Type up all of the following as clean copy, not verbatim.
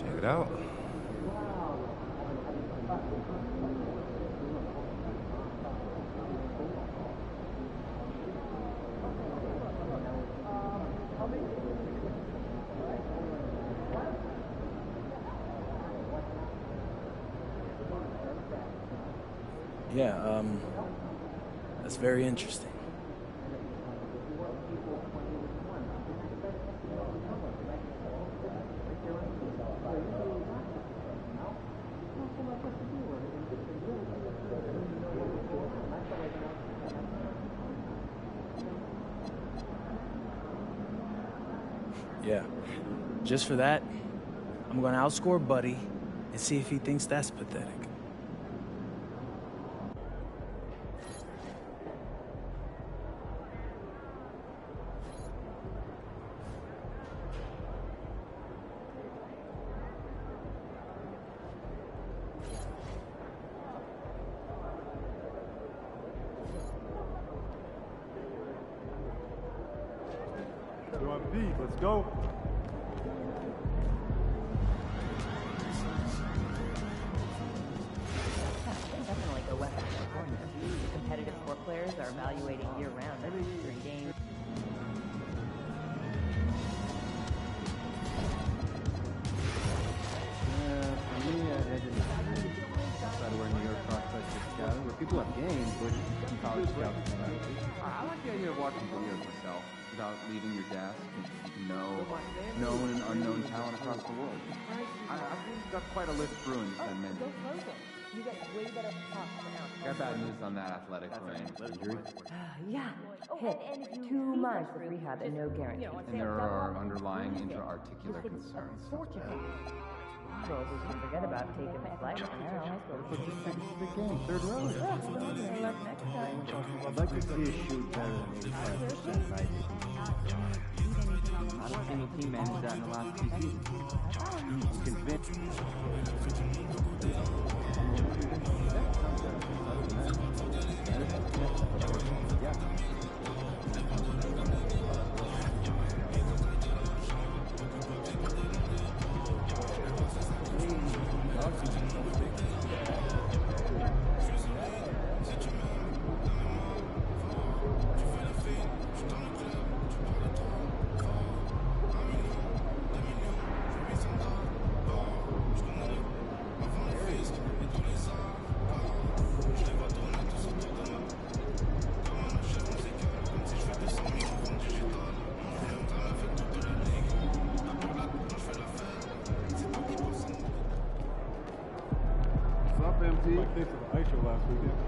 Check it out. Yeah, that's very interesting. Yeah, just for that, I'm gonna outscore Buddy and see if he thinks that's pathetic. You're on beat, let's go. Definitely go West California. Competitive sport players are evaluating year-round every 3 games. For me, I just decided where New York prospects are scouted, where people have games, but college scouts come out. I like the idea of watching videos myself without leaving your desk. You can know known and unknown talent across the world. I've got quite a list brewing to send Go frozen. You get way better pop now. Got bad news on that athletic frame. Injury? Yeah, hit. 2 months of rehab and no guarantee. And there are underlying intra-articular concerns. So we can forget about taking the flight for now. The game, third row. Next time. I'd like to see a shoot better than 85% right. Not a single team managed that in the last 2 seasons. I'm convinced. Like this at the ice show last weekend.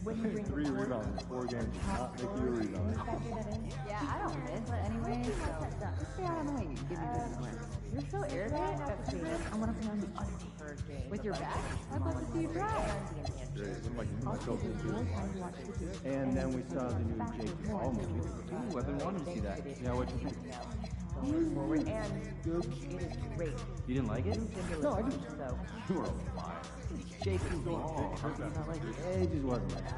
when you bring 3 rebounds in 4 games does not make you a rebound. Yeah, I don't miss, but anyway, so just stay out of the way. You give me good points. You're so arrogant. That's serious. I want to play on the other with your back. I'd love to see you try. And then we saw the new Jake Paul movie. Ooh, I've been wanting to see that. Yeah, what'd you think? Forward and it is great. You didn't like it? No, I didn't. So You were a liar. Jake Paul. How can you not like it? It just wasn't like that.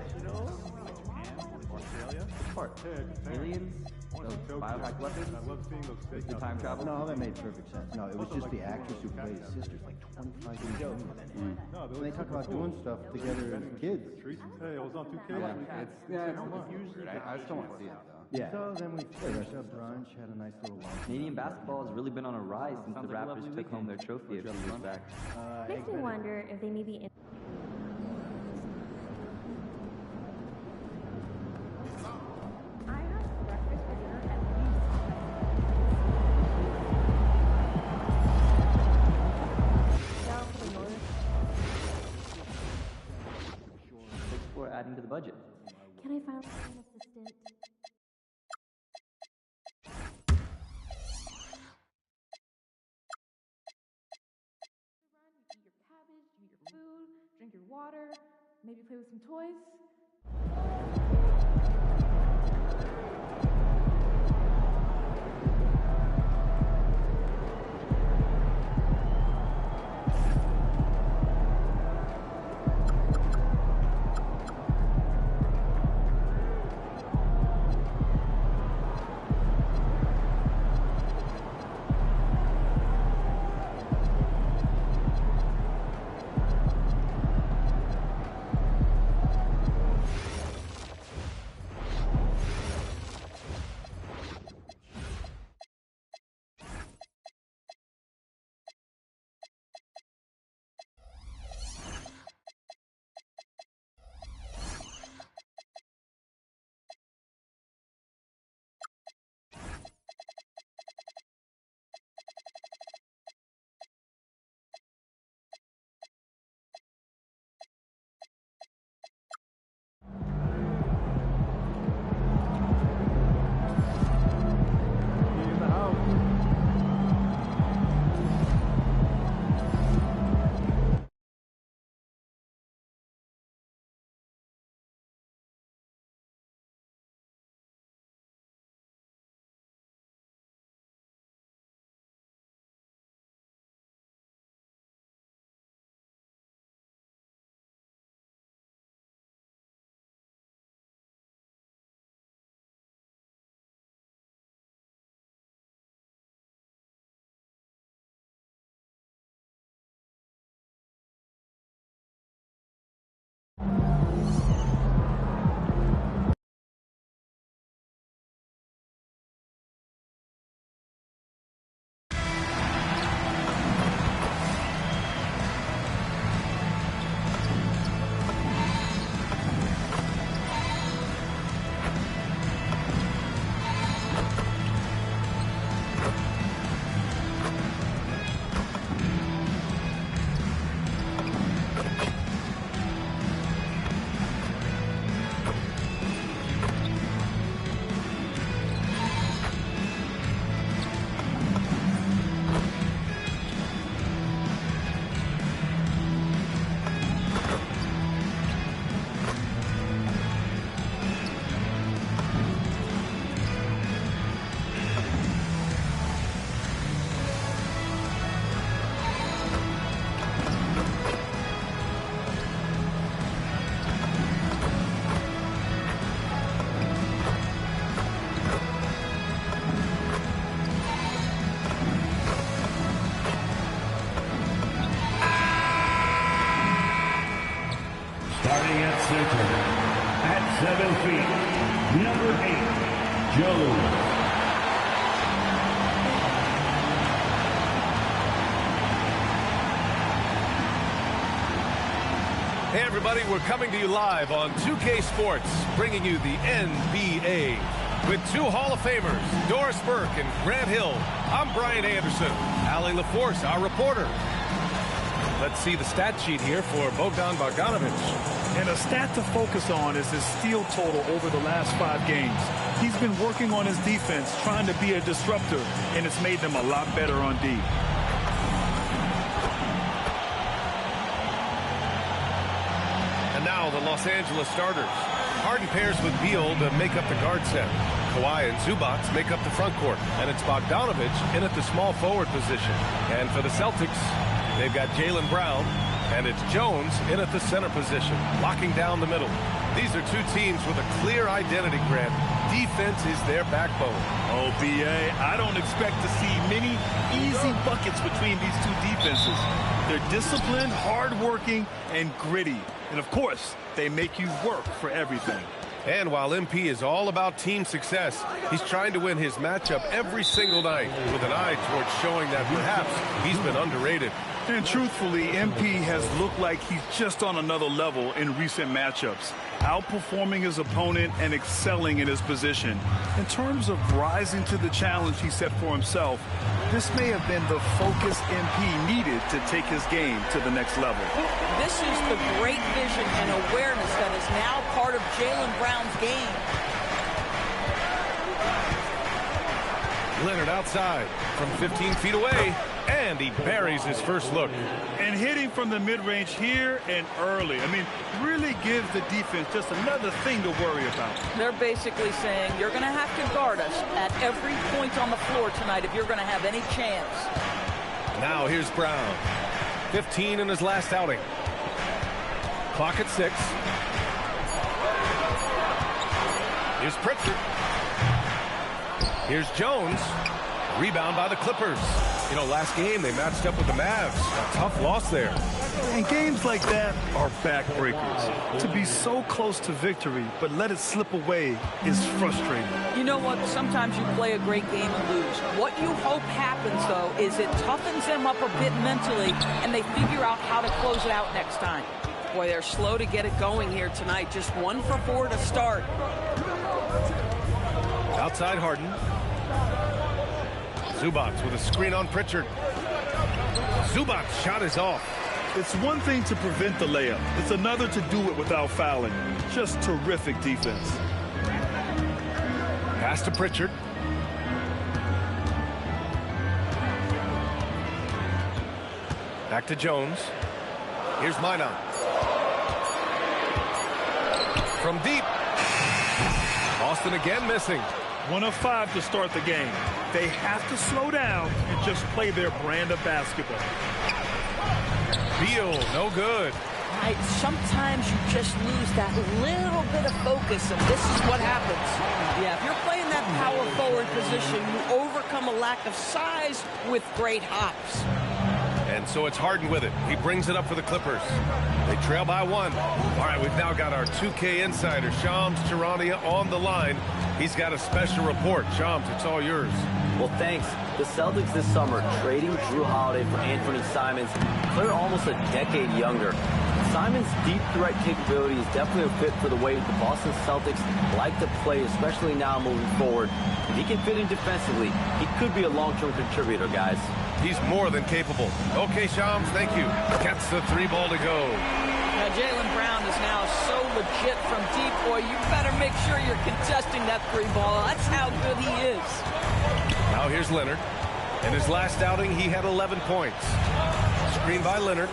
Australia? Which part? Yeah, Aliens? Those biohack weapons? I love seeing those fake The time travel? No, that made perfect sense. No, it was just the actress who played his sister's like 25 years younger than him. No, And they talk about doing stuff together as kids. Hey, it was on 2K. It's usually. I still want to see it though. Yeah. So then we finished up brunch, had a nice little lunch. Canadian basketball has really been on a rise since the Raptors took home their trophy a few years back. Makes me wonder if they may be in. I have breakfast for dinner at least. Down to the north. Explore adding to the budget. Can I find an assistant? You eat your cabbage, you eat your food, drink your water, maybe play with some toys. In the house. Starting at center, at 7 feet, number 8, Jones. Hey everybody, we're coming to you live on 2K Sports, bringing you the NBA. With 2 Hall of Famers, Doris Burke and Grant Hill, I'm Brian Anderson. Allie LaForce, our reporter. Let's see the stat sheet here for Bogdan Bogdanovic. And a stat to focus on is his steal total over the last 5 games. He's been working on his defense, trying to be a disruptor, and it's made them a lot better on D. And now the Los Angeles starters. Harden pairs with Beal to make up the guard set. Kawhi and Zubac make up the front court. And it's Bogdanovic in at the small forward position. And for the Celtics, they've got Jaylen Brown. And it's Jones in at the center position, locking down the middle. These are two teams with a clear identity, Grant. Defense is their backbone. Oh, B.A., I don't expect to see many easy buckets between these two defenses. They're disciplined, hard-working, and gritty. And, of course, they make you work for everything. And while MP is all about team success, he's trying to win his matchup every single night with an eye towards showing that perhaps he's been underrated. And truthfully, MP has looked like he's just on another level in recent matchups, outperforming his opponent and excelling in his position. In terms of rising to the challenge he set for himself, this may have been the focus MP needed to take his game to the next level. This is the great vision and awareness that is now part of Jaylen Brown's game. Leonard outside from 15 feet away, and he buries his first look. And hitting from the mid-range here and early. I mean, really gives the defense just another thing to worry about. They're basically saying you're going to have to guard us at every point on the floor tonight if you're going to have any chance. Now here's Brown. 15 in his last outing. Clock at 6. Here's Pritchard. Here's Jones. Rebound by the Clippers. You know, last game they matched up with the Mavs. A tough loss there. And games like that are backbreakers. To be so close to victory, but let it slip away is frustrating. You know what? Sometimes you play a great game and lose. What you hope happens, though, is it toughens them up a bit mentally, and they figure out how to close it out next time. Boy, they're slow to get it going here tonight. Just 1 for 4 to start. Outside Harden. Zubac with a screen on Pritchard. Zubac's shot is off. It's one thing to prevent the layup. It's another to do it without fouling. Just terrific defense. Pass to Pritchard. Back to Jones. Here's Minot. From deep. Boston again missing. 1 of 5 to start the game. They have to slow down and just play their brand of basketball. Beal, no good. Right, sometimes you just lose that little bit of focus, and this is what happens. Yeah, if you're playing that power forward position, you overcome a lack of size with great hops. And so it's Harden with it. He brings it up for the Clippers. They trail by 1. All right, we've now got our 2K insider, Shams Charania, on the line. He's got a special report. Shams, it's all yours. Well, thanks. The Celtics this summer trading Drew Holiday for Anthony Simons, a player almost a decade younger. Simons' deep threat capability is definitely a fit for the way the Boston Celtics like to play, especially now moving forward. If he can fit in defensively, he could be a long-term contributor, guys. He's more than capable. Okay, Shams, thank you. Gets the 3 ball to go. Now, Jaylen Brown is now so legit from deep. Boy, you better make sure you're contesting that 3 ball. That's how good he is. Now here's Leonard. In his last outing, he had 11 points. Screen by Leonard.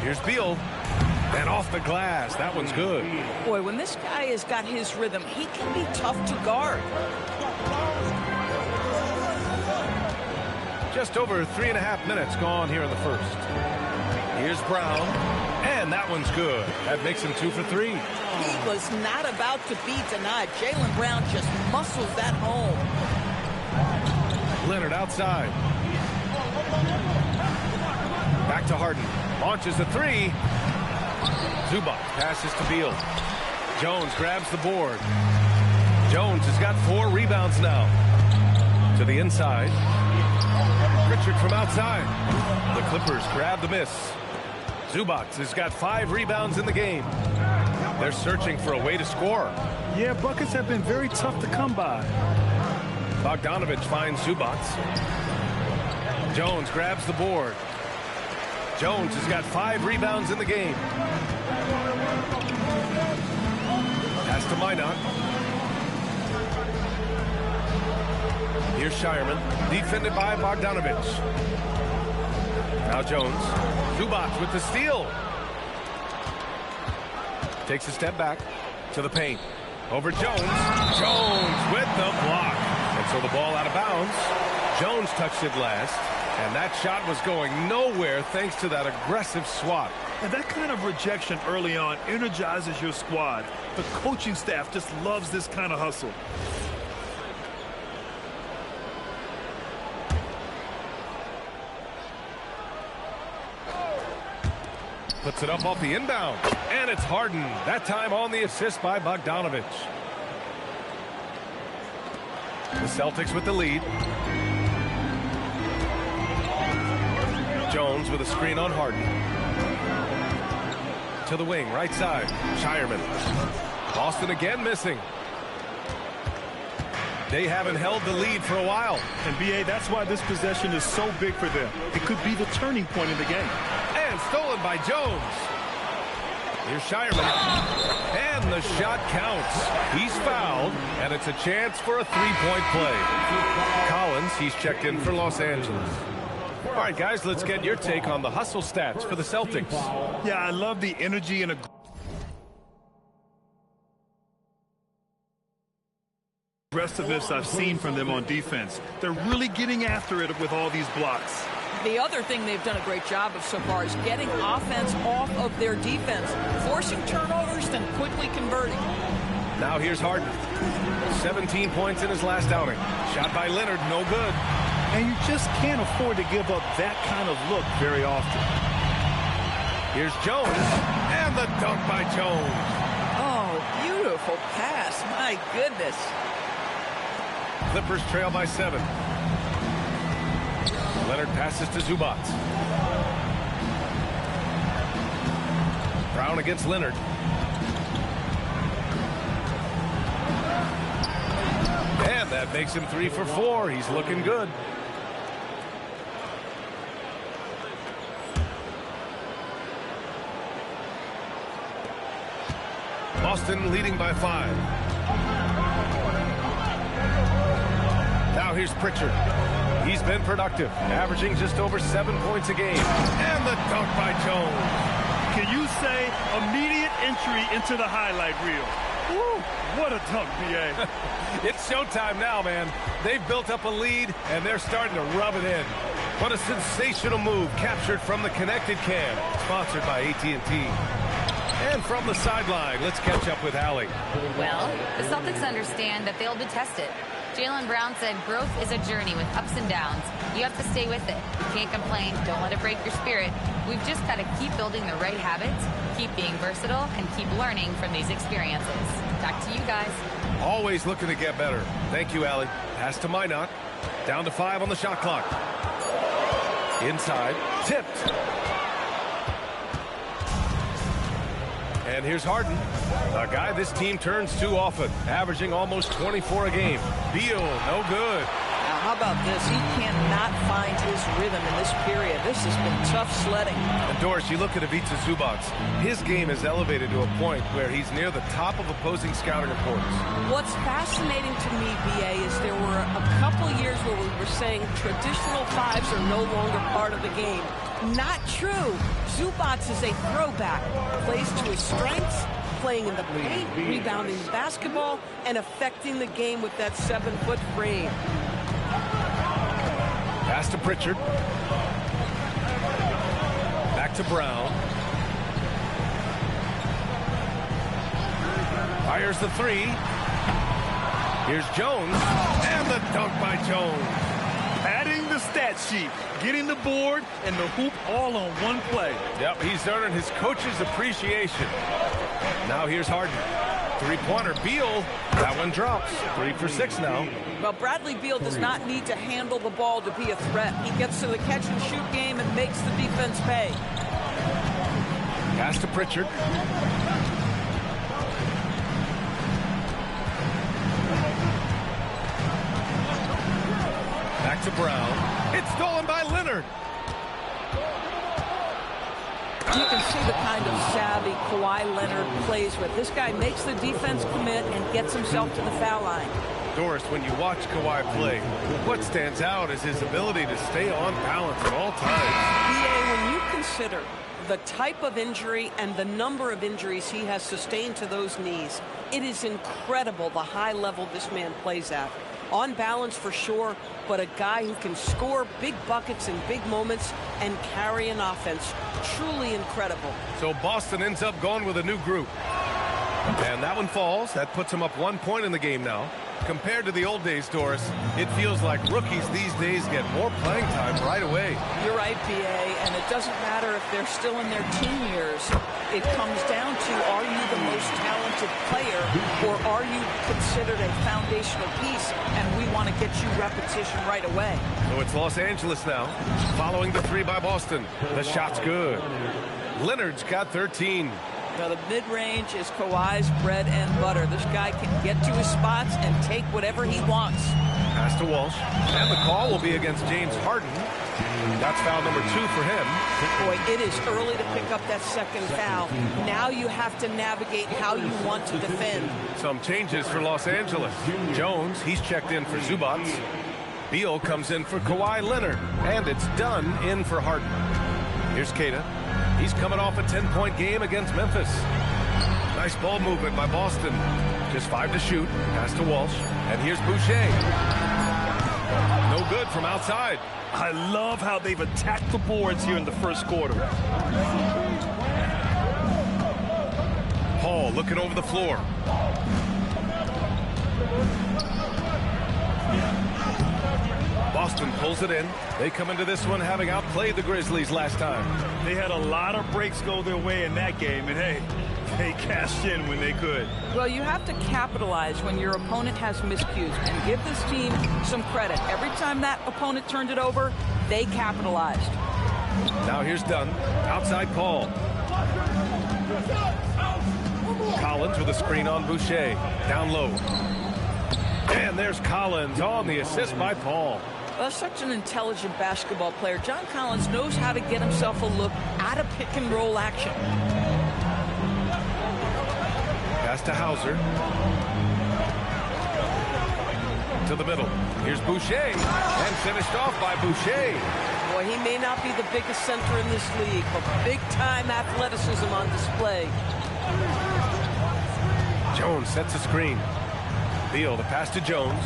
Here's Beal. And off the glass. That one's good. Boy, when this guy has got his rhythm, he can be tough to guard. Just over 3.5 minutes gone here in the first. Here's Brown. And that one's good. That makes him 2 for 3. He was not about to be denied. Jaylen Brown just muscles that home. Leonard outside. Back to Harden. Launches a 3. Zubac passes to Beal. Jones grabs the board. Jones has got 4 rebounds now. To the inside. Pritchard from outside. The Clippers grab the miss. Zubac has got 5 rebounds in the game. They're searching for a way to score. Yeah, buckets have been very tough to come by. Bogdanovic finds Zubac. Jones grabs the board. Jones has got 5 rebounds in the game. Pass to Minot. Here's Shireman, defended by Bogdanovich. Now Jones. Zubac with the steal. Takes a step back to the paint. Over Jones. Jones with the block. And so the ball out of bounds. Jones touched it last. And that shot was going nowhere thanks to that aggressive swat. And that kind of rejection early on energizes your squad. The coaching staff just loves this kind of hustle. Puts it up off the inbound. And it's Harden. That time on the assist by Bogdanovich. The Celtics with the lead. Jones with a screen on Harden. To the wing, right side. Shireman. Boston again missing. They haven't held the lead for a while. And B.A., that's why this possession is so big for them. It could be the turning point in the game. And stolen by Jones. Here's Shireman. And the shot counts. He's fouled, and it's a chance for a three-point play. Collins, he's checked in for Los Angeles. All right, guys, let's get your take on the hustle stats for the Celtics. Yeah, I love the energy and aggressiveness I've seen from them on defense. They're really getting after it with all these blocks. The other thing they've done a great job of so far is getting offense off of their defense, forcing turnovers, then quickly converting. Now here's Harden. 17 points in his last outing. Shot by Leonard, no good. And you just can't afford to give up that kind of look very often. Here's Jones. And the dunk by Jones. Oh, beautiful pass. My goodness. Clippers trail by 7. Leonard passes to Zubac. Brown against Leonard. And that makes him 3 for 4. He's looking good. Boston leading by 5. Now here's Pritchard. He's been productive, averaging just over 7 points a game. And the dunk by Jones. Can you say immediate entry into the highlight reel? Woo, what a dunk, B.A. It's showtime now, man. They've built up a lead, and they're starting to rub it in. What a sensational move captured from the connected cam, sponsored by AT&T. And from the sideline, let's catch up with Allie. Well, the Celtics understand that they'll be tested. Jaylen Brown said growth is a journey with ups and downs. You have to stay with it. You can't complain. Don't let it break your spirit. We've just got to keep building the right habits, keep being versatile, and keep learning from these experiences. Back to you guys. Always looking to get better. Thank you, Allie. Pass to Minot. Down to 5 on the shot clock. Inside. Tipped. And here's Harden, a guy this team turns to often, averaging almost 24 a game. Beal, no good. Now, how about this? He cannot find his rhythm in this period. This has been tough sledding. And Doris, you look at Ivica Zubac. His game is elevated to a point where he's near the top of opposing scouting reports. What's fascinating to me, B.A., is there were a couple years where we were saying traditional fives are no longer part of the game. Not true. Zubac is a throwback. Plays to his strengths, playing in the paint, rebounding the basketball, and affecting the game with that 7-foot frame. Pass to Pritchard. Back to Brown. Fires the 3. Here's Jones. And the dunk by Jones. Padding the stat sheet, getting the board and the hoop all on one play. Yep, he's earning his coach's appreciation. Now here's Harden. 3-pointer, Beal. That one drops. 3 for 6 now. Well, Bradley Beal does not need to handle the ball to be a threat. He gets to the catch-and-shoot game and makes the defense pay. Pass to Pritchard. Back to Brown. It's stolen by Leonard. You can see the kind of savvy Kawhi Leonard plays with. This guy makes the defense commit and gets himself to the foul line. Doris, when you watch Kawhi play, what stands out is his ability to stay on balance at all times. BA, when you consider the type of injury and the number of injuries he has sustained to those knees, it is incredible the high level this man plays at. On balance for sure, but a guy who can score big buckets in big moments and carry an offense. Truly incredible. So Boston ends up going with a new group. And that one falls. That puts them up 1 point in the game now. Compared to the old days, Doris, it feels like rookies these days get more playing time right away. You're right, BA, and it doesn't matter if they're still in their teen years. It comes down to, are you the most talented player, or are you considered a foundational piece, and we want to get you repetition right away. So it's Los Angeles now, following the three by Boston. The shot's good. Leonard's got 13. Now, the mid-range is Kawhi's bread and butter. This guy can get to his spots and take whatever he wants. Pass to Walsh. And the call will be against James Harden. That's foul number 2 for him. Boy, it is early to pick up that second foul. Now you have to navigate how you want to defend. Some changes for Los Angeles. Jones, he's checked in for Zubac. Beal comes in for Kawhi Leonard. And it's done in for Harden. Here's Queta. He's coming off a 10-point game against Memphis. Nice ball movement by Boston. Just 5 to shoot. Pass to Walsh. And here's Boucher. No good from outside. I love how they've attacked the boards here in the first quarter. Paul looking over the floor. Boston pulls it in. They come into this one having outplayed the Grizzlies last time. They had a lot of breaks go their way in that game, and hey, they cashed in when they could. Well, you have to capitalize when your opponent has miscues and give this team some credit. Every time that opponent turned it over, they capitalized. Now here's Dunn. Outside Paul. Collins with a screen on Boucher. Down low. And there's Collins on the assist by Paul. Well, such an intelligent basketball player. John Collins knows how to get himself a look out of pick and roll action. Pass to Hauser. To the middle. Here's Boucher. And finished off by Boucher. Boy, he may not be the biggest center in this league, but big-time athleticism on display. Jones sets a screen. Beal, the pass to Jones.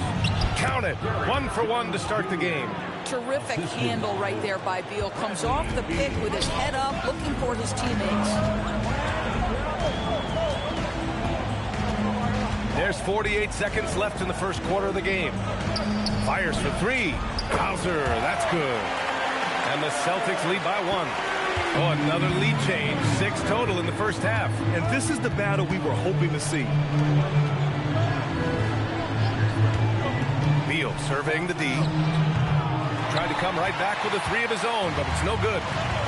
Count it. 1 for 1 to start the game. Terrific handle right there by Beal. Comes off the pick with his head up, looking for his teammates. There's 48 seconds left in the first quarter of the game. Fires for 3. Hauser, that's good. And the Celtics lead by 1. Oh, another lead change. 6 total in the first half. And this is the battle we were hoping to see. Beal surveying the D. Tried to come right back with a 3 of his own, but it's no good.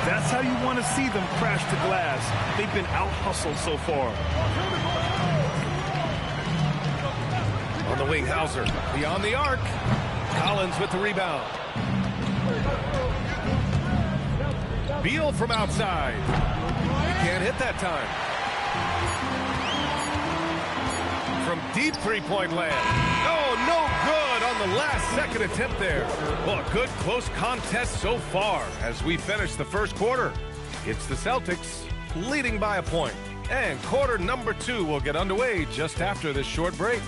That's how you want to see them crash the glass. They've been out-hustled so far. On the wing, Hauser. Beyond the arc. Collins with the rebound. Beal from outside. He can't hit that time. From deep three-point land. Oh, no good on the last second attempt there. Well, a good close contest so far as we finish the first quarter. It's the Celtics leading by a point. And quarter number 2 will get underway just after this short break.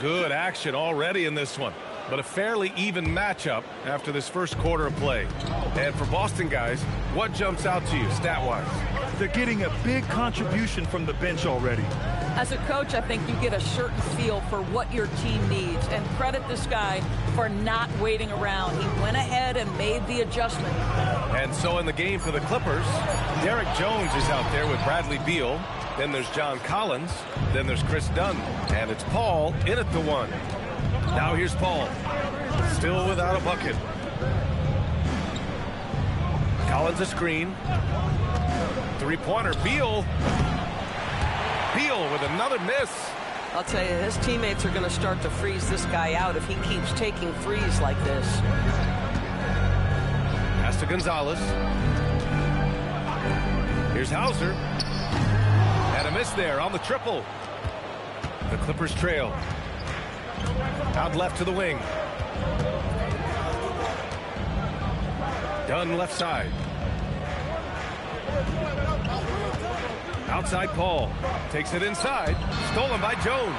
Good action already in this one, but a fairly even matchup after this first quarter of play. And for Boston guys, what jumps out to you stat-wise? They're getting a big contribution from the bench already. As a coach, I think you get a certain feel for what your team needs, and credit this guy for not waiting around. He went ahead and made the adjustment. And so in the game for the Clippers, Derek Jones is out there with Bradley Beal. Then there's John Collins. Then there's Chris Dunn. And it's Paul in at the one. Now here's Paul. Still without a bucket. Collins a screen. Three-pointer. Beal. Beal with another miss. I'll tell you, his teammates are going to start to freeze this guy out if he keeps taking threes like this. Pass to Gonzalez. Here's Hauser. And a miss there on the triple. The Clippers trail. Out left to the wing. Dunn left side. Outside Paul. Takes it inside. Stolen by Jones.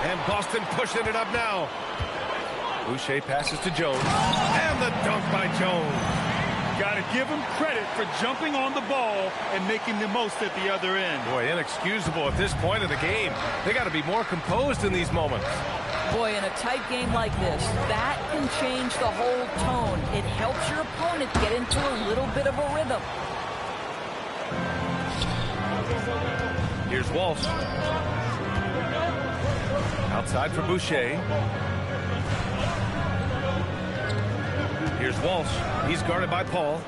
And Boston pushing it up now. Boucher passes to Jones. And the dunk by Jones. Got to give him credit for jumping on the ball and making the most at the other end. Boy, inexcusable at this point of the game. They got to be more composed in these moments. Boy, in a tight game like this, that can change the whole tone. It helps your opponent get into a little bit of a rhythm. Here's Walsh. Outside for Boucher. Here's Walsh. He's guarded by Paul.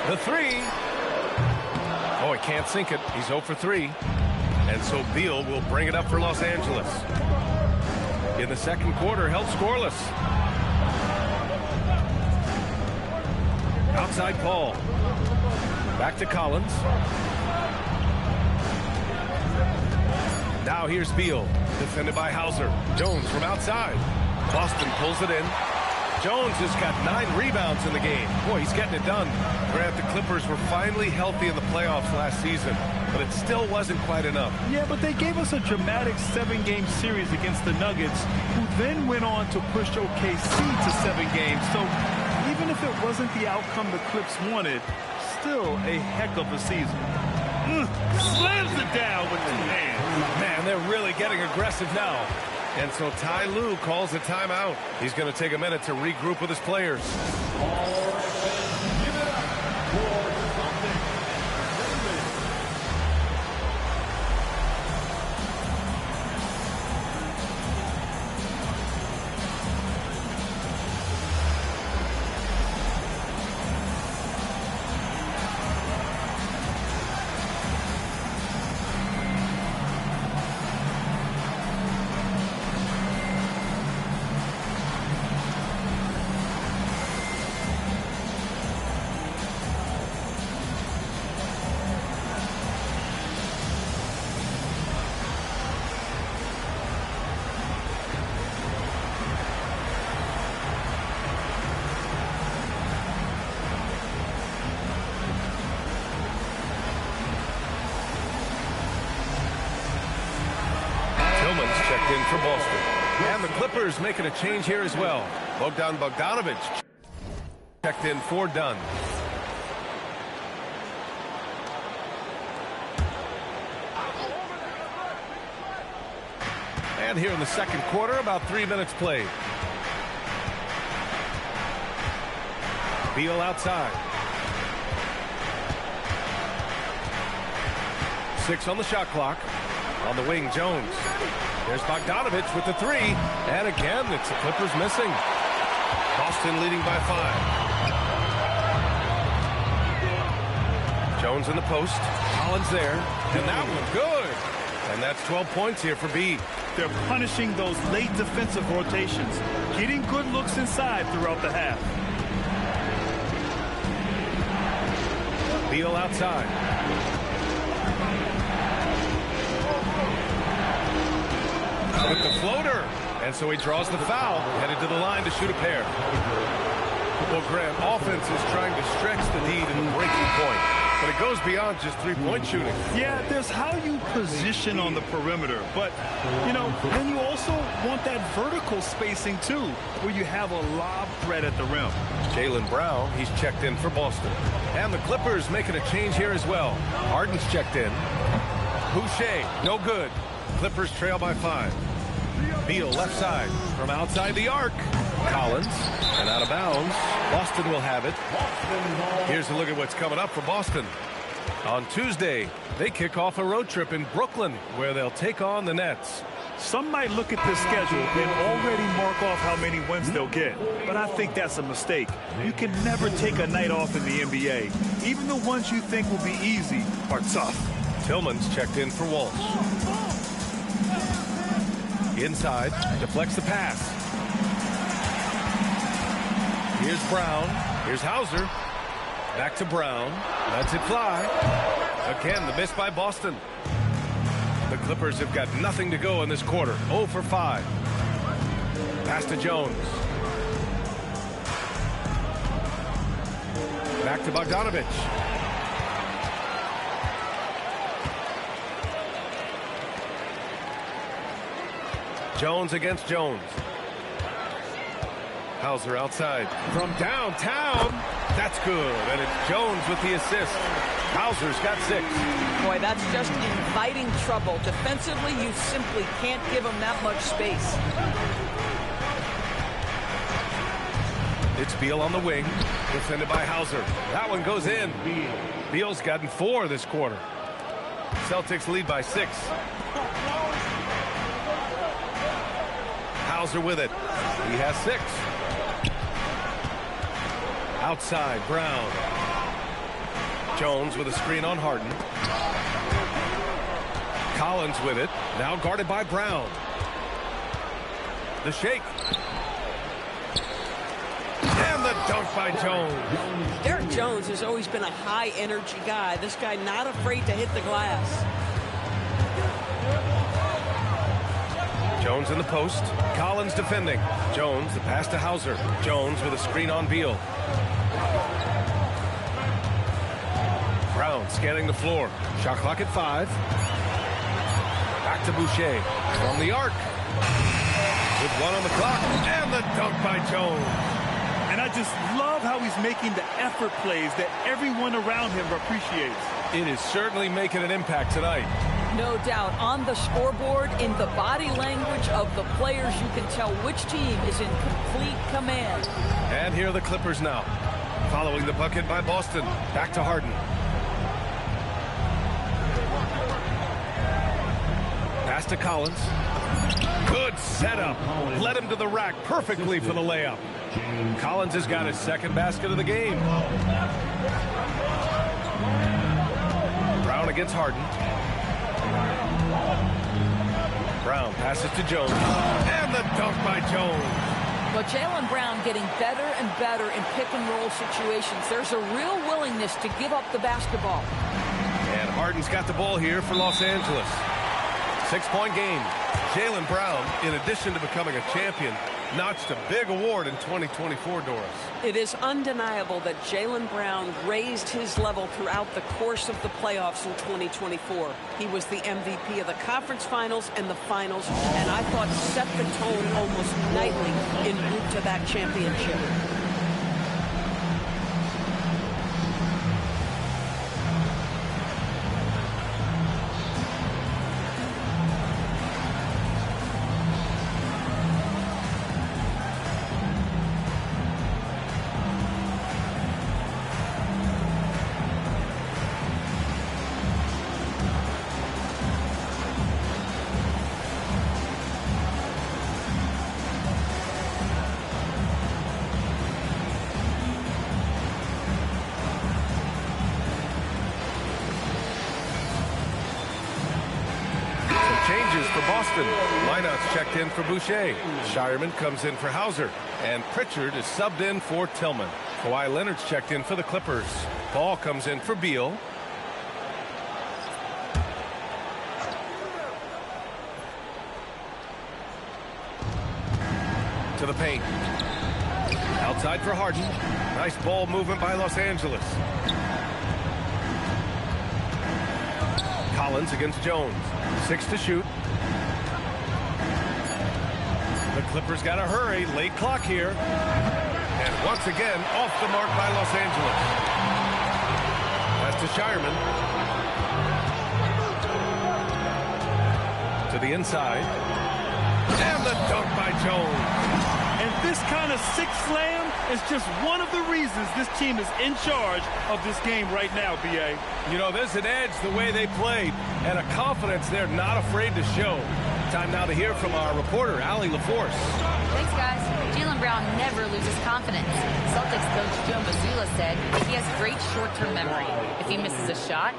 The three. Oh, he can't sink it. He's 0 for 3. And so Beal will bring it up for Los Angeles. In the second quarter, held scoreless. Outside Paul. Back to Collins. Now here's Beal. Defended by Hauser. Jones from outside. Boston pulls it in. Jones has got 9 rebounds in the game. Boy, he's getting it done. Grant, the Clippers were finally healthy in the playoffs last season, but it still wasn't quite enough. Yeah, but they gave us a dramatic 7-game series against the Nuggets, who then went on to push OKC to 7 games. So even if it wasn't the outcome the Clips wanted, still a heck of a season. Slams it down with the hand. Man, they're really getting aggressive now. And so Ty Lue calls a timeout. He's going to take a minute to regroup with his players. Checked in for Boston. And the Clippers making a change here as well. Bogdan Bogdanovic checked in for Dunn. And here in the second quarter, about 3 minutes played. Beal outside. 6 on the shot clock. On the wing, Jones. There's Bogdanovic with the 3. And again, it's the Clippers missing. Boston leading by 5. Jones in the post. Collins there. And that one good. And that's 12 points here for B. They're punishing those late defensive rotations, getting good looks inside throughout the half. Beal outside. With the floater. And so he draws the foul, headed to the line to shoot a pair. Well, Grant, offense is trying to stretch the lead in the breaking point. but it goes beyond just three-point shooting. Yeah, there's how you position on the perimeter, but, you know, then you also want that vertical spacing, too, where you have a lob threat at the rim. Jaylen Brown, he's checked in for Boston. And the Clippers making a change here as well. Harden's checked in. Boucher, no good. Clippers trail by 5. Beal left side from outside the arc. Collins, and out of bounds. Boston will have it. Here's a look at what's coming up for Boston. On Tuesday, they kick off a road trip in Brooklyn, where they'll take on the Nets. Some might look at this schedule and already mark off how many wins they'll get, but I think that's a mistake. You can never take a night off in the NBA. Even the ones you think will be easy are tough. Tillman's checked in for Walsh. Inside, deflects the pass. Here's Brown. Here's Hauser. Back to Brown. Lets it fly. Again, the miss by Boston. The Clippers have got nothing to go in this quarter. 0 for 5. Pass to Jones. Back to Bogdanovich. Jones against Jones. Hauser outside from downtown. That's good, and it's Jones with the assist. Hauser's got 6. Boy, that's just inviting trouble. Defensively, you simply can't give him that much space. It's Beal on the wing, defended by Hauser. That one goes in. Beal's gotten 4 this quarter. Celtics lead by 6. Hauser with it. He has 6. Outside, Brown. Jones with a screen on Harden. Collins with it. Now guarded by Brown. The shake. And the dunk by Jones. Derrick Jones has always been a high-energy guy. This guy not afraid to hit the glass. Jones in the post. Collins defending. Jones, the pass to Hauser. Jones with a screen on Beal. Brown scanning the floor. Shot clock at 5. Back to Boucher. From the arc. With 1 on the clock. And the dunk by Jones. And I just love how he's making the effort plays that everyone around him appreciates. It is certainly making an impact tonight. No doubt. On the scoreboard, in the body language of the players, you can tell which team is in complete command. And here are the Clippers now. Following the bucket by Boston. Back to Harden. Pass to Collins. Good setup. Led him to the rack perfectly for the layup. Collins has got his 2nd basket of the game. Brown against Harden. Brown passes to Jones. And the dunk by Jones. But Jaylen Brown getting better and better in pick-and-roll situations. There's a real willingness to give up the basketball. And Harden's got the ball here for Los Angeles. 6-point game. Jaylen Brown, in addition to becoming a champion, notched a big award in 2024, Doris. It is undeniable that Jaylen Brown raised his level throughout the course of the playoffs in 2024. He was the MVP of the conference finals and the finals, and I thought set the tone almost nightly en route to that championship. For Boston, lineouts checked in for Boucher. Shireman comes in for Hauser. And Pritchard is subbed in for Tillman. Kawhi Leonard's checked in for the Clippers. Ball comes in for Beal. To the paint. Outside for Harden. Nice ball movement by Los Angeles. Collins against Jones. 6 to shoot. The Clippers got to hurry. Late clock here. And once again, off the mark by Los Angeles. Pass to Shireman. To the inside. And the dunk by Jones. And this kind of six slam is just one of the reasons this team is in charge of this game right now, B.A. You know, there's an edge the way they played and a confidence they're not afraid to show. Time now to hear from our reporter, Allie LaForce. Thanks, guys. Jaylen Brown never loses confidence. Celtics coach Joe Mazzulla said that he has great short-term memory. If he misses a shot,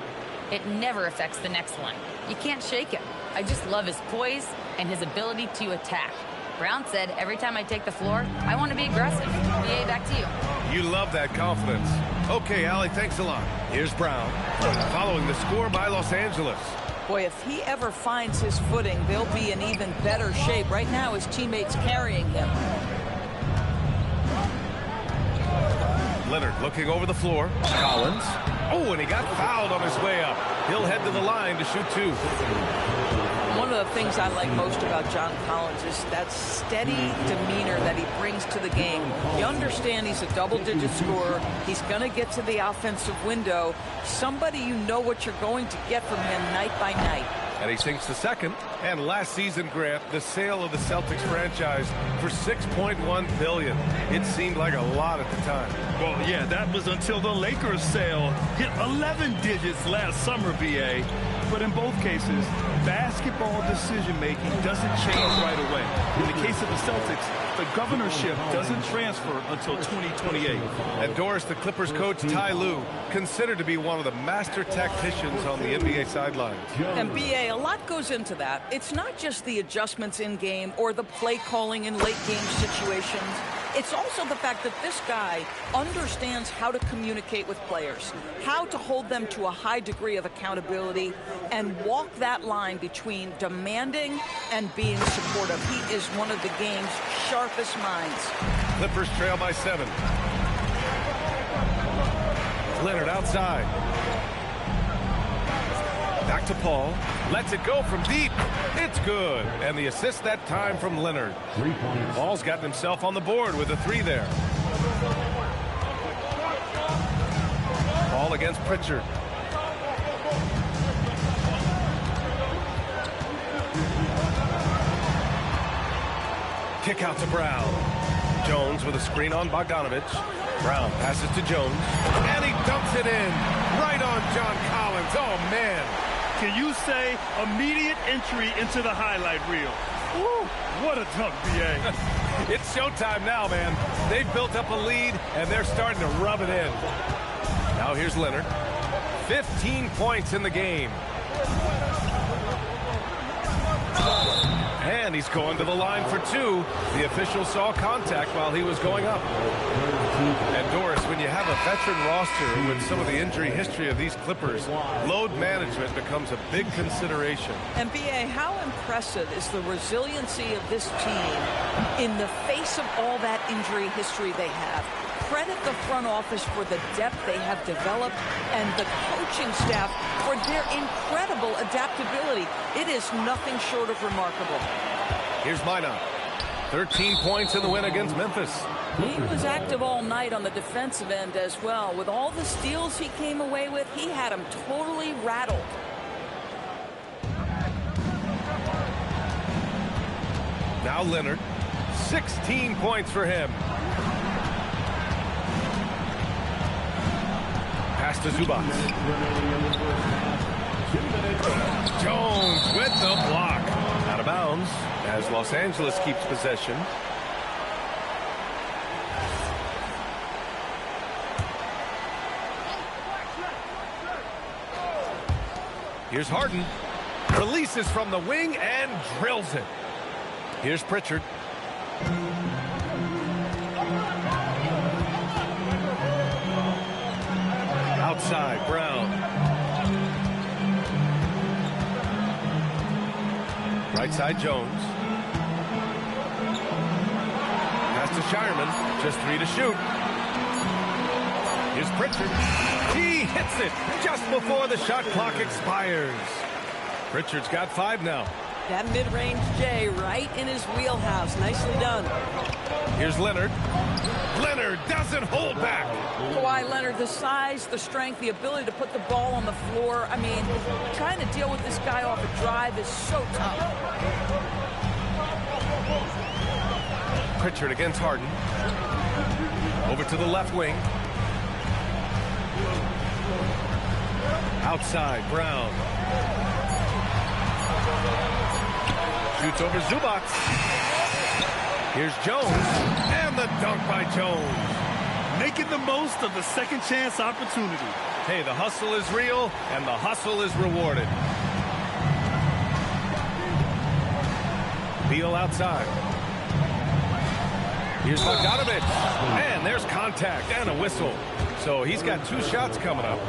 it never affects the next one. You can't shake him. I just love his poise and his ability to attack. Brown said, every time I take the floor, I want to be aggressive. BA, back to you. You love that confidence. Okay, Allie, thanks a lot. Here's Brown, following the score by Los Angeles. Boy, if he ever finds his footing, they'll be in even better shape. Right now, his teammates carrying him. Leonard looking over the floor. Collins. Oh, and he got fouled on his way up. He'll head to the line to shoot 2. One of the things I like most about John Collins is that steady demeanor that he brings to the game. You understand he's a double-digit scorer. He's going to get to the offensive window. Somebody you know what you're going to get from him night by night. And he sinks the second. And last season, Grant, the sale of the Celtics franchise for $6.1 billion. It seemed like a lot at the time. Well, yeah, that was until the Lakers sale hit 11 digits last summer, B.A. But in both cases, basketball decision-making doesn't change right away. In the case of the Celtics, the governorship doesn't transfer until 2028. And Doris, the Clippers coach Ty Lue, considered to be one of the master tacticians on the NBA sidelines. And B.A., a lot goes into that. It's not just the adjustments in game or the play calling in late game situations. It's also the fact that this guy understands how to communicate with players, how to hold them to a high degree of accountability, and walk that line between demanding and being supportive. He is one of the game's sharpest minds. Clippers trail by 7. Leonard outside. Back to Paul. Lets it go from deep. It's good. And the assist that time from Leonard. 3 points. Paul's gotten himself on the board with a 3 there. Paul against Pritchard. Kick out to Brown. Jones with a screen on Bogdanovich. Brown passes to Jones. And he dumps it in. Right on John Collins. Oh, man. Can you say immediate entry into the highlight reel? Woo, what a dunk, B.A. It's showtime now, man. They've built up a lead, and they're starting to rub it in. Now here's Leonard. 15 points in the game. And he's going to the line for 2. The official saw contact while he was going up. And Doris, when you have a veteran roster with some of the injury history of these Clippers, load management becomes a big consideration. And B.A., how impressive is the resiliency of this team in the face of all that injury history they have? Credit the front office for the depth they have developed and the coaching staff for their incredible adaptability. It is nothing short of remarkable. Here's Minot. 13 points in the win against Memphis. He was active all night on the defensive end as well. With all the steals he came away with, he had them totally rattled. Now Leonard. 16 points for him. Pass to Zubac. Jones with the block. Out of bounds as Los Angeles keeps possession. Here's Harden. Releases from the wing and drills it. Here's Pritchard. Outside, Brown. Right side, Jones. Pass to Shireman. Just 3 to shoot. Here's Pritchard. He hits it just before the shot clock expires. Pritchard's got 5 now. That mid-range J right in his wheelhouse. Nicely done. Here's Leonard. Leonard doesn't hold back. Kawhi Leonard, the size, the strength, the ability to put the ball on the floor. I mean, trying to deal with this guy off a drive is so tough. Pritchard against Harden. Over to the left wing. Outside, Brown. Shoots over Zubac. Here's Jones. And the dunk by Jones. Making the most of the second chance opportunity. Hey, the hustle is real, and the hustle is rewarded. Beal outside. Here's Bogdanovich. And there's contact and a whistle. So he's got 2 shots coming up.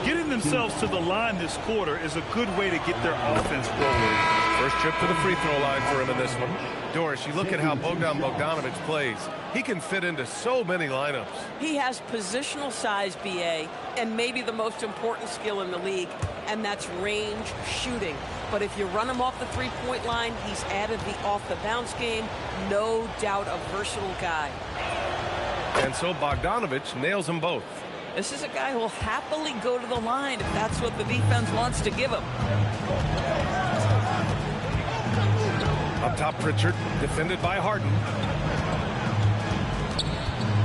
Getting themselves to the line this quarter is a good way to get their offense forward. First trip to the free throw line for him in this one. Doris, you look at how Bogdan Bogdanovich plays. He can fit into so many lineups. He has positional size, BA, and maybe the most important skill in the league, and that's range shooting. But if you run him off the three-point line, he's added the off-the-bounce game. No doubt a versatile guy. And so Bogdanovich nails them both. This is a guy who will happily go to the line if that's what the defense wants to give him. Up top, Pritchard, defended by Harden.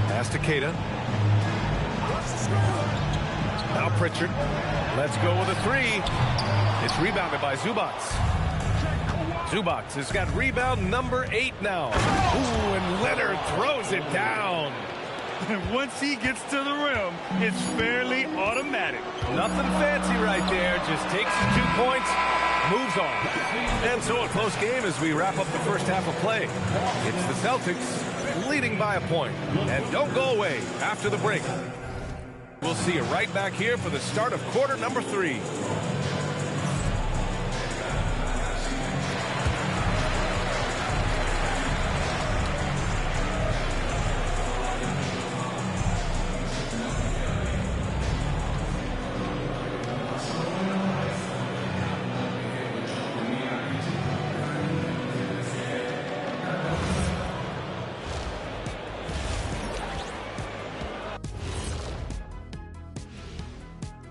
Pass to Queta. Now Pritchard. Let's go with a 3. It's rebounded by Zubac. Zubac has got rebound number 8 now. Ooh, and Leonard throws it down. And once he gets to the rim, it's fairly automatic. Nothing fancy right there. Just takes his 2 points, moves on. And so a close game as we wrap up the first half of play. It's the Celtics leading by a point. And don't go away after the break. We'll see you right back here for the start of quarter number 3.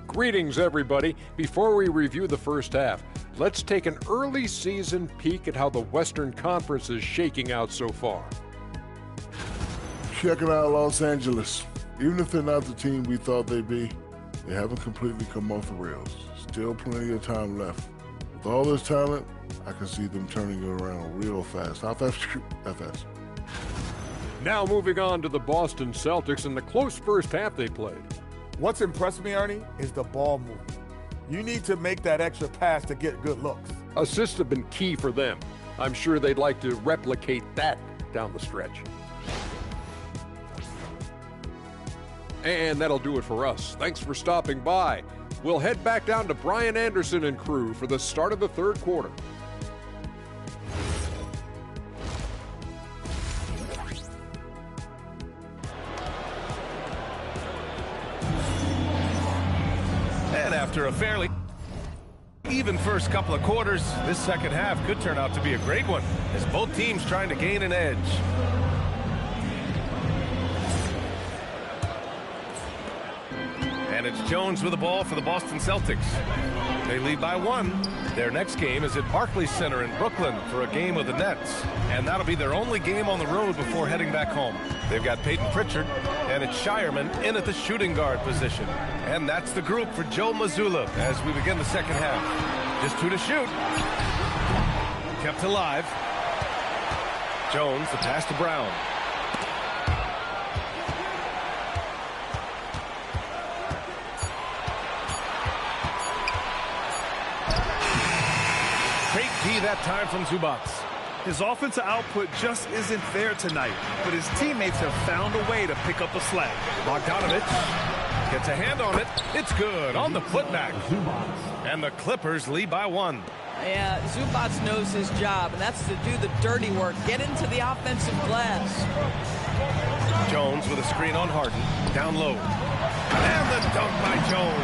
Greetings, everybody. Before we review the first half, let's take an early season peek at how the Western Conference is shaking out so far. Checking out Los Angeles. Even if they're not the team we thought they'd be, they haven't completely come off the rails. Still plenty of time left. With all this talent, I can see them turning it around real fast. How fast? That fast. Now moving on to the Boston Celtics and the close first half they played. What's impressed me, Ernie, is the ball movement. You need to make that extra pass to get good looks. Assists have been key for them. I'm sure they'd like to replicate that down the stretch. And that'll do it for us. Thanks for stopping by. We'll head back down to Brian Anderson and crew for the start of the third quarter. And after a fairly even first couple of quarters, this second half could turn out to be a great one as both teams trying to gain an edge. And it's Jones with the ball for the Boston Celtics. They lead by 1. Their next game is at Barclays Center in Brooklyn for a game with the Nets. And that'll be their only game on the road before heading back home. They've got Peyton Pritchard, and it's Shireman in at the shooting guard position. And that's the group for Joe Mazzulla as we begin the second half. Just 2 to shoot. Kept alive. Jones, the pass to Brown. Great D that time from Zubac. His offensive output just isn't there tonight, but his teammates have found a way to pick up the slack. Bogdanovich gets a hand on it. It's good on the putback. And the Clippers lead by 1. Yeah, Zubac knows his job, and that's to do the dirty work. Get into the offensive glass. Jones with a screen on Harden. Down low. And the dunk by Jones.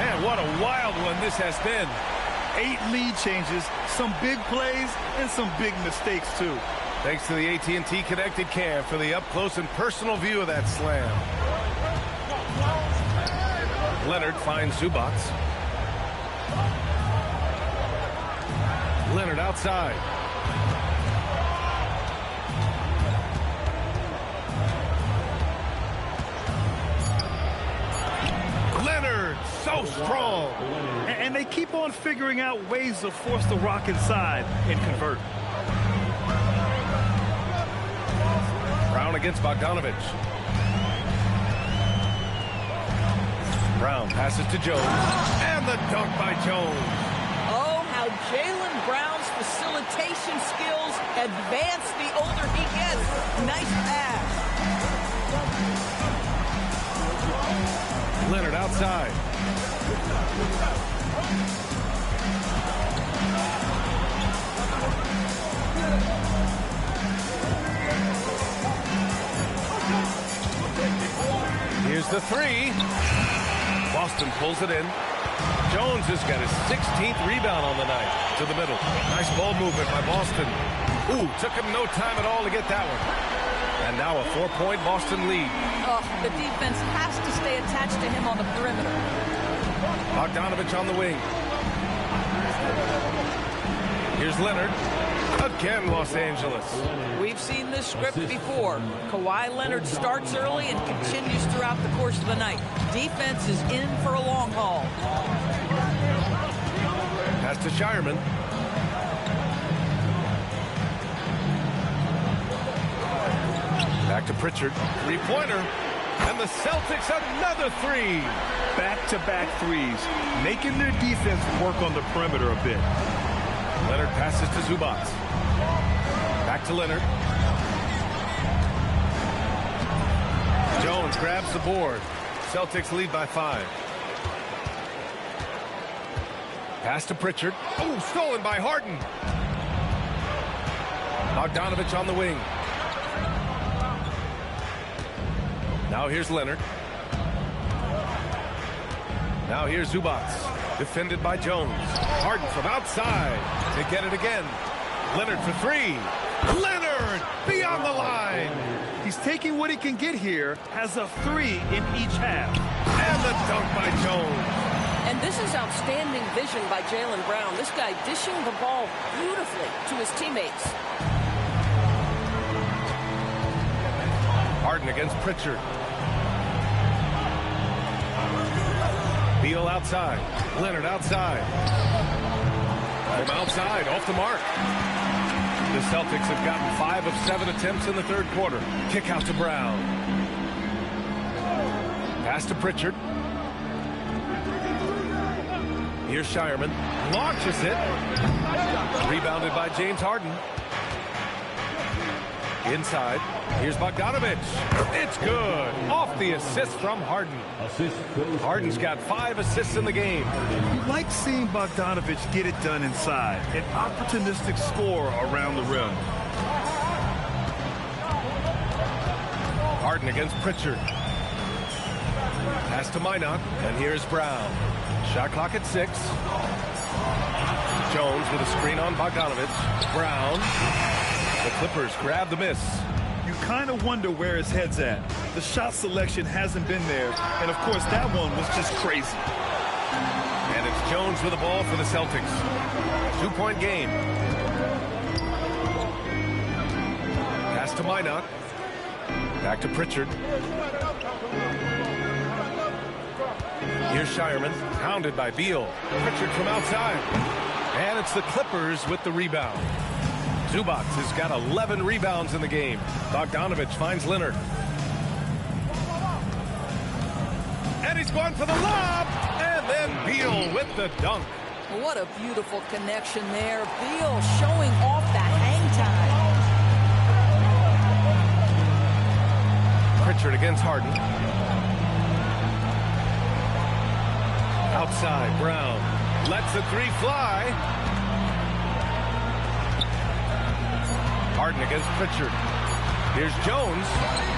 And what a wild one this has been. 8 lead changes, some big plays, and some big mistakes, too. Thanks to the AT&T Connected Cam for the up-close and personal view of that slam. Leonard finds Zubac. Leonard outside. Leonard, so strong. And they keep on figuring out ways to force the rock inside and convert. Brown against Bogdanovich. Brown passes to Jones, and the dunk by Jones. Oh, how Jaylen Brown's facilitation skills advance the older he gets. Nice pass. Leonard outside. Here's the three. Boston pulls it in. Jones has got his 16th rebound on the night. To the middle. Nice ball movement by Boston. Ooh, took him no time at all to get that one. And now a 4-point Boston lead. Oh, the defense has to stay attached to him on the perimeter. Bogdanovich on the wing. Here's Leonard. Again, Los Angeles. We've seen this script before. Kawhi Leonard starts early and continues throughout the course of the night. Defense is in for a long haul. Pass to Shireman. Back to Pritchard. Three-pointer. And the Celtics another three. Back-to-back threes, making their defense work on the perimeter a bit. Leonard passes to Zubac. Back to Leonard. Jones grabs the board. Celtics lead by 5. Pass to Pritchard. Oh, stolen by Harden. Bogdanovich on the wing. Now here's Leonard. Now here's Zubac. Defended by Jones. Harden from outside. They get it again. Leonard for three. Leonard beyond the line. He's taking what he can get here. Has a 3 in each half. And the dunk by Jones. And this is outstanding vision by Jaylen Brown. This guy dishing the ball beautifully to his teammates. Harden against Pritchard. Beal outside. Leonard outside. From outside, off the mark. The Celtics have gotten 5 of 7 attempts in the third quarter. Kick out to Brown. Pass to Pritchard. Here's Shireman. Launches it. Rebounded by James Harden. Inside. Here's Bogdanovich. It's good. Off the assist from Harden. Harden's got 5 assists in the game. You like seeing Bogdanovich get it done inside. An opportunistic score around the rim. Harden against Pritchard. Pass to Minot. And here's Brown. Shot clock at 6. Jones with a screen on Bogdanovich. Brown. The Clippers grab the miss. You kind of wonder where his head's at. The shot selection hasn't been there. And, of course, that one was just crazy. And it's Jones with the ball for the Celtics. 2-point game. Pass to Minot. Back to Pritchard. Here's Shireman. Pounded by Beal. Pritchard from outside. And it's the Clippers with the rebound. Zubac has got 11 rebounds in the game. Bogdanovich finds Leonard. And he's going for the lob. And then Beal with the dunk. What a beautiful connection there. Beal showing off that hang time. Pritchard against Harden. Outside, Brown lets the three fly. Harden against Pritchard. Here's Jones.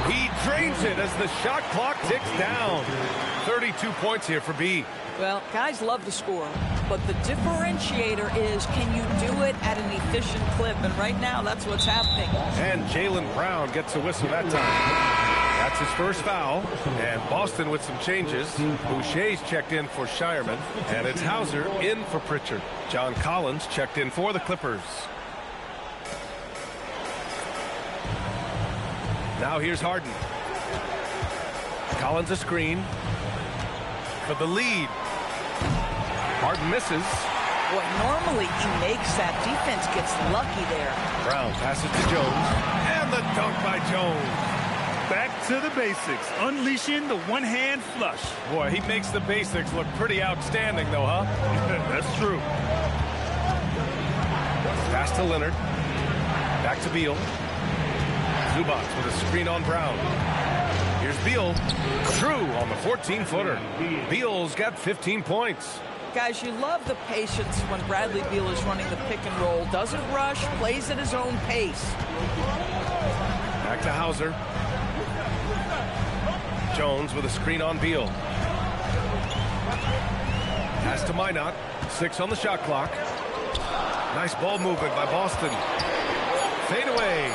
He drains it as the shot clock ticks down. 32 points here for B. Well, guys love to score, but the differentiator is, can you do it at an efficient clip? And right now, that's what's happening. And Jaylen Brown gets a whistle that time. That's his first foul. And Boston with some changes. Boucher's checked in for Shireman. And it's Hauser in for Pritchard. John Collins checked in for the Clippers. Now here's Harden. Collins a screen for the lead. Harden misses. Boy, normally he makes that. Defense gets lucky there. Brown passes to Jones. And the dunk by Jones. Back to the basics. Unleashing the one-hand flush. Boy, he makes the basics look pretty outstanding, though, huh? That's true. Pass to Leonard. Back to Beal. Zubac with a screen on Brown. Here's Beal. True on the 14-footer. Beal's got 15 points. Guys, you love the patience when Bradley Beal is running the pick and roll. Doesn't rush, plays at his own pace. Back to Hauser. Jones with a screen on Beal. Pass to Minot. 6 on the shot clock. Nice ball movement by Boston. Fade away.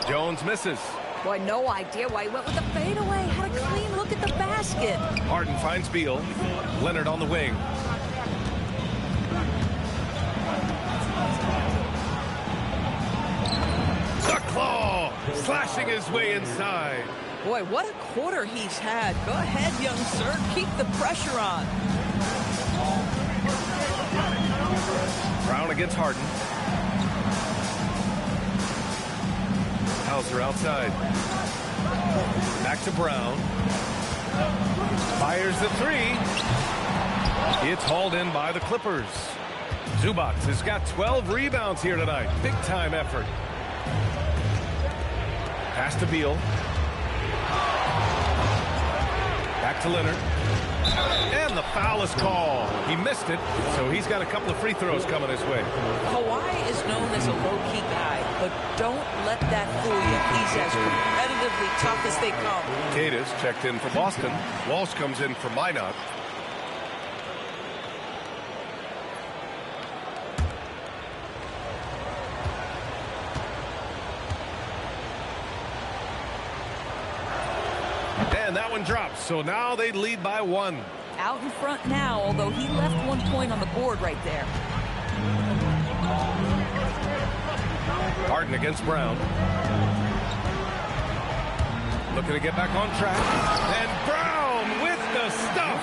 Jones misses. Boy, no idea why he went with the fadeaway. Had a clean look at the basket. Harden finds Beal. Leonard on the wing. The claw slashing his way inside. Boy, what a quarter he's had. Go ahead, young sir. Keep the pressure on. Brown against Harden. Hauser outside. Back to Brown. Fires the three. It's hauled in by the Clippers. Zubac has got 12 rebounds here tonight. Big time effort. Pass to Beal. Back to Leonard. And the foul is called. He missed it, so he's got a couple of free throws coming his way. Kawhi is known as a low-key guy, but don't let that fool you. He's as competitively tough as they come. Cadiz checked in for Boston. Walsh comes in for Minot. And that one drops, so now they lead by 1. Out in front now, although he left 1 point on the board right there. Harden against Brown. Looking to get back on track. And Brown with the stuff.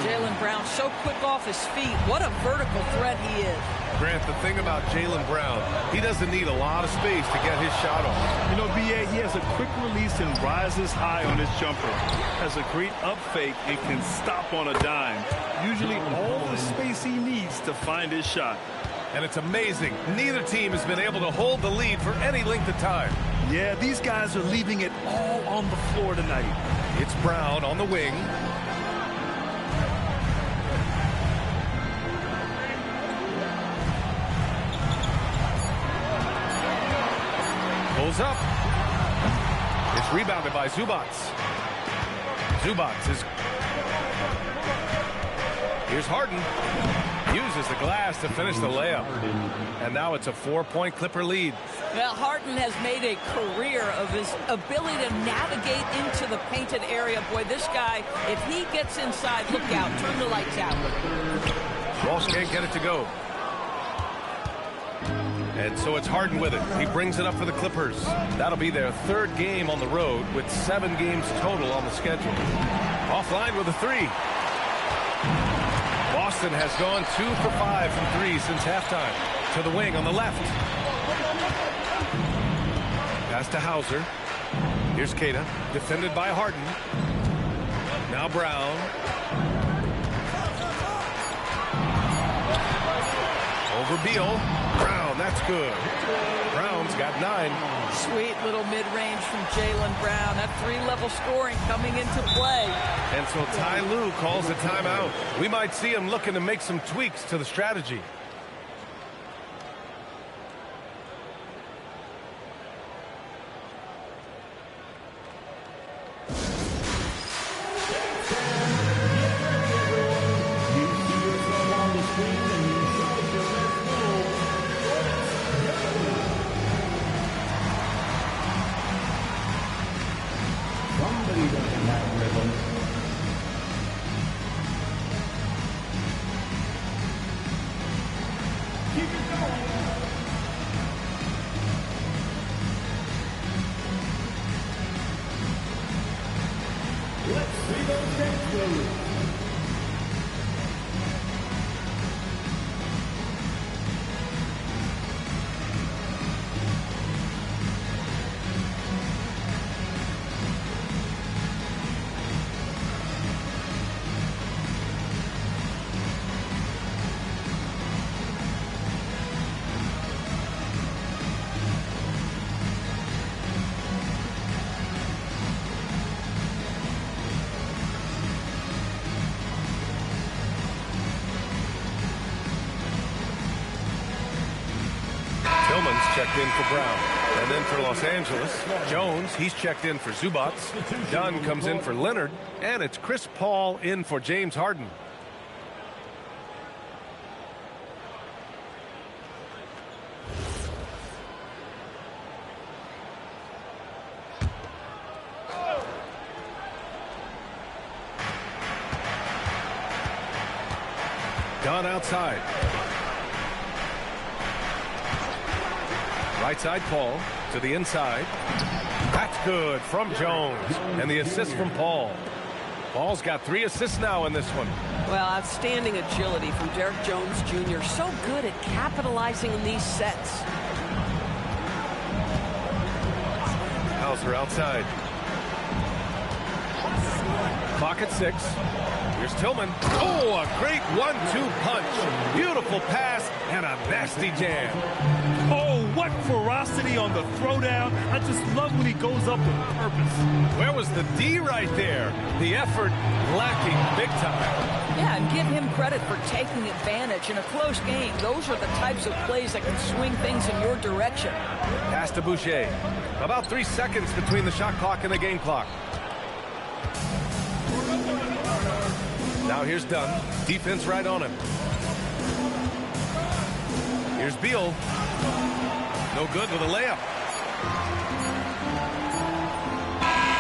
Jaylen Brown so quick off his feet. What a vertical threat he is. Grant, the thing about Jaylen Brown, he doesn't need a lot of space to get his shot off. You know, B.A., he has a quick release and rises high on his jumper. Has a great up fake and can stop on a dime. Usually all the space he needs to find his shot. And it's amazing. Neither team has been able to hold the lead for any length of time. Yeah, these guys are leaving it all on the floor tonight. It's Brown on the wing. Pulls up. It's rebounded by Zubac. Zubac is... Here's Harden. Uses the glass to finish the layup. And now it's a 4-point Clipper lead. Well, Harden has made a career of his ability to navigate into the painted area. Boy, this guy, if he gets inside, look out. Turn the lights out. Walsh can't get it to go. And so it's Harden with it. He brings it up for the Clippers. That'll be their 3rd game on the road with 7 games total on the schedule. Offline with a 3. Boston has gone 2 for 5 from 3 since halftime. To the wing on the left. Pass to Hauser. Here's Queta, defended by Harden. Now Brown. Over Beal. Brown, that's good. Brown's got 9. Sweet little mid-range from Jaylen Brown. That 3-level scoring coming into play. And so Ty Lue calls a timeout. We might see him looking to make some tweaks to the strategy. somebody doesn't have rhythm. Keep it going. Let's see those next moves. Tillman's checked in for Brown. And then for Los Angeles, Jones, he's checked in for Zubats. Dunn comes in for Leonard. And it's Chris Paul in for James Harden. Dunn outside. Right side Paul to the inside. That's good from Jones. And the assist from Paul. Paul's got 3 assists now in this one. Well, outstanding agility from Derek Jones Jr. So good at capitalizing in these sets. Hauser outside. Clock at 6. Here's Tillman. Oh, a great 1-2 punch. Beautiful pass and a nasty jam. Oh, what ferocity on the throwdown. I just love when he goes up with purpose. Where was the D right there? The effort lacking big time. Yeah, and give him credit for taking advantage in a close game. Those are the types of plays that can swing things in your direction. Pass to Boucher. About 3 seconds between the shot clock and the game clock. Now here's Dunn. Defense right on him. Here's Beal. No good with a layup.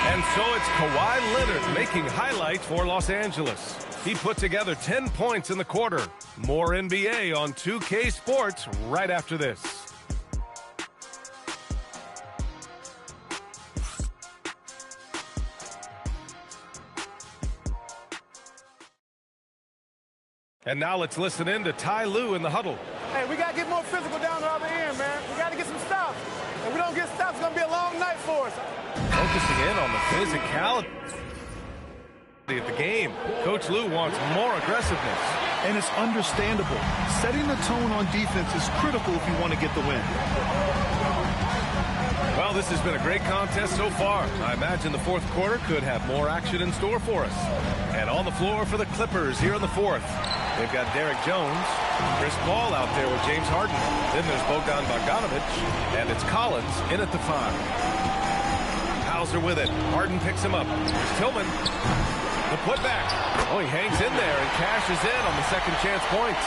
And so it's Kawhi Leonard making highlights for Los Angeles. He put together 10 points in the quarter. More NBA on 2K Sports right after this. And now let's listen in to Ty Lue in the huddle. Hey, we got to get more physical down the other end, man. We got to get some stops. If we don't get stops, it's going to be a long night for us. Focusing in on the physicality of the game. Coach Lue wants more aggressiveness. And it's understandable. Setting the tone on defense is critical if you want to get the win. Well, this has been a great contest so far. I imagine the fourth quarter could have more action in store for us. And on the floor for the Clippers here in the fourth. They've got Derek Jones, Chris Paul out there with James Harden. Then there's Bogdan Bogdanovic, and it's Collins in at the 5. Hauser with it. Harden picks him up. Here's Tillman. The putback. Oh, he hangs in there and cashes in on the second chance points.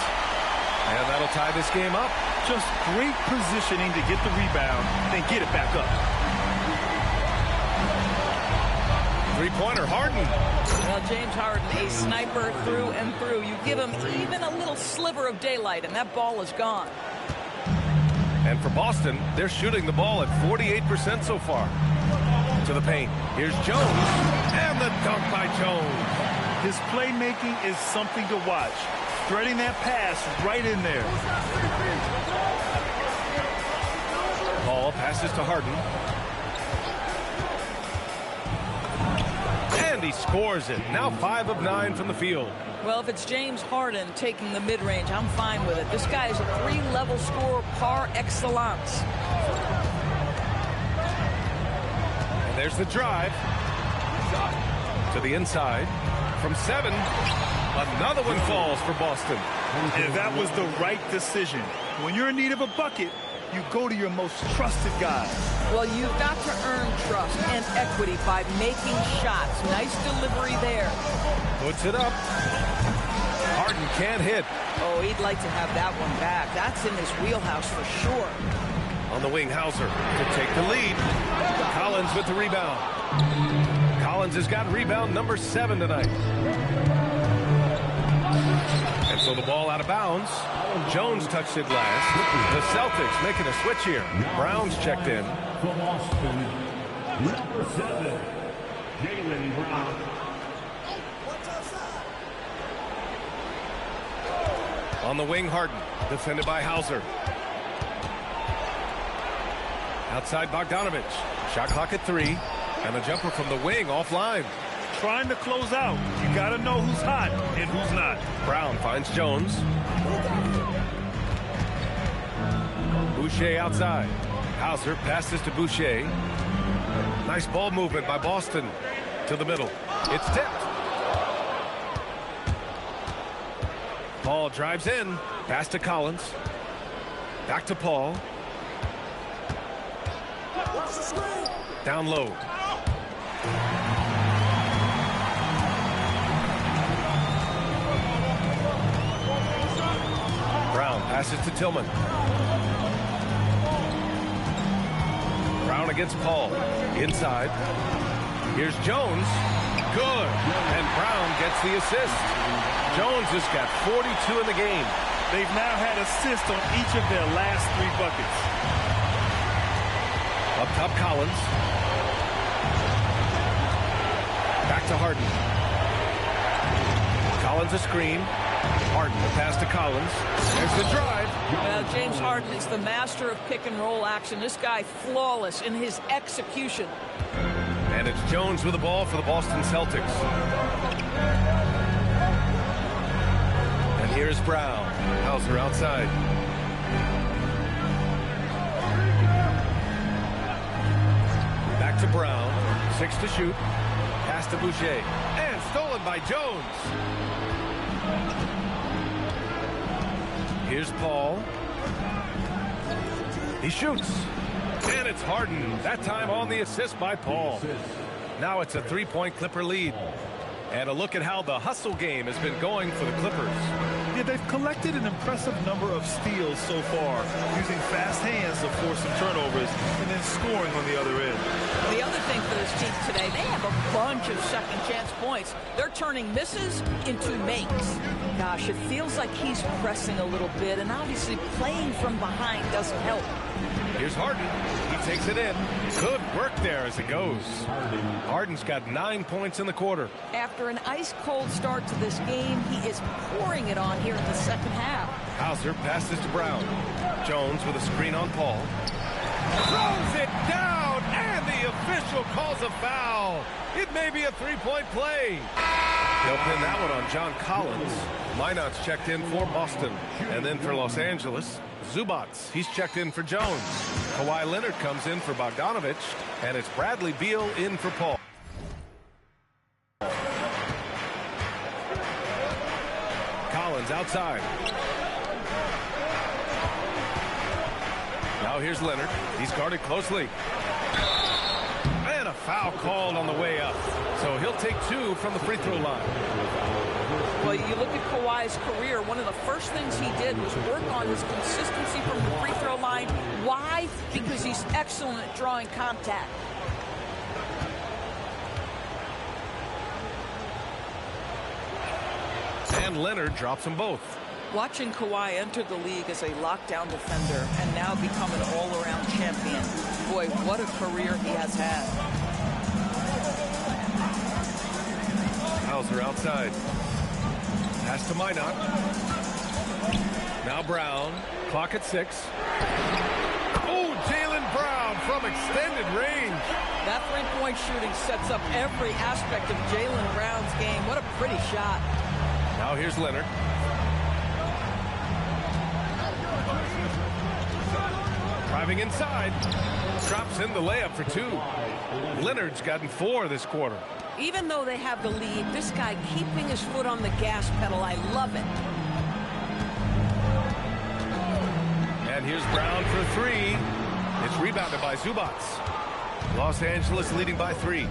And that'll tie this game up. Just great positioning to get the rebound and get it back up. Three-pointer, Harden. Well, James Harden, a sniper through and through. You give him even a little sliver of daylight, and that ball is gone. And for Boston, they're shooting the ball at 48% so far. To the paint. Here's Jones. And the dunk by Jones. His playmaking is something to watch. Threading that pass right in there. Paul passes to Harden. And he scores it. Now 5 of 9 from the field. Well, if it's James Harden taking the mid-range, I'm fine with it. This guy is a 3-level scorer par excellence. And there's the drive. To the inside. From 7. Another one falls for Boston. And that was the right decision. When you're in need of a bucket, you go to your most trusted guy. Well, you've got to earn trust and equity by making shots. Nice delivery there. Puts it up. Harden can't hit. Oh, he'd like to have that one back. That's in his wheelhouse for sure. On the wing, Hauser to take the lead. Collins with the rebound. Collins has got rebound number 7 tonight. And so the ball out of bounds. Jones touched it last. The Celtics making a switch here. Brown's checked in. For Boston, number 7, Jaylen Brown. On the wing, Harden, defended by Hauser. Outside Bogdanovich. Shot clock at 3. And a jumper from the wing offline. Trying to close out. You got to know who's hot and who's not. Brown finds Jones. Boucher outside. Hauser passes to Boucher. Nice ball movement by Boston to the middle. It's tipped. Paul drives in. Pass to Collins. Back to Paul. Down low. Brown passes to Tillman. Brown against Paul. Inside. Here's Jones. Good. And Brown gets the assist. Jones has got 42 in the game. They've now had assists on each of their last 3 buckets. Up top, Collins. Back to Harden. Collins a screen. Harden the pass to Collins. There's the drive. James Harden is the master of pick and roll action. This guy flawless in his execution. And it's Jones with the ball for the Boston Celtics. And here's Brown. Hauser outside. Back to Brown. 6 to shoot. Pass to Boucher. And stolen by Jones. Here's Paul. He shoots. And it's Harden. That time on the assist by Paul. Now it's a 3-point Clipper lead. And a look at how the hustle game has been going for the Clippers. Yeah, they've collected an impressive number of steals so far, using fast hands to force some turnovers and then scoring on the other end. The other thing for this team today, they have a bunch of second chance points. They're turning misses into makes. Gosh, it feels like he's pressing a little bit, and obviously playing from behind doesn't help. Here's Harden. He takes it in. Good work there as it goes. Harden's got 9 points in the quarter. After an ice-cold start to this game, he is pouring it on here in the second half. Hauser passes to Brown. Jones with a screen on Paul. Throws it down, and the official calls a foul. It may be a 3-point play. They'll pin that one on John Collins. Minot's checked in for Boston. And then for Los Angeles, Zubats. He's checked in for Jones. Kawhi Leonard comes in for Bogdanovich. And it's Bradley Beal in for Paul. Collins outside. Now here's Leonard. He's guarded closely. And a foul called on the way up. So he'll take 2 from the free throw line. Well, you look at Kawhi's career, one of the first things he did was work on his consistency from the free throw line. Why? Because he's excellent at drawing contact. And Leonard drops them both. Watching Kawhi enter the league as a lockdown defender and now become an all-around champion. Boy, what a career he has had. Hauser outside. Pass to Minot. Now Brown. Clock at 6. Oh, Jaylen Brown from extended range. That three-point shooting sets up every aspect of Jaylen Brown's game. What a pretty shot. Now here's Leonard. Driving inside. Drops in the layup for 2. Leonard's gotten 4 this quarter. Even though they have the lead, this guy keeping his foot on the gas pedal, I love it. And here's Brown for 3. It's rebounded by Zubats. Los Angeles leading by 3.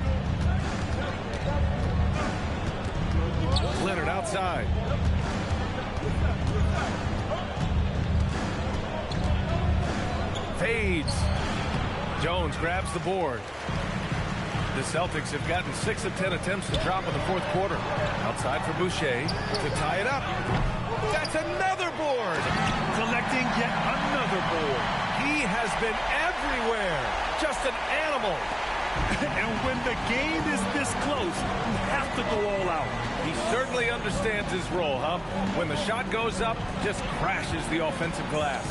Leonard outside. Fades. Jones grabs the board. The Celtics have gotten 6 of 10 attempts to drop in the fourth quarter. Outside for Boucher to tie it up. That's another board. Collecting yet another board. He has been everywhere. Just an animal. And when the game is this close, you have to go all out. He certainly understands his role, huh? When the shot goes up, just crashes the offensive glass.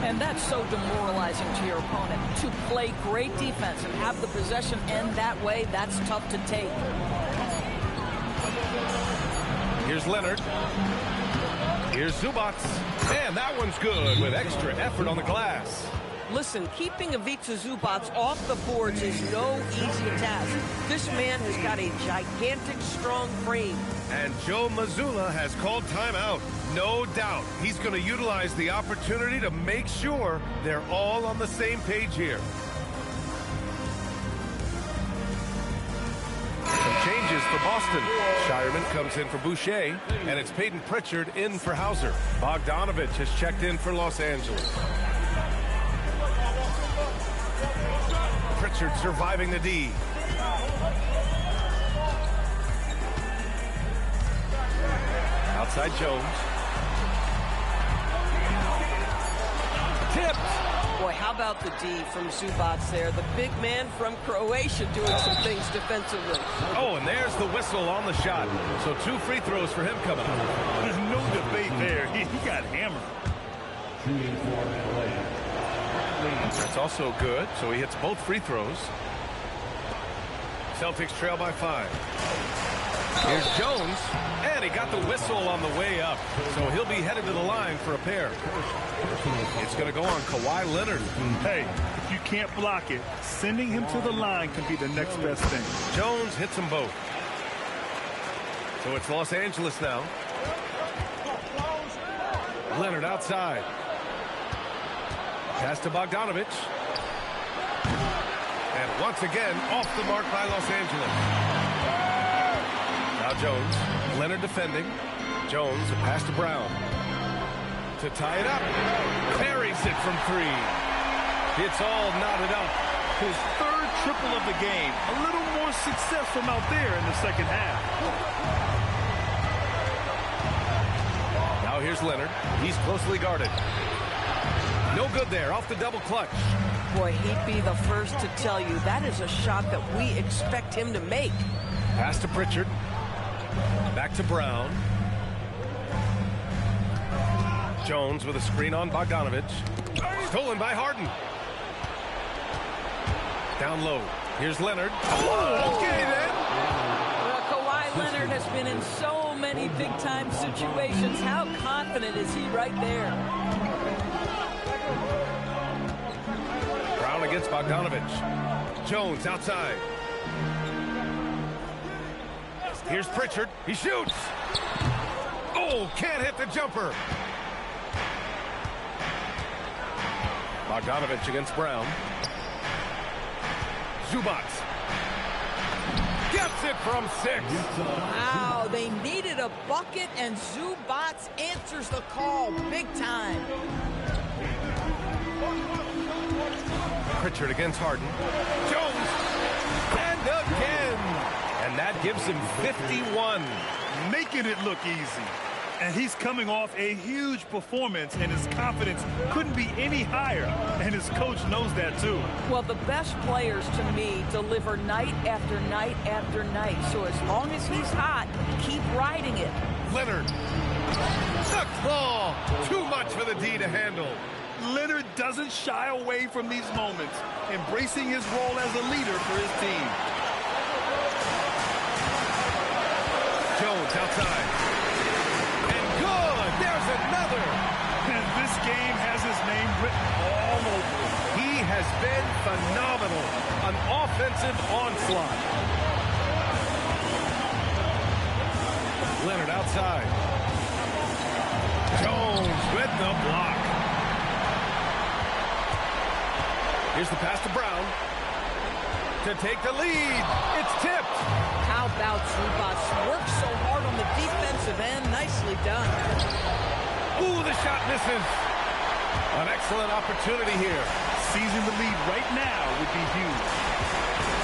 And that's so demoralizing to your opponent. To play great defense and have the possession end that way, that's tough to take. Here's Leonard. Here's Zubac. Man, that one's good with extra effort on the glass. Listen, keeping Ivica Zubac off the boards is no easy task. This man has got a gigantic, strong frame. And Joe Mazzulla has called timeout. No doubt he's going to utilize the opportunity to make sure they're all on the same page here. Some changes for Boston. Shireman comes in for Boucher, and it's Peyton Pritchard in for Hauser. Bogdanovich has checked in for Los Angeles. Pritchard surviving the D. Outside Jones. Tipped. Boy, how about the D from Zubac there? The big man from Croatia doing some things defensively. Oh, and there's the whistle on the shot. So 2 free throws for him coming up. There's no debate there. He got hammered. That's also good, so he hits both free throws. Celtics trail by 5. Here's Jones, and he got the whistle on the way up, so he'll be headed to the line for a pair. It's going to go on Kawhi Leonard. Hey, if you can't block it, sending him to the line can be the next best thing. Jones hits them both. So it's Los Angeles now. Leonard outside. Pass to Bogdanovich. And once again, off the mark by Los Angeles. Now Jones. Leonard defending. Jones, a pass to Brown. To tie it up. Buries it from 3. It's all knotted up. His 3rd triple of the game. A little more success from out there in the second half. Now here's Leonard. He's closely guarded. No good there, off the double clutch. Boy, he'd be the first to tell you that is a shot that we expect him to make. Pass to Pritchard. Back to Brown. Jones with a screen on Bogdanovich. Stolen by Harden. Down low. Here's Leonard. Oh, okay then. Well, Kawhi Leonard has been in so many big-time situations. How confident is he right there? Brown against Bogdanovich. Jones outside. Here's Pritchard. He shoots. Oh, can't hit the jumper. Bogdanovich against Brown. Zubac. Gets it from 6. Wow, they needed a bucket, and Zubac answers the call big time. Pritchard against Harden. Jones. And again. And that gives him 51. Making it look easy. And he's coming off a huge performance, and his confidence couldn't be any higher. And his coach knows that, too. Well, the best players, to me, deliver night after night after night. So as long as he's hot, keep riding it. Leonard. The claw. Too much for the D to handle. Leonard doesn't shy away from these moments, embracing his role as a leader for his team. Jones outside. And good! There's another! And this game has his name written all over it. He has been phenomenal. An offensive onslaught. Leonard outside. Jones with the block. Here's the pass to Brown. To take the lead. It's tipped. How about Zubac? Works so hard on the defensive end. Nicely done. Ooh, the shot misses. An excellent opportunity here. Seizing the lead right now would be huge.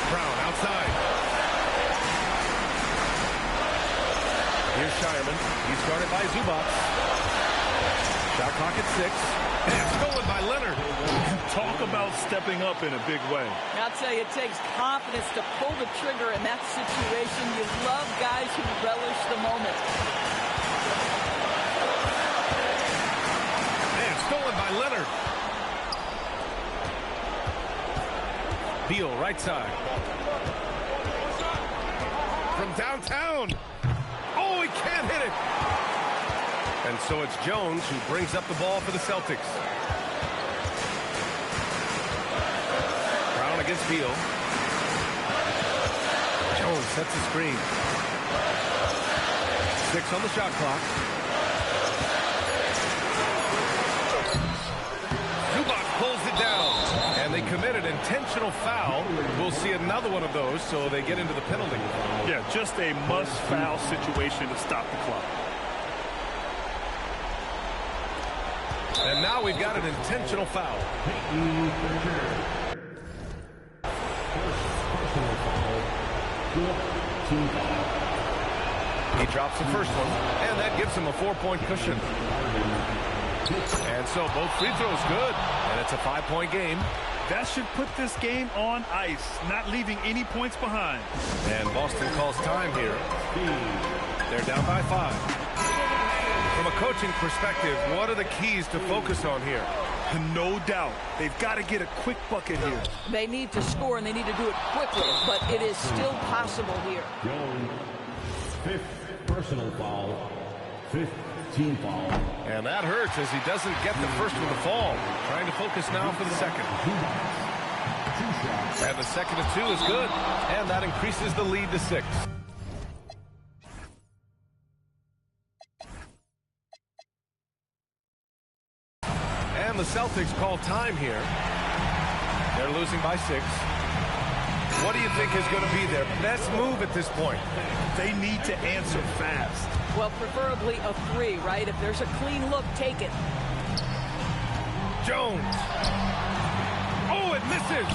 Brown outside. Shireman. He's guarded by Zubac. Shot clock at 6. And stolen by Leonard. Talk about stepping up in a big way. I'll tell you, it takes confidence to pull the trigger in that situation. You love guys who relish the moment. And stolen by Leonard. Beal, right side. From downtown. Oh, he can't hit it. And so it's Jones who brings up the ball for the Celtics. Brown against Beal. Jones sets the screen. 6 on the shot clock. Zubac pulls it down. And they commit an intentional foul. We'll see another one of those, so they get into the penalty. Yeah, just a must-foul situation to stop the clock. And now we've got an intentional foul. He drops the first one, and that gives him a 4-point cushion. And so both free throws good, and it's a 5-point game. That should put this game on ice, not leaving any points behind. And Boston calls time here. They're down by 5. From a coaching perspective, what are the keys to focus on here? No doubt. They've got to get a quick bucket here. They need to score, and they need to do it quickly, but it is still possible here. Jones, 5th personal foul, 5th team foul. And that hurts as he doesn't get the first one to fall. Trying to focus now for the second. And the second of 2 is good. And that increases the lead to 6. And the Celtics call time here. They're losing by 6. What do you think is going to be their best move at this point? They need to answer fast. Well, preferably a 3, right? If there's a clean look, take it. Jones. Oh, it misses.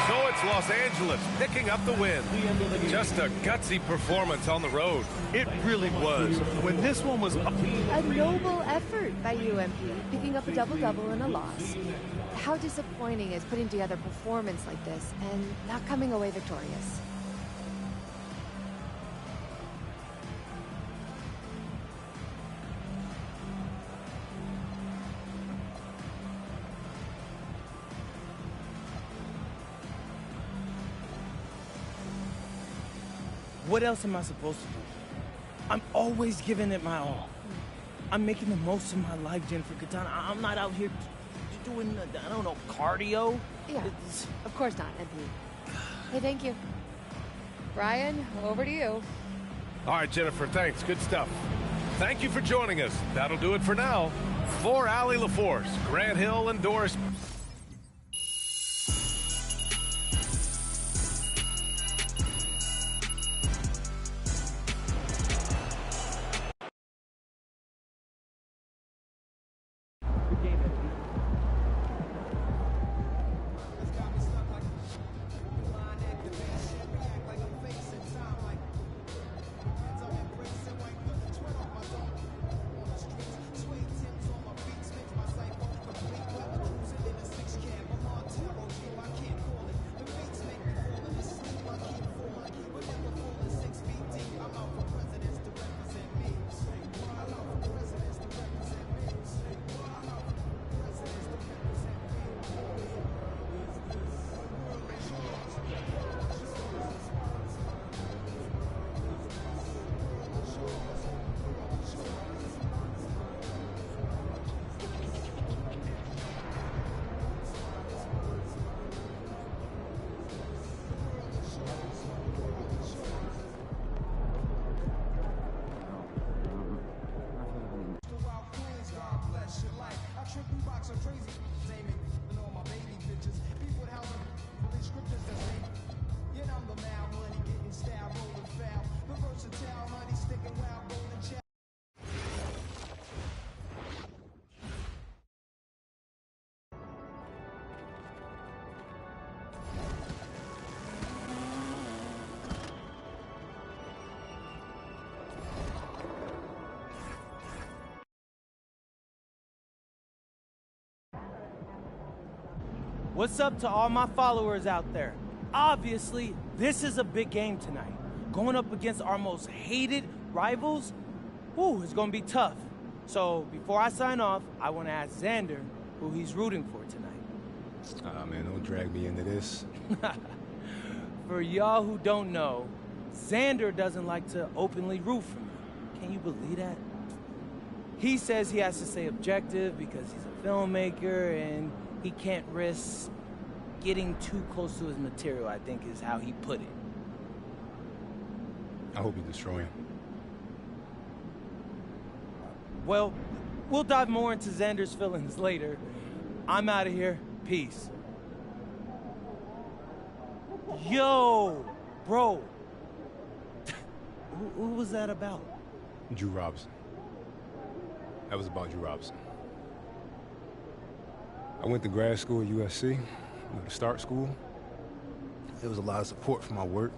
So it's Los Angeles picking up the win. Just a gutsy performance on the road. It really was. When this one was up. A noble effort by UMP, picking up a double-double in a loss. How disappointing is putting together a performance like this and not coming away victorious. What else am I supposed to do? I'm always giving it my all. I'm making the most of my life, Jennifer Katana. I'm not out here doing, I don't know, cardio. Yeah, of course not, MP. Hey, thank you. Brian, over to you. All right, Jennifer, thanks. Good stuff. Thank you for joining us. That'll do it for now. For Allie LaForce, Grant Hill, and Doris What's up to all my followers out there? Obviously, this is a big game tonight. Going up against our most hated rivals, whew, it's gonna be tough. So before I sign off, I wanna ask Xander who he's rooting for tonight. Ah, man, don't drag me into this. For y'all who don't know, Xander doesn't like to openly root for me. Can you believe that? He says he has to stay objective because he's a filmmaker and he can't risk getting too close to his material, I think is how he put it. I hope you destroy him. Well, we'll dive more into Xander's feelings later. I'm out of here. Peace. Yo, bro. Who was that about? Drew Robinson. That was about Drew Robinson. I went to grad school at USC, to start school. There was a lot of support for my work.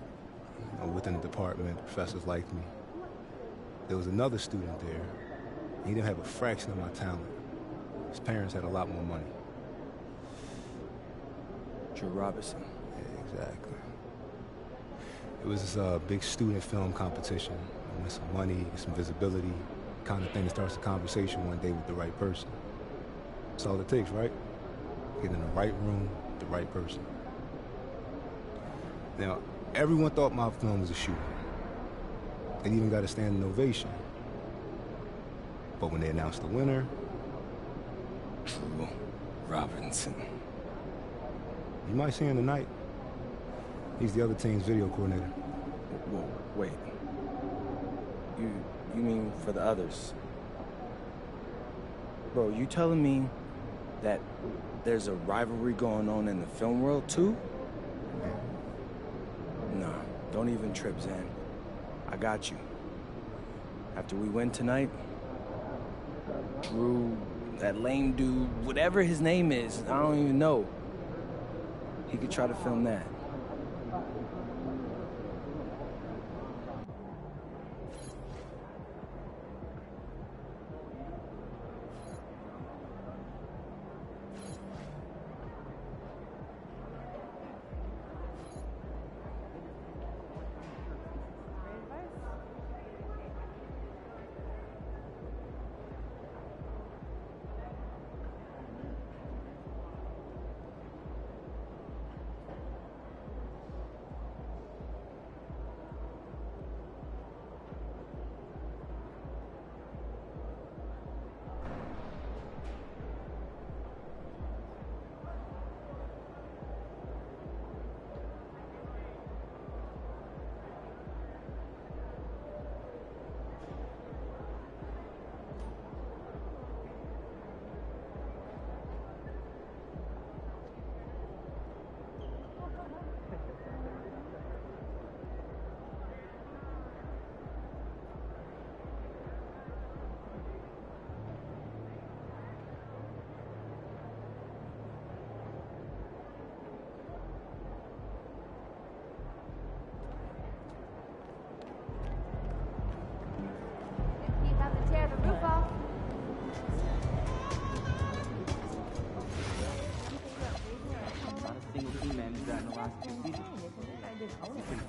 Within the department, professors liked me. There was another student there. He didn't have a fraction of my talent. His parents had a lot more money. Drew Robinson. Yeah, exactly. It was this big student film competition. I won some money, some visibility, kind of thing that starts a conversation one day with the right person. That's all it takes, right? Get in the right room with the right person. Now, everyone thought my film was a shooter. They even got a standing ovation. But when they announced the winner... Drew Robinson. You might see him tonight. He's the other team's video coordinator. Whoa, wait. You mean for the others? Bro, you telling me that there's a rivalry going on in the film world too? Nah, don't even trip, Zan. I got you. After we win tonight, Drew, that lame dude, whatever his name is, I don't even know. He could try to film that.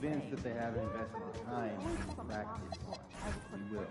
Convinced that they haven't invested the time in practice. You will.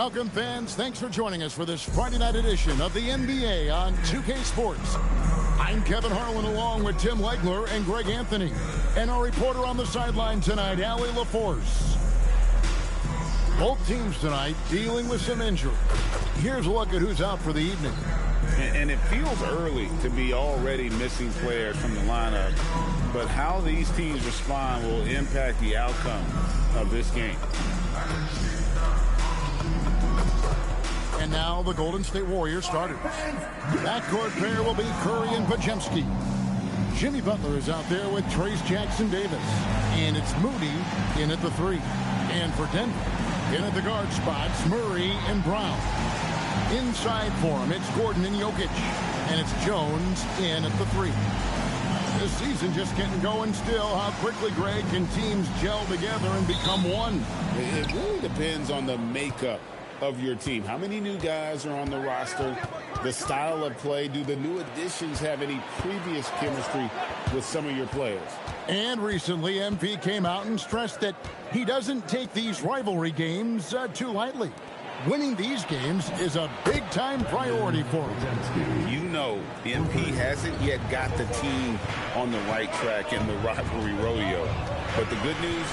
Welcome, fans. Thanks for joining us for this Friday night edition of the NBA on 2K Sports. I'm Kevin Harlan along with Tim Legler and Greg Anthony. And our reporter on the sideline tonight, Allie LaForce. Both teams tonight dealing with some injury. Here's a look at who's out for the evening. And it feels early to be already missing players from the lineup. But how these teams respond will impact the outcome of this game. And now the Golden State Warriors starters. Backcourt pair will be Curry and Podziemski. Jimmy Butler is out there with Trayce Jackson-Davis. And it's Moody in at the 3. And for Denver, in at the guard spots, Murray and Brown. Inside for him, it's Gordon and Jokic. And it's Jones in at the 3. This season just getting going still. How quickly, Greg, can teams gel together and become one? It really depends on the makeup of your team. How many new guys are on the roster? The style of play. Do the new additions have any previous chemistry with some of your players? And recently, MP came out and stressed that he doesn't take these rivalry games too lightly. Winning these games is a big-time priority for him. You know, MP hasn't yet got the team on the right track in the rivalry rodeo. But the good news,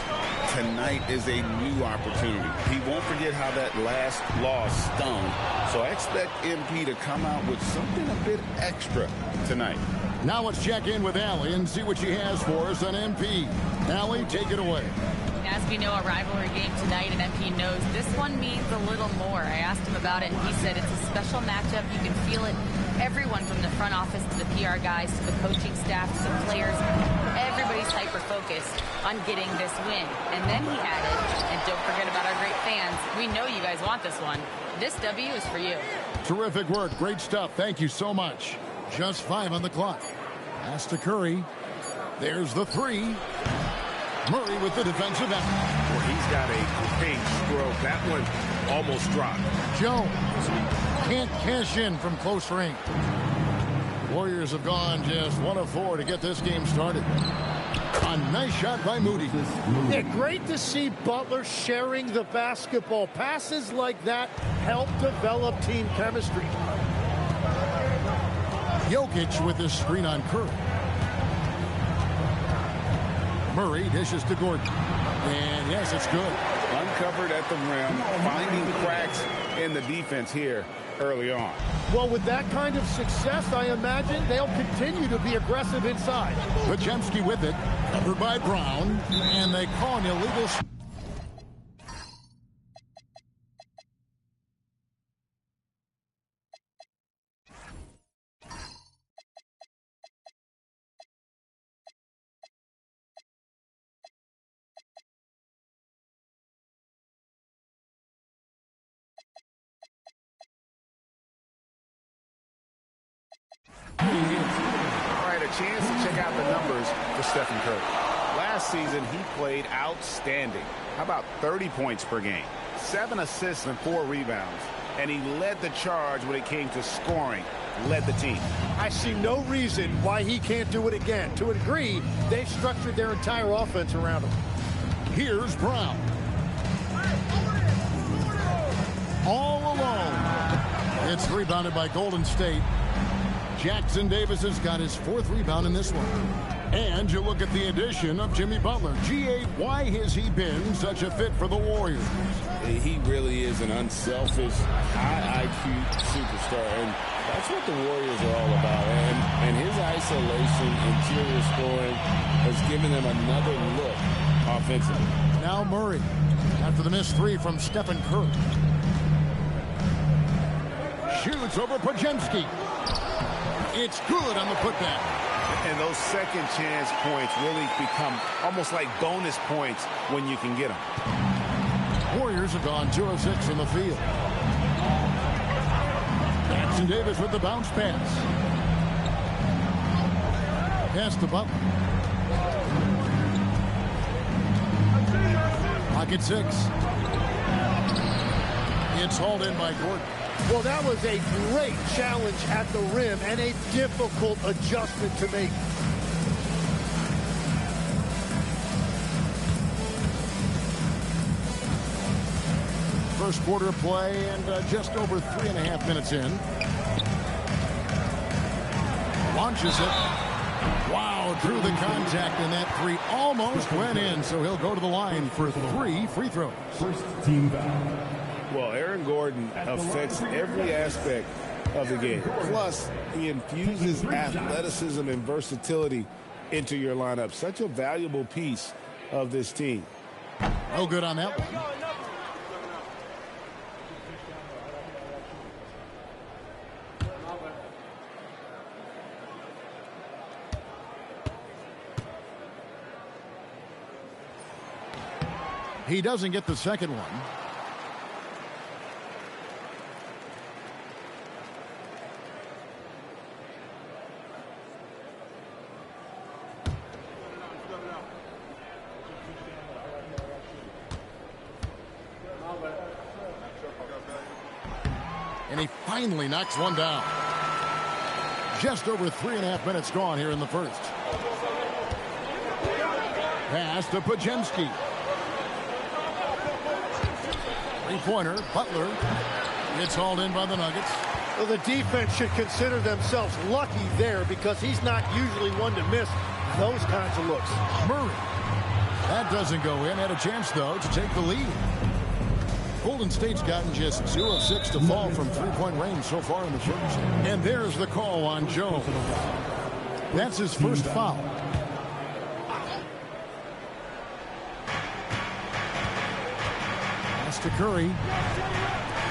tonight is a new opportunity. He won't forget how that last loss stung. So I expect MP to come out with something a bit extra tonight. Now let's check in with Allie and see what she has for us on MP. Allie, take it away. As we know, a rivalry game tonight, and MP knows this one means a little more. I asked him about it, and he said it's a special matchup. You can feel it. Everyone from the front office to the PR guys to the coaching staff to the players, everybody's hyper-focused on getting this win. And then he added, and don't forget about our great fans, we know you guys want this one. This W is for you. Terrific work. Great stuff. Thank you so much. Just 5 on the clock. Pass to Curry. There's the 3. Murray with the defensive effort. Well, he's got a great stroke. That one almost dropped. Jones can't cash in from close range. Warriors have gone just 1 of 4 to get this game started. A nice shot by Moody. Yeah, great to see Butler sharing the basketball. Passes like that help develop team chemistry. Jokic with this screen on Curry. Murray dishes to Gordon. And yes, it's good. Uncovered at the rim, finding cracks in the defense here early on. Well, with that kind of success, I imagine they'll continue to be aggressive inside. Podziemski with it, covered by Brown, and they call an illegal. All right, a chance to check out the numbers for Stephen Curry. Last season, he played outstanding. How about 30 points per game, 7 assists and 4 rebounds, and he led the charge when it came to scoring, led the team. I see no reason why he can't do it again. To a degree, they've structured their entire offense around him. Here's Brown. All alone. It's rebounded by Golden State. Jackson-Davis has got his 4th rebound in this one. And you look at the addition of Jimmy Butler. G.A., why has he been such a fit for the Warriors? He really is an unselfish, high IQ superstar, and that's what the Warriors are all about. And his isolation, interior scoring, has given them another look offensively. Now Murray, after the missed 3 from Stephen Curry. Shoots over Podziemski. It's good on the putback. And those second chance points really become almost like bonus points when you can get them. Warriors have gone 2 of 6 from the field. Jackson-Davis with the bounce pass. Pass to Butler. Pocket 6. It's hauled in by Gordon. Well, that was a great challenge at the rim and a difficult adjustment to make. first quarter of play and just over 3.5 minutes in. Launches it. Wow, drew the contact, and that three almost went in, so he'll go to the line for 3 free throws. First team foul. Well, Aaron Gordon affects every aspect of the game. Plus, he infuses athleticism and versatility into your lineup. Such a valuable piece of this team. No good on that one. He doesn't get the second one. And he finally knocks one down. Just over 3.5 minutes gone here in the first. Pass to Podziemski. Three-pointer, Butler. Gets hauled in by the Nuggets. Well, the defense should consider themselves lucky there because he's not usually one to miss those kinds of looks. Murray. That doesn't go in. Had a chance, though, to take the lead. Golden State's gotten just 2 of 6 to fall from three-point range so far in the first. And there's the call on Jones. That's his first foul. Pass to Curry.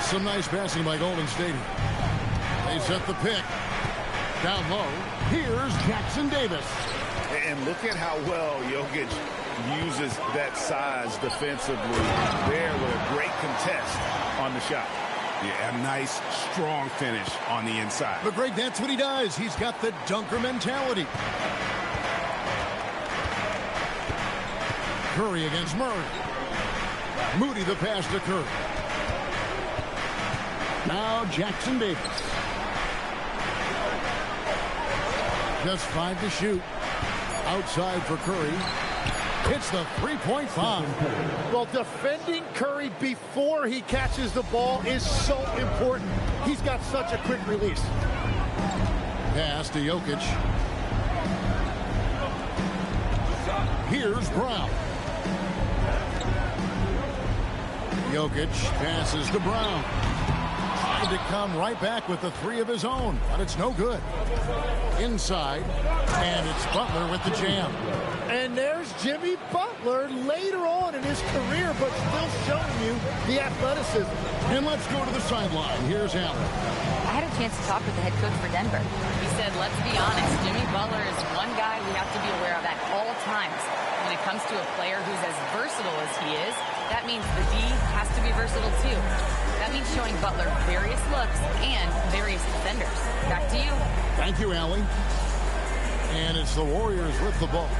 Some nice passing by Golden State. They set the pick. Down low. Here's Jackson Davis. And look at how well Jokic uses that size defensively there with a great contest on the shot. Yeah, a nice, strong finish on the inside. But Greg, that's what he does. He's got the dunker mentality. Curry against Murray. Moody the pass to Curry. Now Jackson Davis. Just 5 to shoot. Outside for Curry. Hits the three-point bomb. Well, defending Curry before he catches the ball is so important. He's got such a quick release. Pass to Jokic. Here's Brown. Jokic passes to Brown. Trying to come right back with the 3 of his own, but it's no good. Inside, and it's Butler with the jam. And there's Jimmy Butler later on in his career, but still showing you the athleticism. And let's go to the sideline. Here's Allen. I had a chance to talk with the head coach for Denver. He said, let's be honest, Jimmy Butler is one guy we have to be aware of at all times. When it comes to a player who's as versatile as he is, that means the D has to be versatile too. That means showing Butler various looks and various defenders. Back to you. Thank you, Allie. And it's the Warriors with the ball.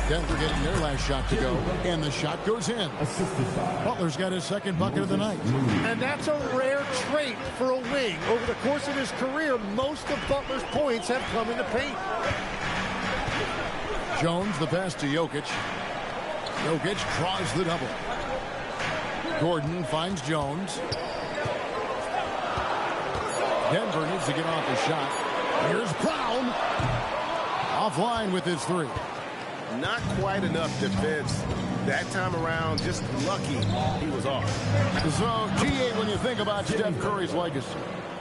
Denver getting their last shot to go, and the shot goes in. Butler's got his second bucket of the night. And that's a rare trait for a wing. Over the course of his career, most of Butler's points have come in the paint. Jones, the pass to Jokic. Jokic draws the double. Gordon finds Jones. Denver needs to get off the shot. Here's Brown. Offline with his 3. Not quite enough defense that time around. Just lucky he was off. So, G.A., when you think about Steph Curry's legacy,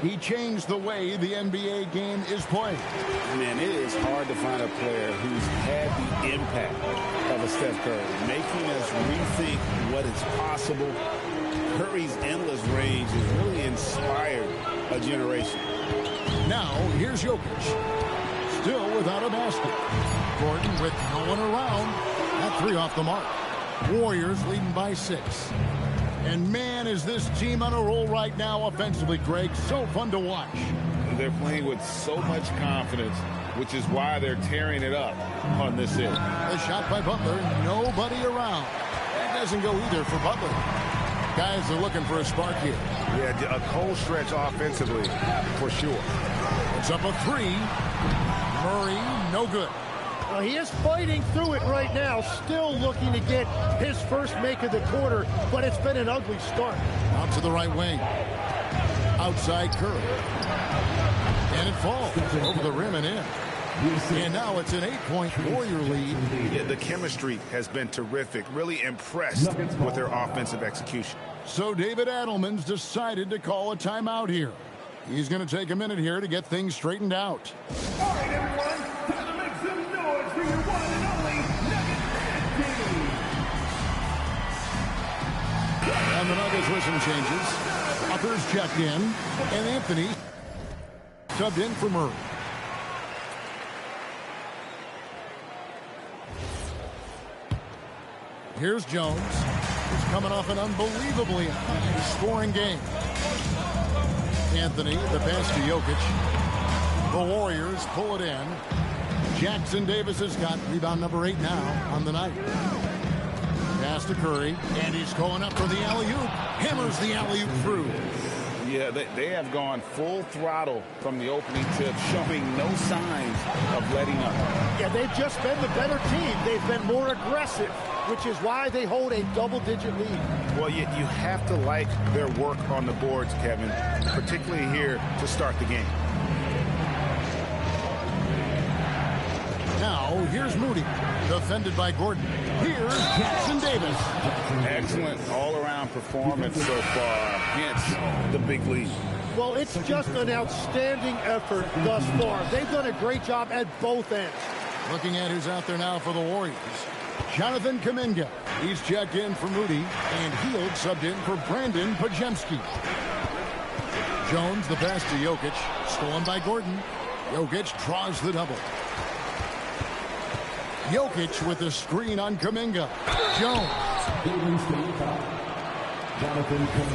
he changed the way the NBA game is played. Man, it is hard to find a player who's had the impact of a Steph Curry, making us rethink what is possible. Curry's endless range has really inspired a generation. Now, here's Jokic. Still without a basket. Gordon with no one around. That 3 off the mark. Warriors leading by 6. And man, is this team on a roll right now offensively, Greg. So fun to watch. They're playing with so much confidence, which is why they're tearing it up on this end. The shot by Butler. Nobody around. That doesn't go either for Butler. Guys are looking for a spark here. Yeah, a cold stretch offensively, for sure. It's up a 3. Murray, no good. Well, he is fighting through it right now, still looking to get his first make of the quarter, but it's been an ugly start. Out to the right wing. Outside Curry. And it falls over the rim and in. And now it's an 8-point Warrior lead. Yeah, the chemistry has been terrific. Really impressed with their offensive execution. So David Adelman's decided to call a timeout here. He's going to take a minute here to get things straightened out. All right, everyone, time to make some noise for your one and only Nuggets team. And the Nuggets with some changes. Tucker's checked in, and Anthony subbed in for Murray. Here's Jones. He's coming off an unbelievably high-scoring game. Anthony, the pass to Jokic. The Warriors pull it in. Jackson Davis has got rebound number 8 now on the night. Pass to Curry, and he's going up for the alley-oop. Hammers the alley-oop through. Yeah, they have gone full throttle from the opening tip, showing no signs of letting up. Yeah, they've just been the better team. They've been more aggressive, which is why they hold a double-digit lead. Well, you have to like their work on the boards, Kevin, particularly here to start the game. Now, here's Moody, defended by Gordon. Here's Jackson Davis. Excellent all-around performance so far, hence the big lead. Well, it's just an outstanding effort thus far. They've done a great job at both ends. Looking at who's out there now for the Warriors. Jonathan Kuminga. He's checked in for Moody, and Hield subbed in for Brandon Podziemski. Jones, the pass to Jokic, stolen by Gordon. Jokic draws the double. Jokic with the screen on Kuminga. Jones.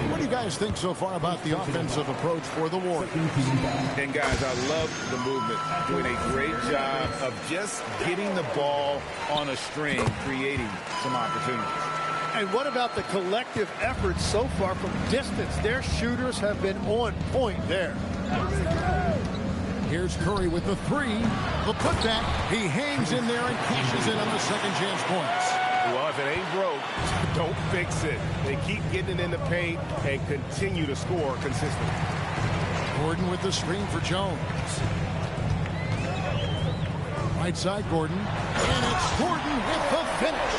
What do you guys think so far about the offensive approach for the Warriors? And guys, I love the movement. Doing a great job of just getting the ball on a string, creating some opportunities. And what about the collective effort so far from distance? Their shooters have been on point there. Here's Curry with the 3. The putback. He hangs in there and cashes in on the second chance points. Well, if it ain't broke, don't fix it. They keep getting it in the paint and continue to score consistently. Gordon with the screen for Jones. Right side, Gordon. And it's Gordon with the finish.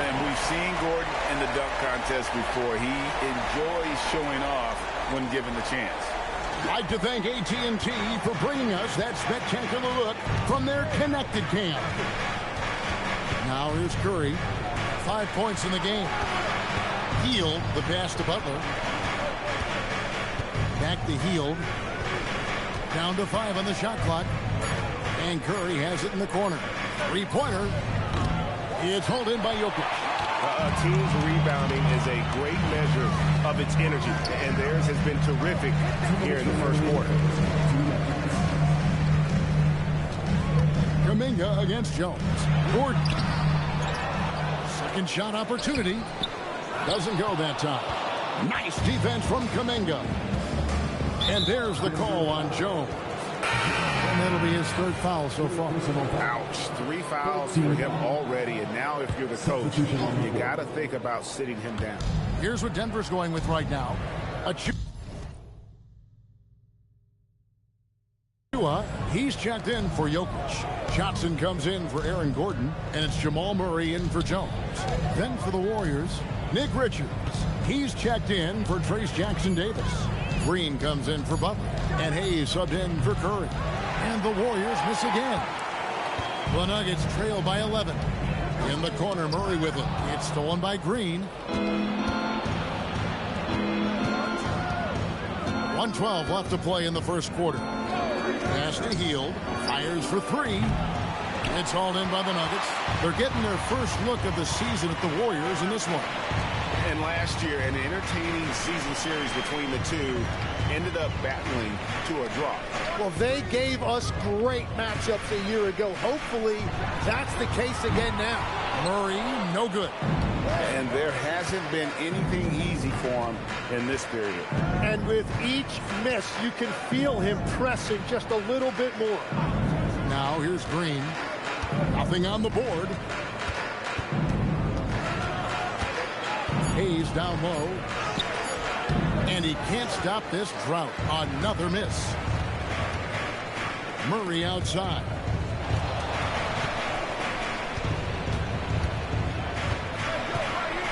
And we've seen Gordon in the dunk contest before. He enjoys showing off when given the chance. I'd like to thank AT&T for bringing us that spectacular look from their connected cam. Now here's Curry. 5 points in the game. Hield, the pass to Butler. Back to Hield. Down to 5 on the shot clock. And Curry has it in the corner. 3-pointer. It's held in by Jokic. A team's rebounding is a great measure of its energy, and theirs has been terrific here in the first quarter. Kuminga against Jones. Gordon. Second shot opportunity. Doesn't go that time. Nice defense from Kuminga. And there's the call on Jones. And that'll be his 3rd foul so far. Ouch. 3 fouls for him already. And now if you're the coach, you got to think about sitting him down. Here's what Denver's going with right now. He's checked in for Jokic. Johnson comes in for Aaron Gordon. And it's Jamal Murray in for Jones. Then for the Warriors, Nick Richards. He's checked in for Trace Jackson Davis. Green comes in for Butler. And Hayes subbed in for Curry. And the Warriors miss again. The Nuggets trail by 11. In the corner, Murray with it. It's stolen by Green. 1:12 left to play in the first quarter. Pass to Hield. Fires for 3. It's hauled in by the Nuggets. They're getting their first look of the season at the Warriors in this one. And last year, an entertaining season series between the two ended up battling to a draw. Well, they gave us great matchups a year ago. Hopefully, that's the case again now. Murray, no good. And there hasn't been anything easy for him in this period. And with each miss, you can feel him pressing just a little bit more. Now here's Green. Nothing on the board. Hayes down low. And he can't stop this drought. Another miss. Murray outside.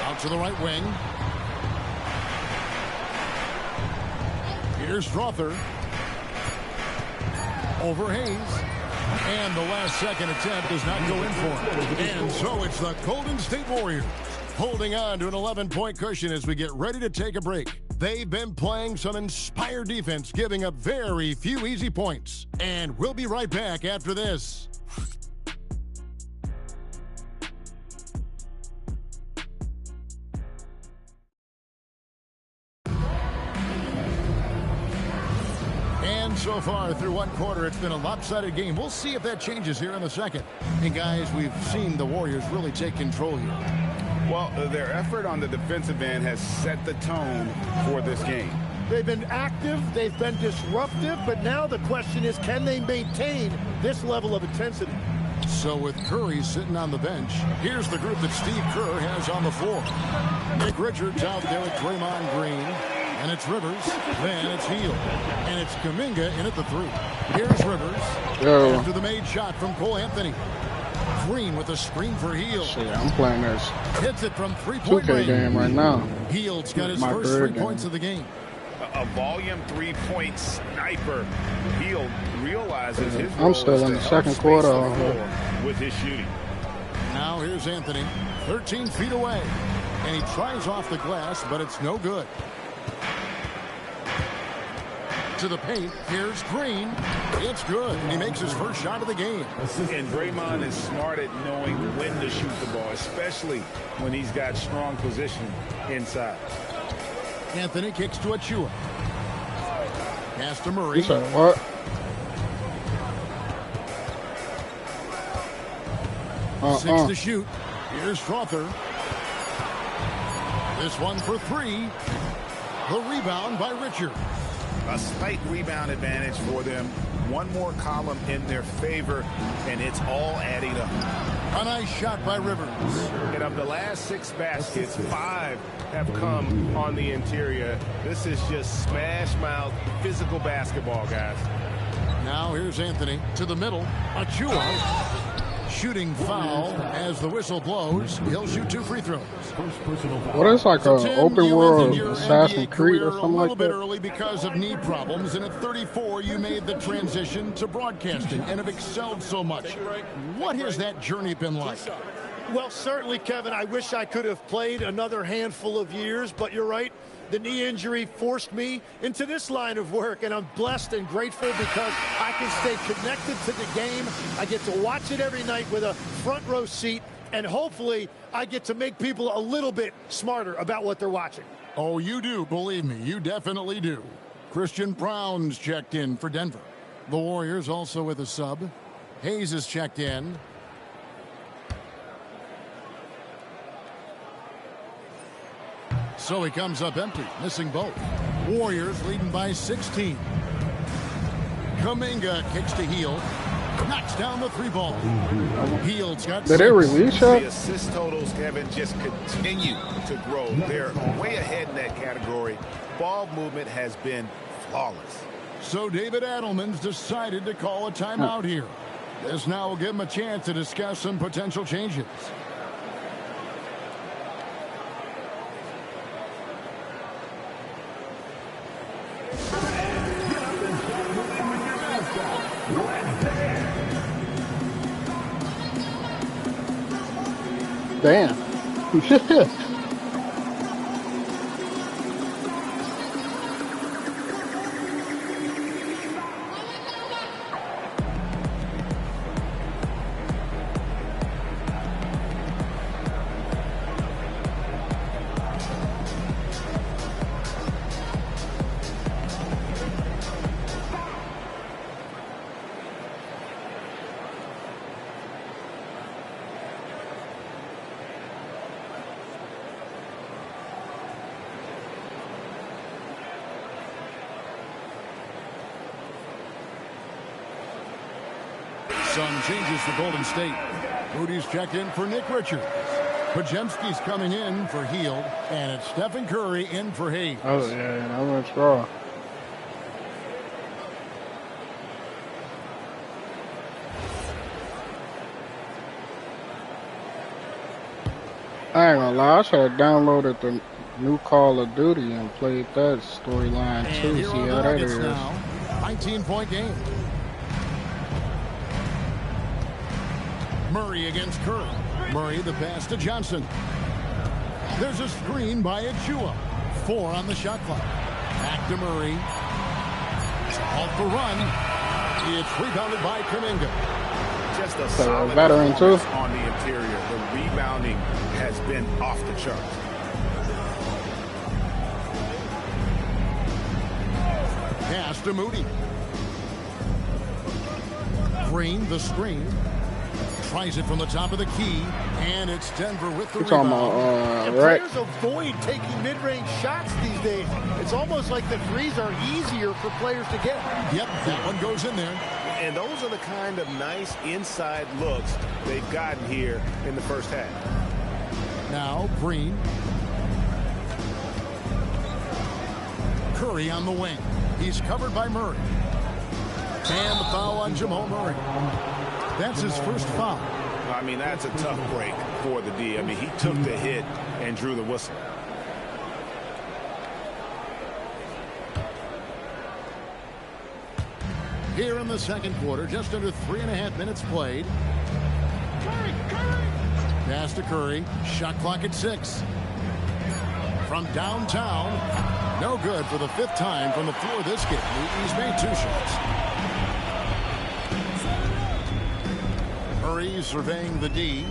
Out to the right wing. Here's Strother. Over Hayes. And the last second attempt does not go in for him. And so it's the Golden State Warriors holding on to an 11-point cushion as we get ready to take a break. They've been playing some inspired defense, giving up very few easy points. And we'll be right back after this. And so far through one quarter, it's been a lopsided game. We'll see if that changes here in the second. And guys, we've seen the Warriors really take control here. Well, their effort on the defensive end has set the tone for this game. They've been active, they've been disruptive, but now the question is, can they maintain this level of intensity? So with Curry sitting on the bench, here's the group that Steve Kerr has on the floor. Nick Richards out there with Draymond Green. And it's Rivers, then it's Hield. And it's Kuminga in at the 3. Here's Rivers after the made shot from Cole Anthony. Green with a screen for Hield. Shit, I'm playing this hits it from 3-point 2K range. game right now. Hield's got his first 3 points of the game. A volume 3-point sniper. Hield realizes his I'm still in the second quarter with his shooting. Now here's Anthony, 13 feet away. And he tries off the glass, but it's no good. To the paint, here's Green. It's good, and he makes his first shot of the game. And Draymond is smart at knowing when to shoot the ball, especially when he's got strong position inside. Anthony kicks to Achua. Pass to Murray. He said what? Six to shoot. Here's Strother. This one for 3. The rebound by Richard. A slight rebound advantage for them. One more column in their favor, and it's all adding up. A nice shot by Rivers. And of the last 6 baskets, 5 have come on the interior. This is just smash-mouth physical basketball, guys. Now here's Anthony to the middle. Achua. Shooting foul as the whistle blows. He'll shoot 2 free throws. What is like an open world Assassin's Creed or something like that? A little bit early because of knee problems, and at 34 you made the transition to broadcasting and have excelled so much. What has that journey been like? Well, certainly, Kevin, I wish I could have played another handful of years, but you're right. The knee injury forced me into this line of work, and I'm blessed and grateful because I can stay connected to the game. I get to watch it every night with a front row seat, and hopefully I get to make people a little bit smarter about what they're watching. Oh, you do, believe me, you definitely do. Christian Brown's checked in for Denver. The Warriors also with a sub. Hayes is checked in. So he comes up empty, missing both. Warriors leading by 16. Kuminga kicks to Hield. Knocks down the 3-ball. Hield's got 6. Did they release her? The assist totals, Kevin, just continue to grow. They're way ahead in that category. Ball movement has been flawless. So David Adelman's decided to call a timeout here. This now will give him a chance to discuss some potential changes. Damn. Some changes for Golden State. Moody's checked in for Nick Richards. Podziemski's coming in for Hield, and it's Stephen Curry in for Hayes. Oh, yeah, that was raw. I ain't gonna lie, I should have downloaded the new Call of Duty and played that storyline too. See how that is. Now, 19-point game. Murray against Curry. Murray the pass to Johnson. There's a screen by Achua. 4 on the shot clock. Back to Murray. Off the run. It's rebounded by Kuminga. Just a So, solid veteran too. performance on the interior. The rebounding has been off the charts. Pass to Moody. Green, the screen. Tries it from the top of the key, and it's Denver with the rebound. And players avoid taking mid-range shots these days. It's almost like the threes are easier for players to get. Yep, that one goes in there. And those are the kind of nice inside looks they've gotten here in the first half. Now, Green. Curry on the wing. He's covered by Murray. And the foul on Jamal Murray. That's his first foul. I mean, that's a tough break for the D. I mean, he took the hit and drew the whistle. Here in the second quarter, just under 3.5 minutes played. Pass to Curry. Shot clock at 6. From downtown. No good for the 5th time from the floor this game. He's made 2 shots. Murray surveying the D.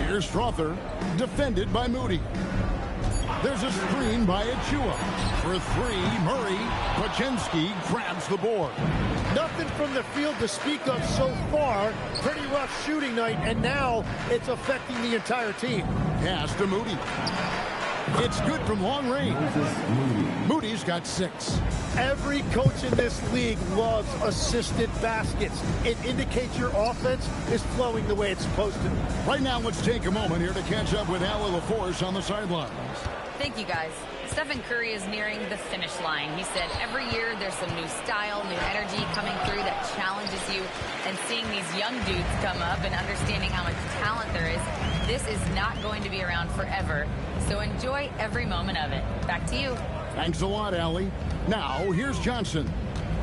Here's Strother, defended by Moody. There's a screen by Achua. For 3, Murray. Podziemski grabs the board. Nothing from the field to speak of so far. Pretty rough shooting night, and now it's affecting the entire team. Pass to Moody. It's good from long range. Moody's got 6. Every coach in this league loves assisted baskets. It indicates your offense is flowing the way it's supposed to. Right now, let's take a moment here to catch up with Allie LaForce on the sidelines. Thank you, guys. Stephen Curry is nearing the finish line. He said every year there's some new style, new energy coming through that challenges you. And seeing these young dudes come up and understanding how much talent there is, this is not going to be around forever. So enjoy every moment of it. Back to you. Thanks a lot, Allie. Now, here's Johnson.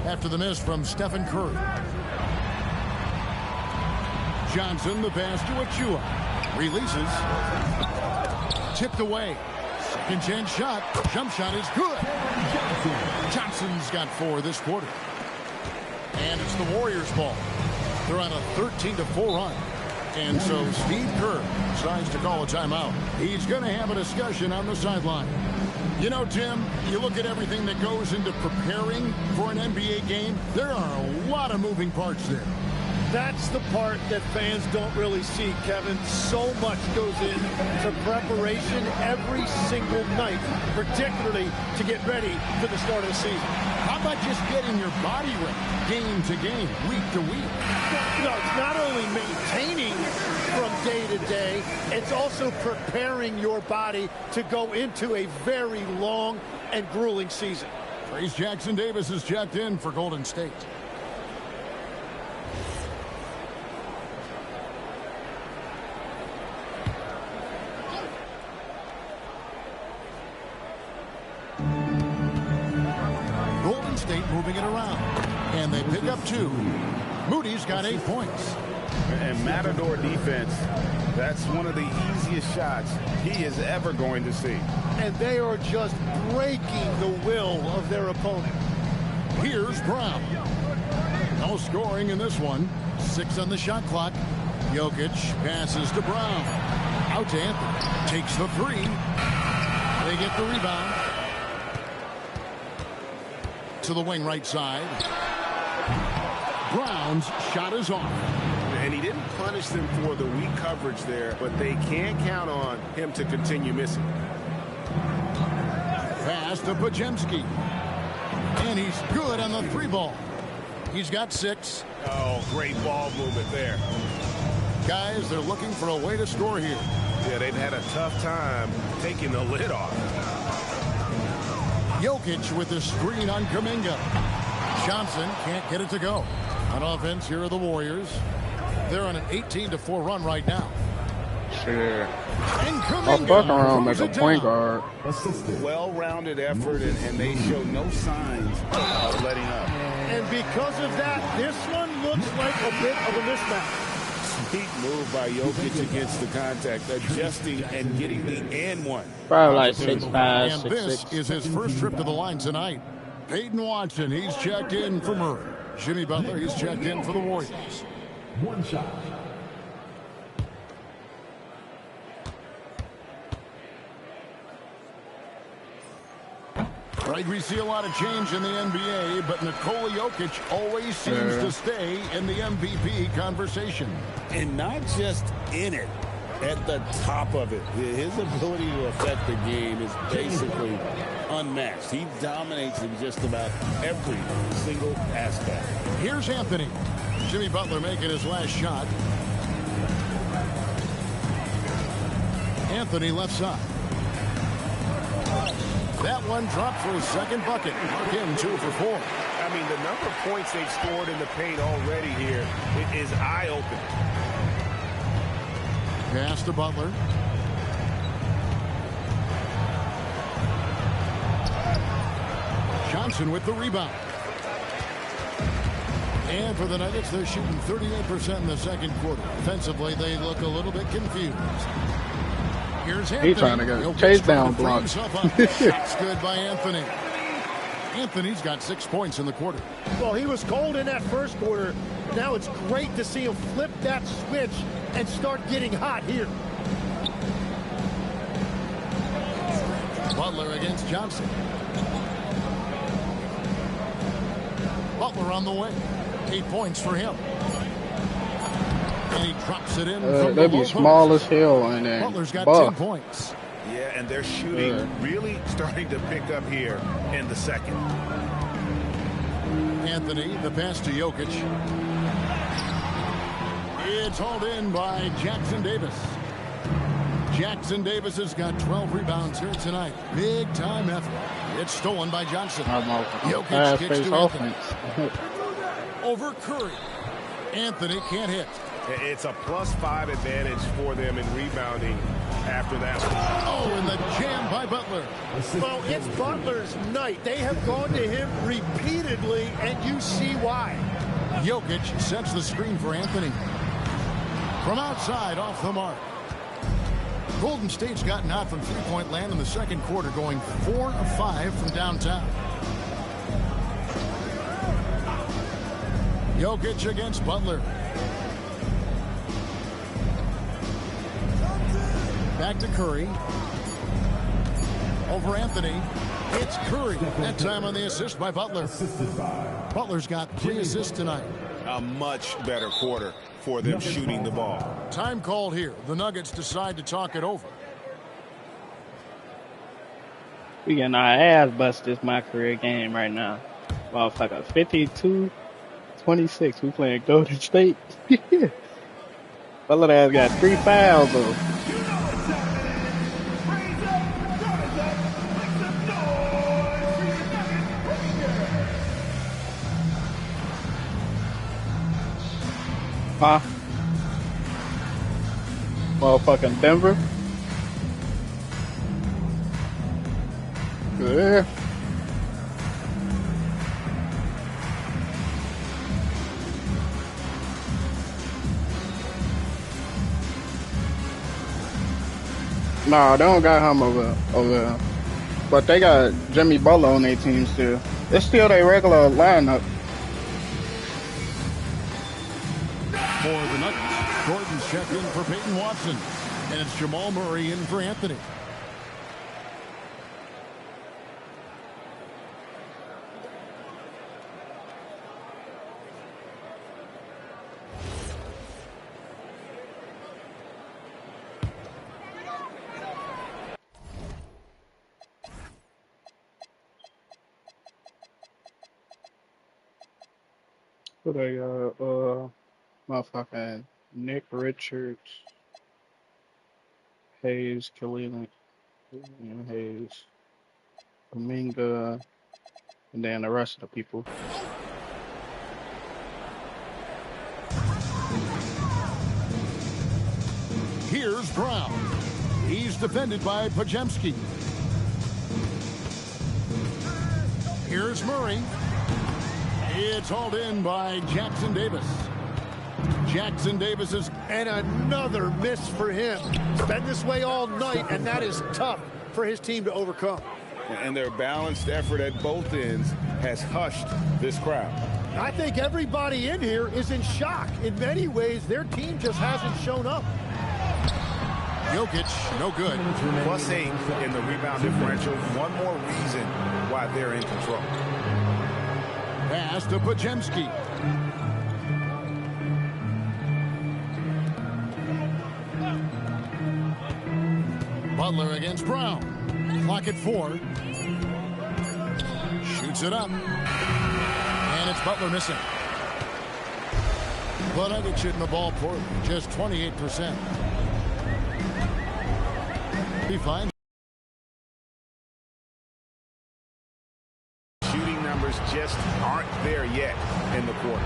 After the miss from Stephen Curry. Johnson, the pass to Achua. Releases. Tipped away. Second chance shot. Jump shot is good. Johnson's got 4 this quarter. And it's the Warriors' ball. They're on a 13-4 run. And so Steve Kerr decides to call a timeout. He's going to have a discussion on the sideline. You know, Tim, you look at everything that goes into preparing for an NBA game, there are a lot of moving parts there. That's the part that fans don't really see, Kevin. So much goes into preparation every single night, particularly to get ready for the start of the season. How about just getting your body ready, game to game, week to week? No, it's not only maintaining from day to day, it's also preparing your body to go into a very long and grueling season. Trayce Jackson-Davis is checked in for Golden State. Golden State moving it around. And they pick up 2. Moody's got 8 points. And Matador defense, that's one of the easiest shots he is ever going to see. And they are just breaking the will of their opponent. Here's Brown. No scoring in this one. 6 on the shot clock. Jokic passes to Brown. Out to Anthony. Takes the 3. They get the rebound. To the wing right side. Brown's shot is off. And he didn't punish them for the weak coverage there, but they can't count on him to continue missing. Pass to Podziemski. And he's good on the 3-ball. He's got 6. Oh, great ball movement there. Guys, they're looking for a way to score here. Yeah, they've had a tough time taking the lid off. Jokic with the screen on Kuminga. Johnson can't get it to go. On offense, here are the Warriors. They're on an 18-4 run right now. Sure. I'll fuck around like a point guard. Well-rounded effort, and they show no signs of letting up. And because of that, this one looks like a bit of a mismatch. Sneak move by Jokic against the contact, adjusting and getting the and one. Probably like 6'5", And 6'6". this is his first trip to the line tonight. Peyton Watson, he's checked in for Murray. Jimmy Butler, he's checked in for the Warriors. One shot. Right, we see a lot of change in the NBA, but Nikola Jokic always seems to stay in the MVP conversation. And not just in it, at the top of it. His ability to affect the game is basically unmatched. He dominates in just about every single aspect. Here's Anthony. Jimmy Butler making his last shot. Anthony left side. That one dropped for his second bucket. Mark him 2 for 4. I mean, the number of points they've scored in the paint already here is eye-opening. Pass to Butler. Johnson with the rebound. And for the Nuggets, they're shooting 38% in the second quarter. Offensively, they look a little bit confused. Here's Anthony. He's trying to get a chase down block. Shots good by Anthony. Anthony's got 6 points in the quarter. Well, he was cold in that first quarter. Now it's great to see him flip that switch and start getting hot here. Butler against Johnson. Butler on the way. 8 points for him. And he drops it in. They be small as hell and then Butler's got buff. 10 points. Yeah, and they're shooting really starting to pick up here in the second. Anthony, the pass to Jokic. It's hauled in by Jackson Davis. Jackson Davis has got 12 rebounds here tonight. Big time effort. It's stolen by Johnson. Jokic kicks to Anthony. Over Curry. Anthony can't hit. It's a +5 advantage for them in rebounding after that one. Oh, and the jam by Butler. Well, it's Butler's night. They have gone to him repeatedly, and you see why. Jokic sets the screen for Anthony. From outside, off the mark. Golden State's gotten hot from three-point land in the second quarter, going 4 of 5 from downtown. Jokic against Butler. Back to Curry. Over Anthony. It's Curry. That time on the assist by Butler. Butler's got 3 assists tonight. A much better quarter for them shooting the ball. Time called here. The Nuggets decide to talk it over. We getting our ass busted. This my career game right now. Motherfucker, 52-26. We playing Golden State. Butler ass got 3 fouls though. Huh? Motherfucking Denver. Yeah. Nah, they don't got him over there. But they got Jimmy Butler on their team still. It's still their regular lineup. For the Nuggets, Gordon's checked in for Peyton Watson. And it's Jamal Murray in for Anthony. Who they motherfucking Nick Richards, Hayes, Killian Hayes, Kaminga, and then the rest of the people. Here's Brown. He's defended by Pajemski. Here's Murray. It's hauled in by Jackson Davis. Jackson Davis is... And another miss for him. It's been this way all night, and that is tough for his team to overcome. And their balanced effort at both ends has hushed this crowd. I think everybody in here is in shock. In many ways, their team just hasn't shown up. Jokic, no good. +8 in the rebound differential. One more reason why they're in control. Pass to Pajemski. Butler against Brown. Clock at 4. Shoots it up. And it's Butler missing. But Nuggets shooting the ball poorly. Just 28%. Be fine. Shooting numbers just aren't there yet in the quarter.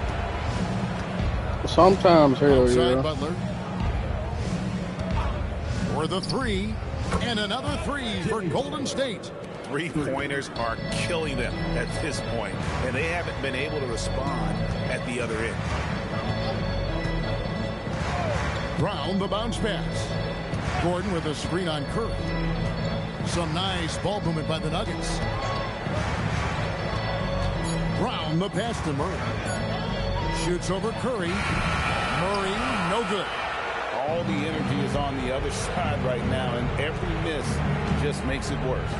Sometimes, hell Outside yeah. Butler. For the 3. And another 3 for Golden State. Three-pointers are killing them at this point, and they haven't been able to respond at the other end. Brown, the bounce pass. Gordon with a screen on Curry. Some nice ball movement by the Nuggets. Brown, the pass to Murray. Shoots over Curry. Murray, no good. All the energy is on the other side right now, and every miss just makes it worse.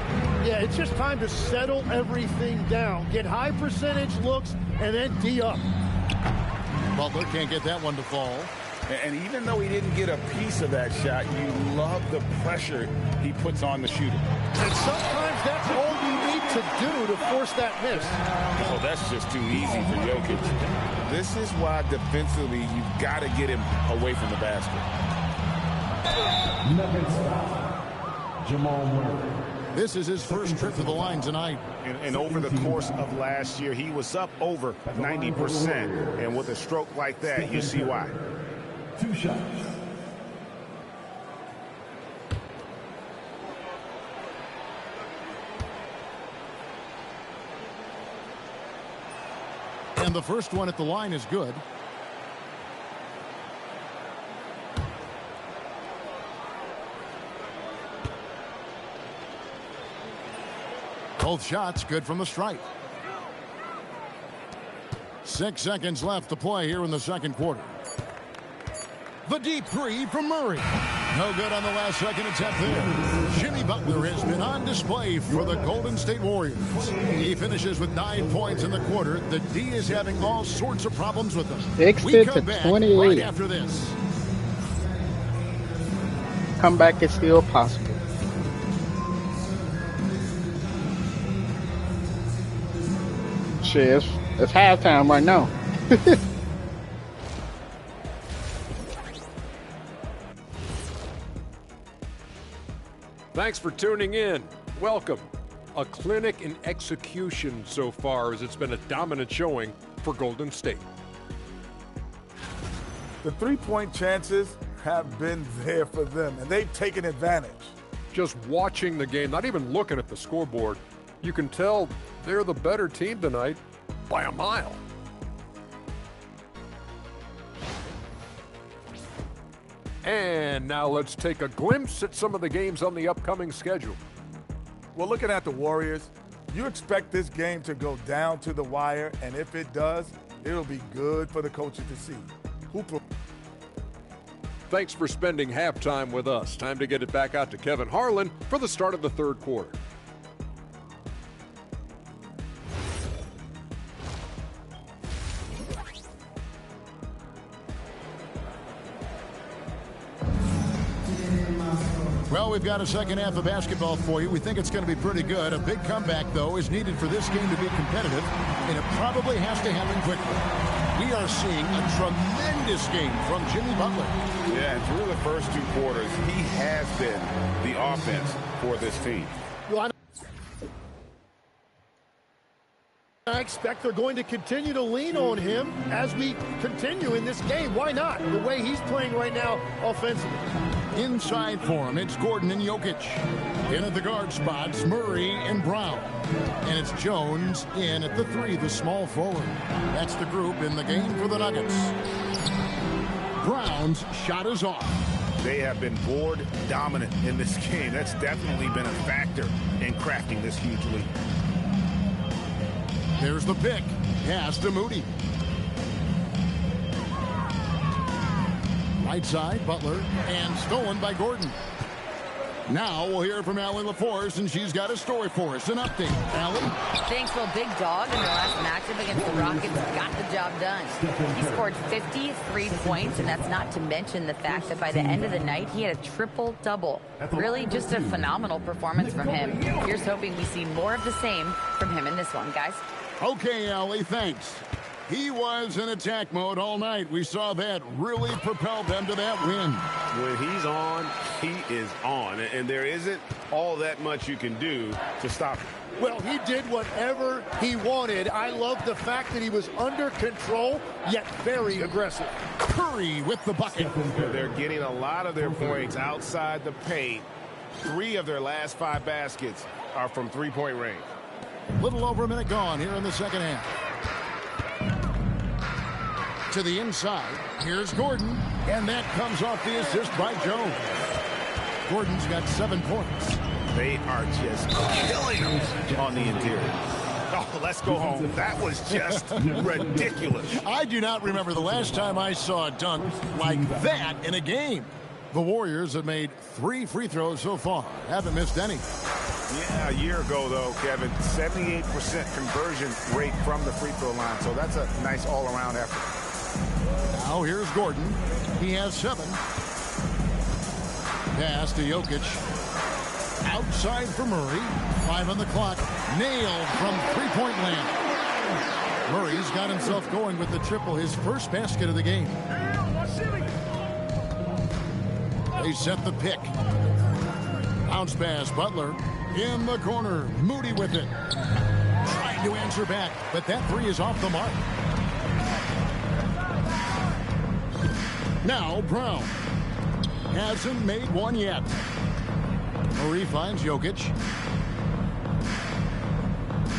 Yeah, it's just time to settle everything down. Get high percentage looks and then D up. Butler can't get that one to fall. And even though he didn't get a piece of that shot, you love the pressure he puts on the shooter. And sometimes that's all you need to do to force that miss. Well, that's just too easy for Jokic. This is why defensively you've got to get him away from the basket. Jamal Murray. This is his first trip to the line tonight. And over the course of last year, he was up over 90%. And with a stroke like that, you see why. 2 shots. And the first one at the line is good. Both shots good from the stripe. 6 seconds left to play here in the second quarter. The deep 3 from Murray. No good on the last second attempt there. Jimmy Butler has been on display for the Golden State Warriors. He finishes with 9 points in the quarter. The D is having all sorts of problems with them. Fixed We it come to back 28. right after this. Comeback is still possible. Shit, it's halftime right now. Thanks for tuning in. Welcome. A clinic in execution so far, as it's been a dominant showing for Golden State. The three-point chances have been there for them, and they've taken advantage. Just watching the game, not even looking at the scoreboard, you can tell they're the better team tonight by a mile. And now let's take a glimpse at some of the games on the upcoming schedule. Well, looking at the Warriors, you expect this game to go down to the wire, and if it does, it'll be good for the coaches to see. Thanks for spending halftime with us. Time to get it back out to Kevin Harlan for the start of the third quarter. Well, we've got a second half of basketball for you. We think it's going to be pretty good. A big comeback, though, is needed for this game to be competitive, and it probably has to happen quickly. We are seeing a tremendous game from Jimmy Butler. Yeah, and through the first 2 quarters, he has been the offense for this team. Well, I expect they're going to continue to lean on him as we continue in this game. Why not? The way he's playing right now offensively. Inside for him, it's Gordon and Jokic. In at the guard spots, Murray and Brown. And it's Jones in at the 3, the small forward. That's the group in the game for the Nuggets. Brown's shot is off. They have been board dominant in this game. That's definitely been a factor in crafting this huge lead. There's the pick. Pass to Moody. Right side, Butler, and stolen by Gordon. Now we'll hear from Allie LaForce, and she's got a story for us. An update. Allie? Thanks, well, Big Dog in their last matchup against the Rockets got the job done. He scored 53 points, and that's not to mention the fact that by the end of the night, he had a triple-double. Really just a phenomenal performance from him. Here's hoping we see more of the same from him in this one, guys. Okay, Allie, thanks. He was in attack mode all night. We saw that really propelled them to that win. When he's on, he is on. And there isn't all that much you can do to stop him. Well, he did whatever he wanted. I love the fact that he was under control, yet very aggressive. Curry with the bucket. They're getting a lot of their points outside the paint. 3 of their last 5 baskets are from three-point range. Little over a minute gone here in the second half. To the inside, here's Gordon, and that comes off the assist by Jones. Gordon's got 7 points. They are just killing him on the interior. Oh, let's go home. That was just ridiculous. I do not remember the last time I saw a dunk like that in a game. The Warriors have made 3 free throws so far. Haven't missed any. Yeah, a year ago, though, Kevin, 78% conversion rate from the free throw line. So that's a nice all-around effort. Now here's Gordon. He has 7. Pass to Jokic. Outside for Murray. 5 on the clock. Nailed from three-point land. Murray's got himself going with the triple, his first basket of the game. They set the pick. Bounce pass, Butler. In the corner, Moody with it. Trying to answer back, but that 3 is off the mark. Now Brown. Hasn't made one yet. Murray finds Jokic.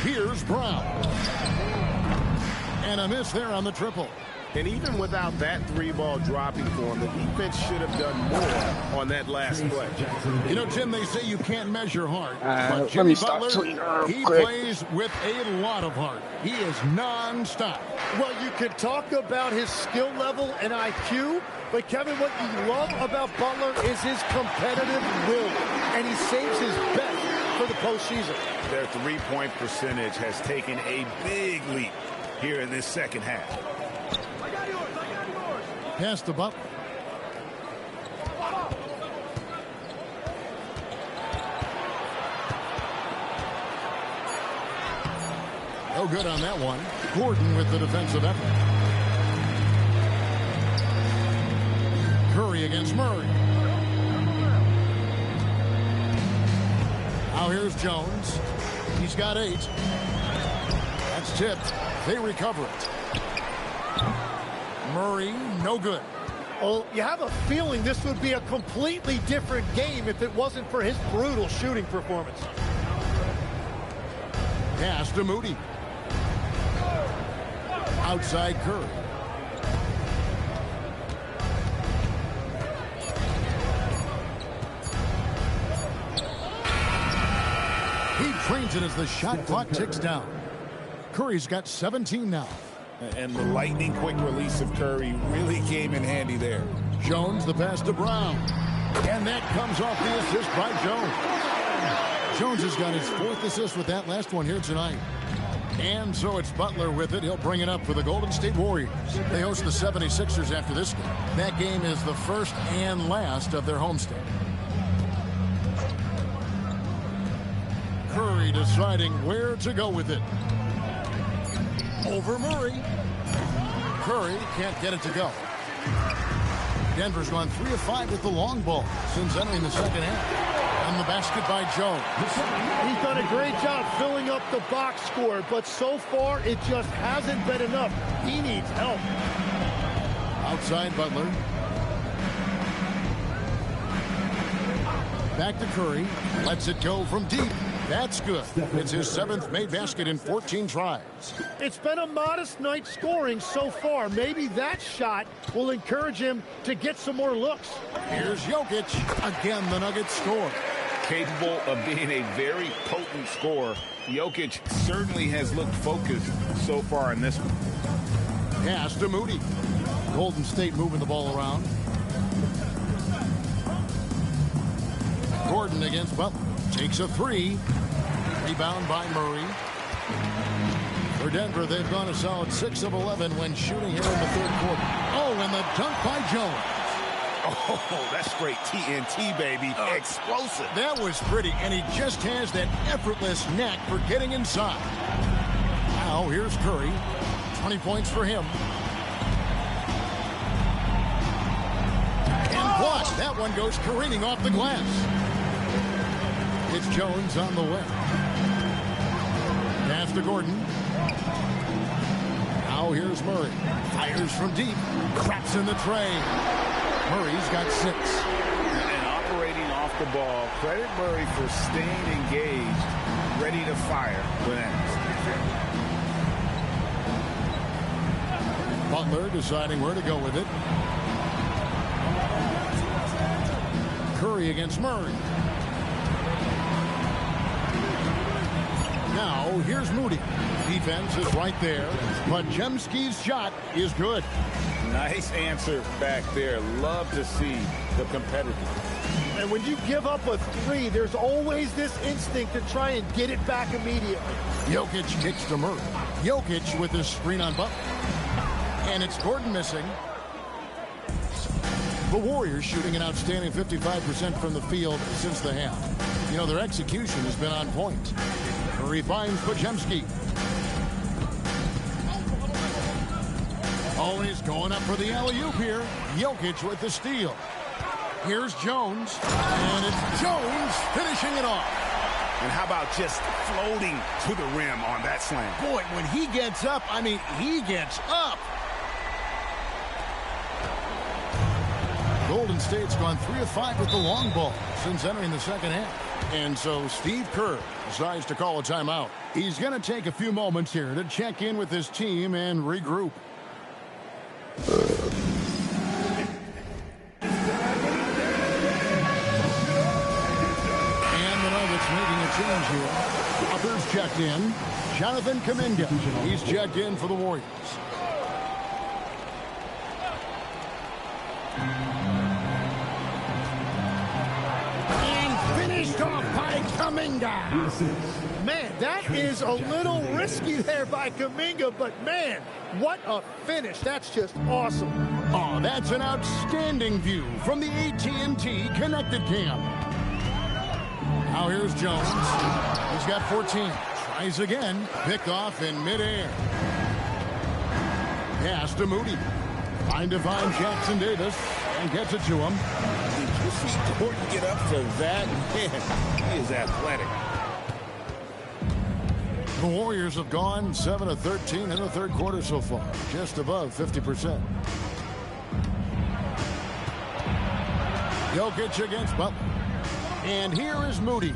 Here's Brown. And a miss there on the triple. And even without that 3-ball dropping for him, the defense should have done more on that last play. You know, Tim, they say you can't measure heart. But let Jimmy me stop Butler, tweeting he quick. plays with a lot of heart. He is non-stop. Well, you can talk about his skill level and IQ, but Kevin, what you love about Butler is his competitive will, and he saves his best for the postseason. Their 3-point percentage has taken a big leap here in this second half. Pass to Butler. No good on that one. Gordon with the defensive effort. Curry against Murray. Now here's Jones. He's got 8. That's tipped. They recover it. Murray, no good. Well, you have a feeling this would be a completely different game if it wasn't for his brutal shooting performance. Pass to Moody. Outside Curry. He trains it as the shot clock ticks down. Curry's got 17 now. And the lightning quick release of Curry really came in handy there. Jones, the pass to Brown. And that comes off the assist by Jones. Jones has got his 4th assist with that last one here tonight. And so it's Butler with it. He'll bring it up for the Golden State Warriors. They host the 76ers after this game. That game is the first and last of their homestand. Curry deciding where to go with it. Over Murray. Curry can't get it to go. Denver's gone 3 of 5 with the long ball since entering the second half. And the basket by Jones. He's done a great job filling up the box score, but so far it just hasn't been enough. He needs help. Outside Butler. Back to Curry. Lets it go from deep. That's good. It's his 7th made basket in 14 tries. It's been a modest night scoring so far. Maybe that shot will encourage him to get some more looks. Here's Jokic. Again, the Nuggets score. Capable of being a very potent scorer, Jokic certainly has looked focused so far in this one. Pass to Moody. Golden State moving the ball around. Gordon against Butler. Takes a 3. Rebound by Murray. For Denver, they've gone a solid 6 of 11 when shooting here in the third quarter. Oh, and the dunk by Jones. Oh, that's straight TNT, baby. Explosive. That was pretty, and he just has that effortless knack for getting inside. Now, here's Curry. 20 points for him. And blocked. That one goes careening off the glass. It's Jones on the way. Pass to Gordon. Now here's Murray. Fires from deep. Craps in the tray. Murray's got 6. And operating off the ball. Credit Murray for staying engaged, ready to fire when asked. Butler deciding where to go with it. Curry against Murray. Now, here's Moody. Defense is right there, but Jemski's shot is good. Nice answer back there. Love to see the competitor. And when you give up a 3, there's always this instinct to try and get it back immediately. Jokic kicks to Murray. Jokic with his screen on Butler. And it's Gordon missing. The Warriors shooting an outstanding 55% from the field since the half. You know, their execution has been on point. Curry finds Podziemski. Always going up for the alley-oop here. Jokic with the steal. Here's Jones. And it's Jones finishing it off. And how about just floating to the rim on that slam? Boy, when he gets up, I mean, he gets up. Golden State's gone 3 of 5 with the long ball since entering the second half. And so Steve Kerr decides to call a timeout. He's going to take a few moments here to check in with his team and regroup. And the Nuggets making a change here. Others checked in. Jonathan Kuminga. He's checked in for the Warriors. Finished off by Kuminga. Man, that is a little risky there by Kuminga, but man, what a finish. That's just awesome. Oh, that's an outstanding view from the AT&T Connected Cam. Now here's Jones. He's got 14. Tries again. Picked off in midair. Pass to Moody. Trying to find Jackson Davis and gets it to him. Did you see Gordon get up to that? Man, he is athletic. The Warriors have gone 7 of 13 in the third quarter so far, just above 50%. Jokic against Butler. And here is Moody.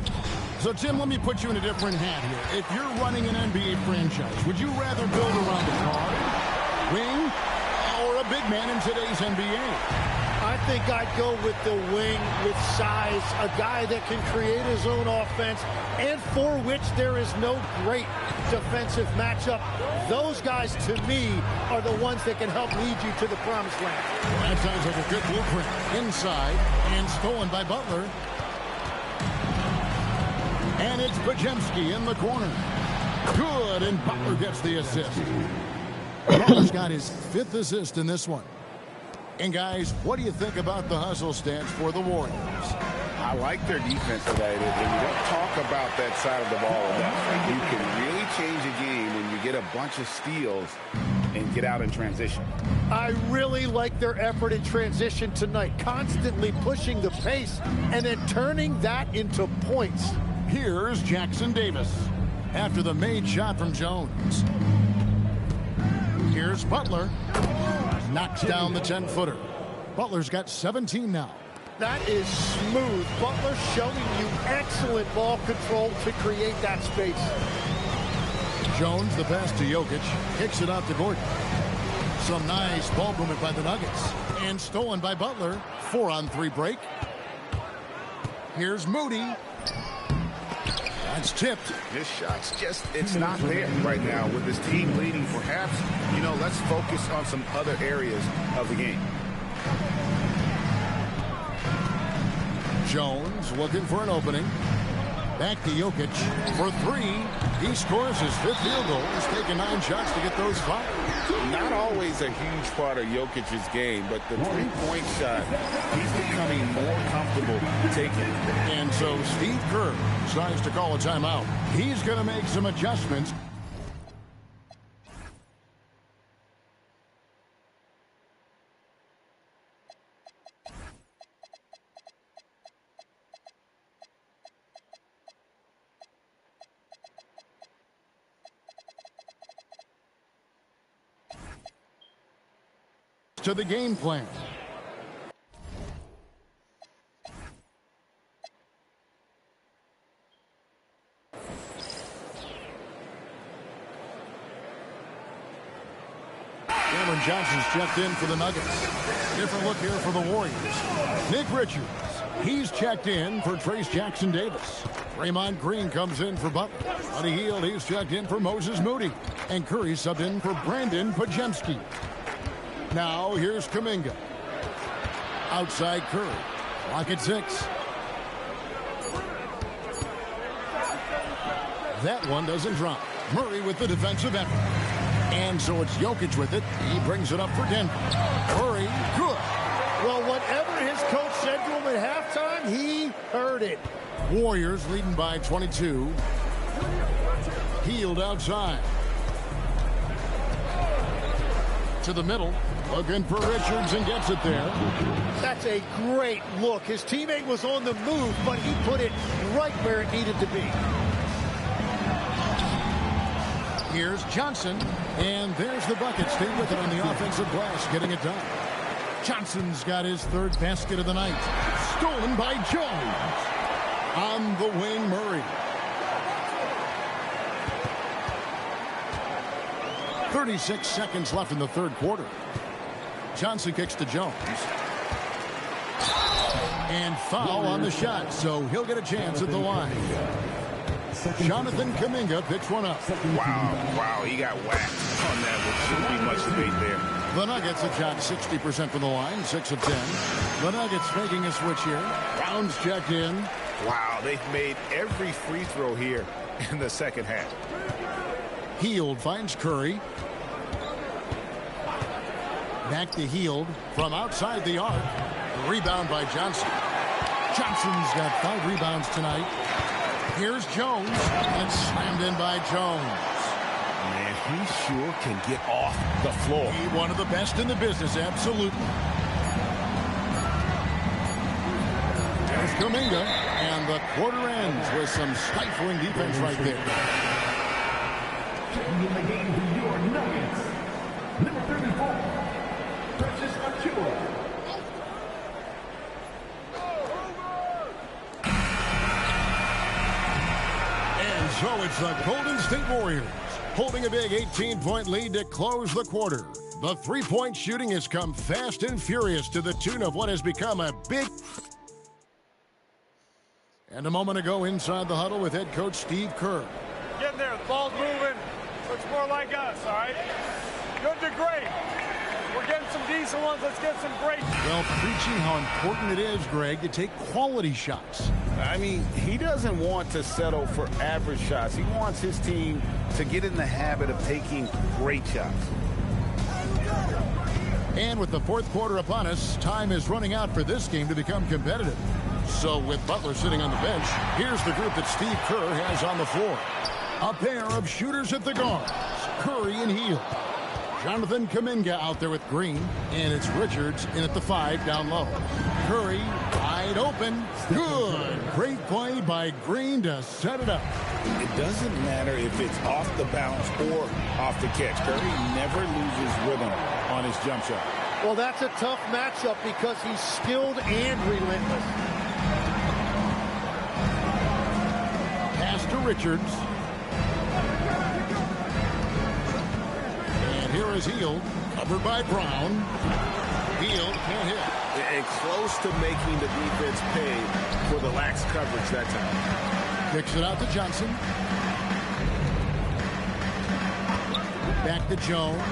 So, Tim, let me put you in a different hat here. If you're running an NBA franchise, would you rather build around a guard, wing, or a big man in today's NBA? I think I'd go with the wing with size, a guy that can create his own offense and for which there is no great defensive matchup. Those guys, to me, are the ones that can help lead you to the promised land. Well, that sounds like a good blueprint. Inside and stolen by Butler. And it's Podziemski in the corner. Good, and Butler gets the assist. Butler's got his 5th assist in this one. And guys, what do you think about the hustle stats for the Warriors? I like their defense today. And you don't talk about that side of the ball enough. You can really change a game when you get a bunch of steals and get out in transition. I really like their effort in transition tonight, constantly pushing the pace and then turning that into points. Here's Jackson Davis after the made shot from Jones. Here's Butler. Knocks down the 10-footer. Butler's got 17 now. That is smooth. Butler showing you excellent ball control to create that space. Jones, the pass to Jokic, kicks it out to Gordon. Some nice ball movement by the Nuggets. And stolen by Butler. 4-on-3 break. Here's Moody. That's tipped. This shot's just, it's not there right now with this team leading. Perhaps, you know, let's focus on some other areas of the game. Jones looking for an opening. Back to Jokic for 3. He scores his 5th field goal. He's taken 9 shots to get those 5. Not always a huge part of Jokic's game, but the 3-point shot, he's becoming more comfortable taking. And so Steve Kerr decides to call a timeout. He's going to make some adjustments. To the game plan. Cameron Johnson's checked in for the Nuggets. Different look here for the Warriors. Nick Richards, he's checked in for Trace Jackson Davis. Draymond Green comes in for Butler. Buddy Hield, he's checked in for Moses Moody. And Curry subbed in for Brandon Podziemski. Now here's Kuminga. Outside Curry. Clock at 6. That one doesn't drop. Murray with the defensive effort. And so it's Jokic with it. He brings it up for Denver. Murray, good. Well, whatever his coach said to him at halftime, he heard it. Warriors leading by 22. Hield outside. To the middle. Looking for Richards and gets it there. That's a great look. His teammate was on the move, but he put it right where it needed to be. Here's Johnson, and there's the bucket. Stay with it on the offensive glass, getting it done. Johnson's got his 3rd basket of the night. Stolen by Jones. On the wing, Murray. 36 seconds left in the 3rd quarter. Johnson kicks to Jones. And foul on the shot, so he'll get a chance at the line. Jonathan Kuminga picks one up. Wow, he got whacked on that. There shouldn't be much debate there. The Nuggets have shot 60% from the line, 6 of 10. The Nuggets making a switch here. Brown's checked in. Wow, they've made every free throw here in the second half. Hield finds Curry. Back to Hield from outside the arc. Rebound by Johnson. Johnson's got 5 rebounds tonight. Here's Jones, and slammed in by Jones. Man, he sure can get off the floor. He one of the best in the business, absolutely. There's Kuminga, and the quarter ends with some stifling defense right there. In the game for your Nuggets, number 34, Precious Achiuwa. And so it's the Golden State Warriors holding a big 18-point lead to close the quarter. The three-point shooting has come fast and furious to the tune of what has become a big... And a moment ago inside the huddle with head coach Steve Kerr. Get in there. The ball's moving. Looks more like us, all right? Good to great. We're getting some decent ones. Let's get some great. Well, preaching how important it is, Greg, to take quality shots. I mean, he doesn't want to settle for average shots. He wants his team to get in the habit of taking great shots. And with the fourth quarter upon us, time is running out for this game to become competitive. So with Butler sitting on the bench, here's the group that Steve Kerr has on the floor. A pair of shooters at the guards, Curry and Hield. Jonathan Kuminga out there with Green, and it's Richards in at the 5 down low. Curry wide open. Good. Great play by Green to set it up. It doesn't matter if it's off the bounce or off the catch. Curry never loses rhythm on his jump shot. Well, that's a tough matchup because he's skilled and relentless. Pass to Richards. And here is Hield, covered by Brown. Hield can't hit. And close to making the defense pay for the lax coverage that time. Kicks it out to Johnson. Back to Jones.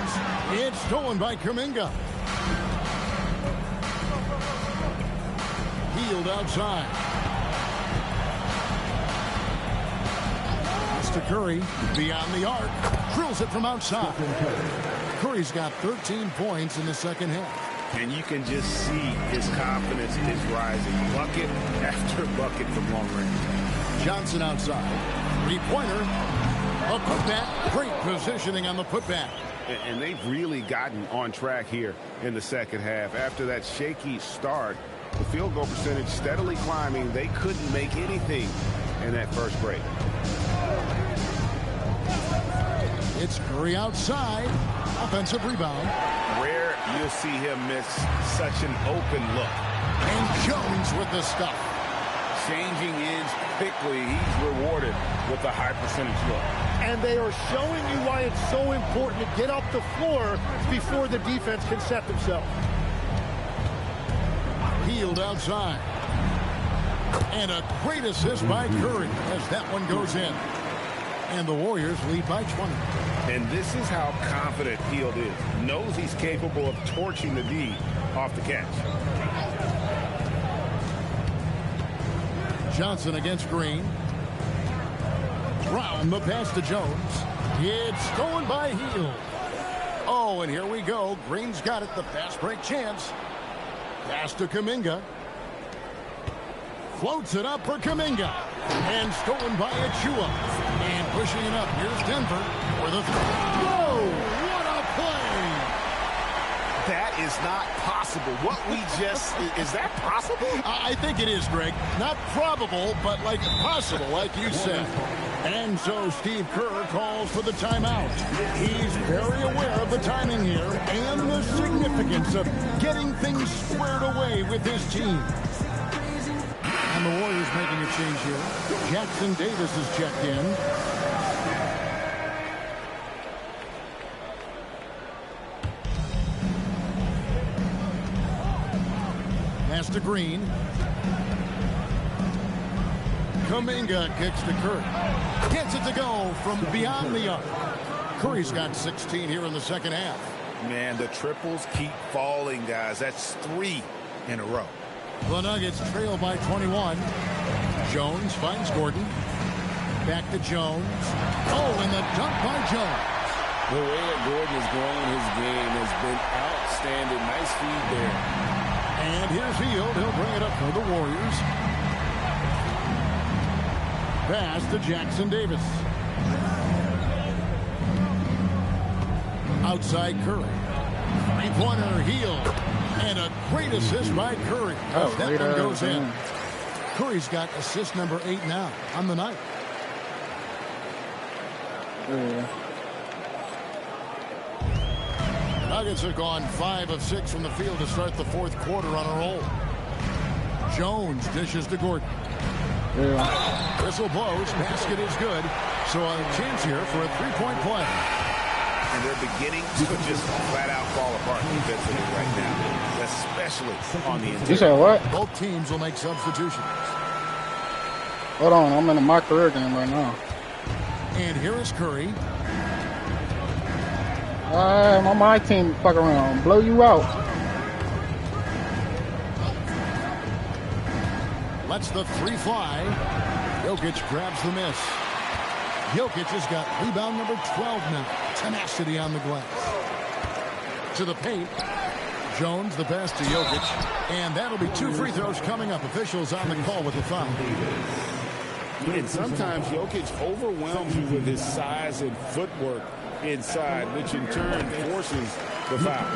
It's stolen by Kuminga. Hield outside. Pass to Curry. Beyond the arc. Drills it from outside. Curry's got 13 points in the second half. And you can just see his confidence is rising. Bucket after bucket from long range. Johnson outside. Three-pointer. A putback. Great positioning on the putback. And they've really gotten on track here in the second half. After that shaky start, the field goal percentage steadily climbing. They couldn't make anything in that first break. It's Curry outside. Offensive rebound. Rare you'll see him miss such an open look. And Jones with the stuff. Changing ends quickly. He's rewarded with a high percentage look. And they are showing you why it's so important to get up the floor before the defense can set themselves. Hield outside. And a great assist by Curry as that one goes in. And the Warriors lead by 20. And this is how confident Hield is. Knows he's capable of torching the D off the catch. Johnson against Green. Brown the pass to Jones. It's stolen by Hield. Oh, and here we go. Green's got it. The fast break chance. Pass to Kuminga. Floats it up for Kuminga. And stolen by Achua. And pushing it up. Here's Denver for the whoa! What a play! That is not possible. What we just is that possible? I think it is, Greg. Not probable, but like possible, like you said. And so Steve Kerr calls for the timeout. He's very aware of the timing here and the significance of getting things squared away with his team. And the Warriors making a change here. Jackson Davis is checked in. Pass to Green. Kuminga kicks to Curry. Gets it to go from beyond the arc. Curry's got 16 here in the second half. Man, the triples keep falling, guys. That's 3 in a row. The Nuggets trail by 21. Jones finds Gordon. Back to Jones. Oh, and the dunk by Jones. The way that Gordon has grown his game has been outstanding. Nice feed there. And here's Hield. He'll bring it up for the Warriors. Pass to Jackson Davis. Outside Curry. Three-pointer Hield. And a great assist by Curry. Oh, that one goes in. Curry's got assist number 8 now on the night. Yeah. Nuggets have gone 5 of 6 from the field to start the fourth quarter on a roll. Jones dishes to Gordon. Yeah. Whistle blows. Basket is good. So a chance here for a three-point play. And they're beginning to just flat out fall apart defensively right now, especially on the interior. You said what? Both teams will make substitutions. Hold on, I'm in my career game right now. And here is Curry. My team fuck around, blow you out. Lets the three fly. Jokic grabs the miss. Jokic has got rebound number 12 now. Tenacity on the glass. To the paint. Jones, the pass to Jokic. And that'll be 2 free throws coming up. Officials on the call with the foul. And sometimes Jokic overwhelms you with his size and footwork inside, which in turn forces the foul.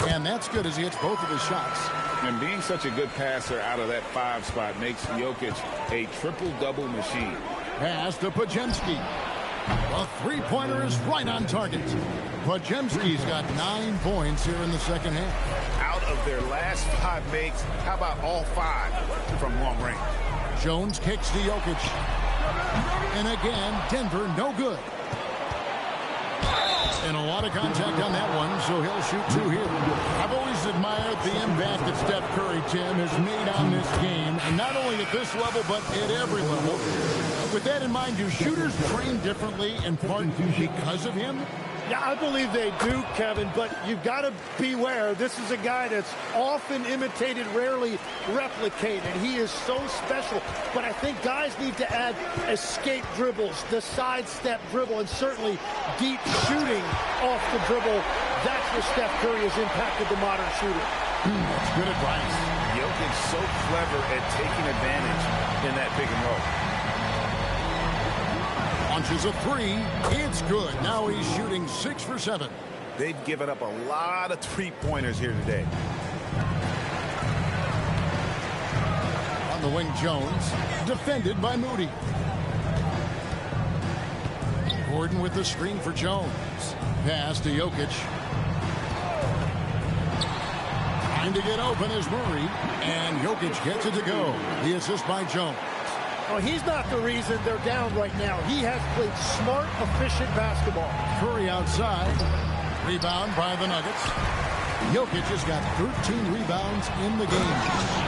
And that's good as he hits both of his shots. And being such a good passer out of that 5 spot makes Jokic a triple-double machine. Pass to Podziemski. The three-pointer is right on target. Podziemski's got 9 points here in the second half. Out of their last 5 makes, how about all 5 from long range? Jones kicks to Jokic. And again, Denver no good. And a lot of contact on that one, so he'll shoot 2 here. I've always admired the impact that Steph Curry, Tim, has made on this game, and not only at this level, but at every level. With that in mind, do shooters train differently in part because of him? Yeah, I believe they do, Kevin, but you've got to beware. This is a guy that's often imitated, rarely replicated. He is so special, but I think guys need to add escape dribbles, the sidestep dribble, and certainly deep shooting off the dribble. That's where Steph Curry has impacted the modern shooter. That's good advice. Jokic so clever at taking advantage in that pick and roll. Launches a 3. It's good. Now he's shooting 6 for 7. They've given up a lot of three-pointers here today. On the wing, Jones. Defended by Moody. Gordon with the screen for Jones. Pass to Jokic. Time to get open is Murray. And Jokic gets it to go. The assist by Jones. Well, he's not the reason they're down right now. He has played smart, efficient basketball. Curry outside. Rebound by the Nuggets. Jokic has got 13 rebounds in the game.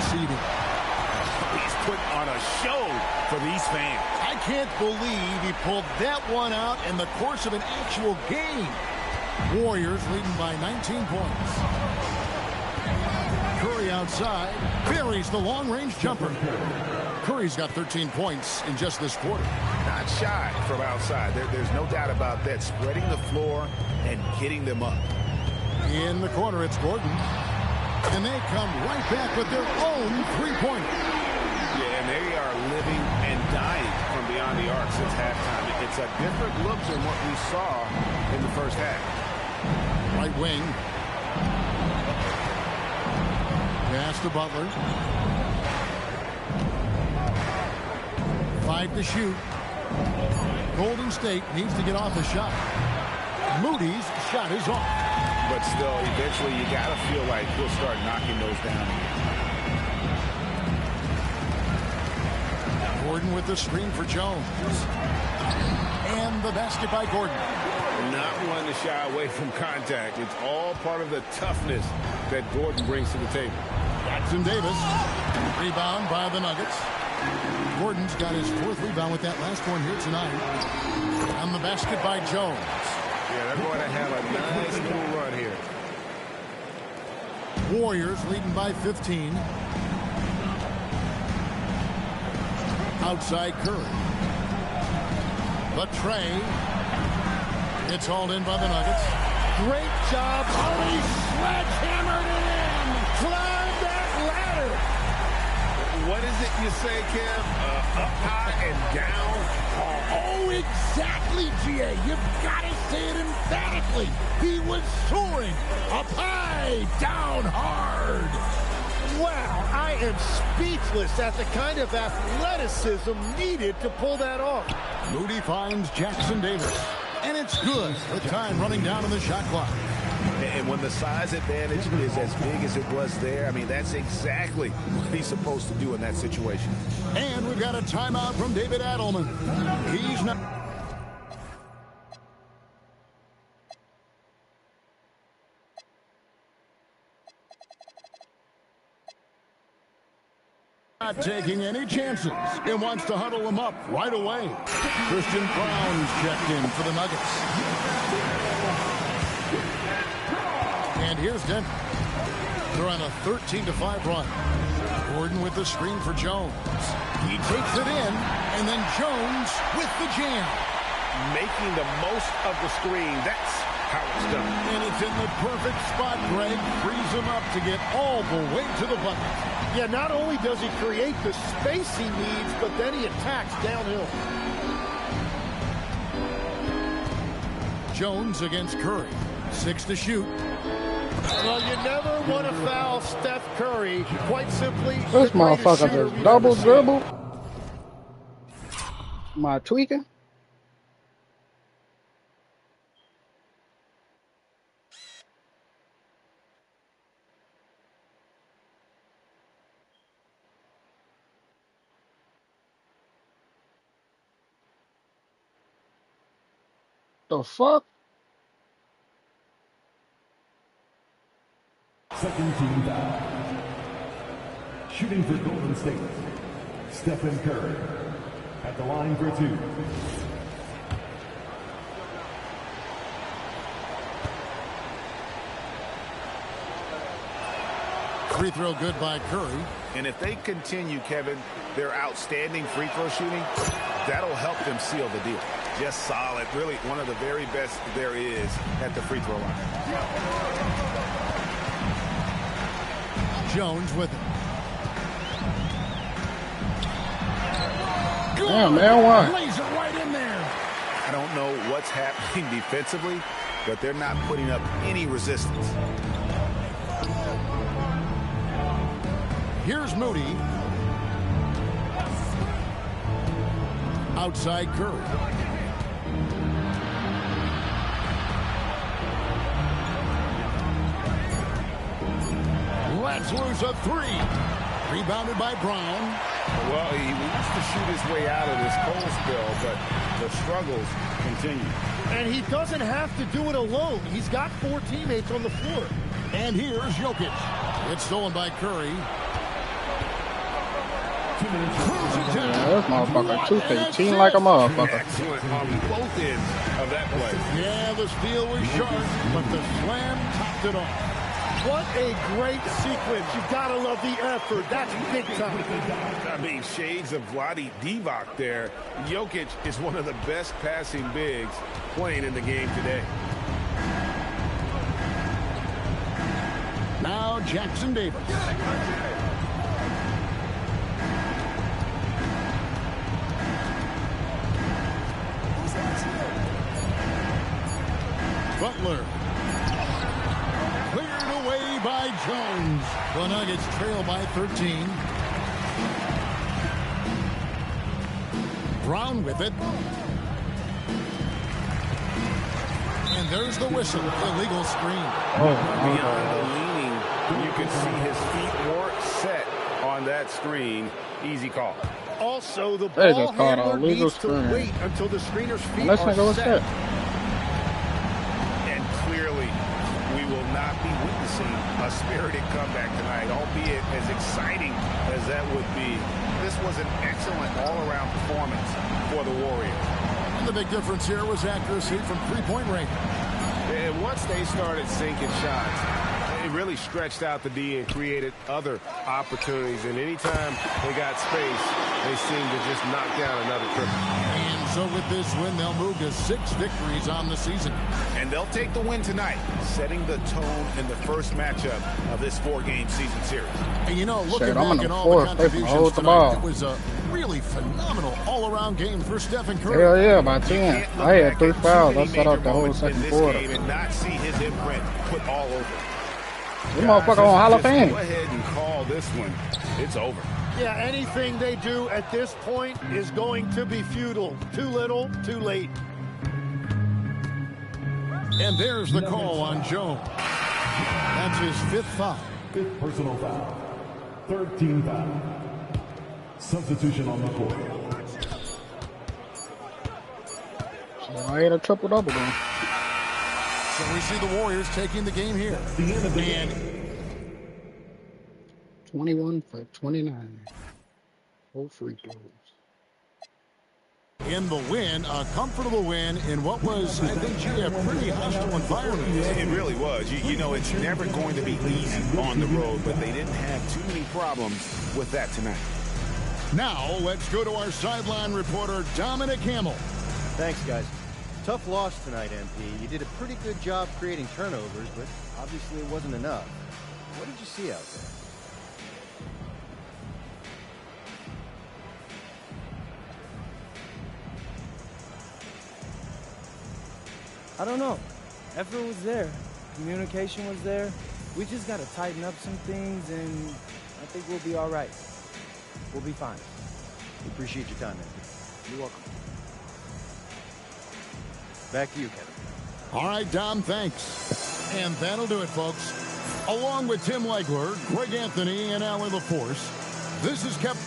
Seeding. He's put on a show for these fans. I can't believe he pulled that one out in the course of an actual game. Warriors leading by 19 points. Curry outside. Buries the long-range jumper. Curry's got 13 points in just this quarter. Not shy from outside. There's no doubt about that. Spreading the floor and getting them up. In the corner, it's Gordon. And they come right back with their own three-pointer. Yeah, and they are living and dying from beyond the arc since halftime. It's a different look than what we saw in the first half. Right wing. Pass to Butler. 5 to shoot. Golden State needs to get off the shot. Moody's shot is off. But still, eventually you got to feel like he'll start knocking those down. Gordon with the screen for Jones. And the basket by Gordon. Not one to shy away from contact. It's all part of the toughness that Gordon brings to the table. Jackson Davis. Rebound by the Nuggets. Gordon's got his 4th rebound with that last one here tonight. And the basket by Jones. Yeah, they're going to have a nice little run here. Warriors leading by 15. Outside Curry. The tray. It's hauled in by the Nuggets. Great job. Curry sledgehammered it in. Climb that ladder. What is it you say, Kev? Up high and down? Oh, exactly, G.A. You've got to say it emphatically. He was soaring. Up high, down hard. Wow, I am speechless at the kind of athleticism needed to pull that off. Moody finds Jackson Davis. And it's good. The time running down on the shot clock. And when the size advantage is as big as it was there, I mean, that's exactly what he's supposed to do in that situation. And we've got a timeout from David Adelman. He's not taking any chances and wants to huddle them up right away. Christian Brown's checked in for the Nuggets. And here's Denver. They're on a 13-5 run. Gordon with the screen for Jones. He takes it in. And then Jones with the jam. Making the most of the screen. That's how it's done. And it's in the perfect spot. Greg frees him up to get all the way to the bucket. Yeah, not only does he create the space he needs, but then he attacks downhill. Jones against Curry. 6 to shoot. Well, you never want to foul Steph Curry. Quite simply, This motherfucker just double dribble. Am I tweaking? The fuck? Second team foul. Shooting for Golden State, Stephen Curry at the line for 2. Free throw good by Curry. And if they continue, Kevin, their outstanding free throw shooting, that'll help them seal the deal. Just solid. Really one of the very best there is at the free throw line. Jones with it. Damn, man, why? Lays it right in there. I don't know what's happening defensively, but they're not putting up any resistance. Here's Moody. Outside Curry. Let's lose a 3. Rebounded by Brown. Well, he wants to shoot his way out of this cold spell, but the struggles continue. And he doesn't have to do it alone. He's got 4 teammates on the floor. And here's Jokic. It's stolen by Curry. Yeah, this motherfucker 215 like a motherfucker. Excellent on both ends of that play. Yeah, the steal was sharp, but the slam topped it off. What a great sequence. You've got to love the effort. That's big time. I mean, shades of Vlade Divac there. Jokic is one of the best passing bigs playing in the game today. Now Jackson Davis. Butler. Cleared away by Jones. The Nuggets trail by 13. Brown with it. And there's the whistle. Illegal screen. Beyond the leaning, you can see his feet weren't set on that screen. Easy call. Also, the They ball just called handler a legal needs to screen. wait until the screener's feet Let's are nigga, what's set. that? And clearly, we will not be witnessing a spirited comeback tonight, albeit as exciting as that would be. This was an excellent all-around performance for the Warriors. And the big difference here was accuracy from three-point range. And once they started sinking shots, it really stretched out the D and created other opportunities. And anytime they got space, they seemed to just knock down another triple. And so with this win, they'll move to 6 victories on the season. And they'll take the win tonight, setting the tone in the first matchup of this 4-game season series. And you know, looking Shit, I'm back in at the all fourth. the They can contributions hold the tonight, ball. it was a really phenomenal all-around game for Stephen Curry. Hell yeah, by 10. I had 3 fouls. I set up the whole second quarter. And not see his imprint put all over. This motherfucker on Hall of Just Fame. Go ahead and call this one. It's over. Yeah, anything they do at this point is going to be futile. Too little, too late. And there's the call on Jones. That's his 5th foul. 5th personal foul. 3rd team foul. Substitution on the court. So I had a triple-double then. So we see the Warriors taking the game here. And 21 for 29. 4 free throws. in the win, a comfortable win in what was, I think, a pretty hostile environment. It really was. You know, it's never going to be easy on the road, but they didn't have too many problems with that tonight. Now, let's go to our sideline reporter, Dominic Hamill. Thanks, guys. Tough loss tonight, MP. You did a pretty good job creating turnovers, but obviously it wasn't enough. What did you see out there? I don't know. Effort was there. Communication was there. We just got to tighten up some things, and I think we'll be all right. We'll be fine. We appreciate your time, MP. You're welcome. Back to you, Kevin. All right, Dom, thanks. And that'll do it, folks. Along with Tim Legler, Greg Anthony, and Allie LaForce, this is Kevin.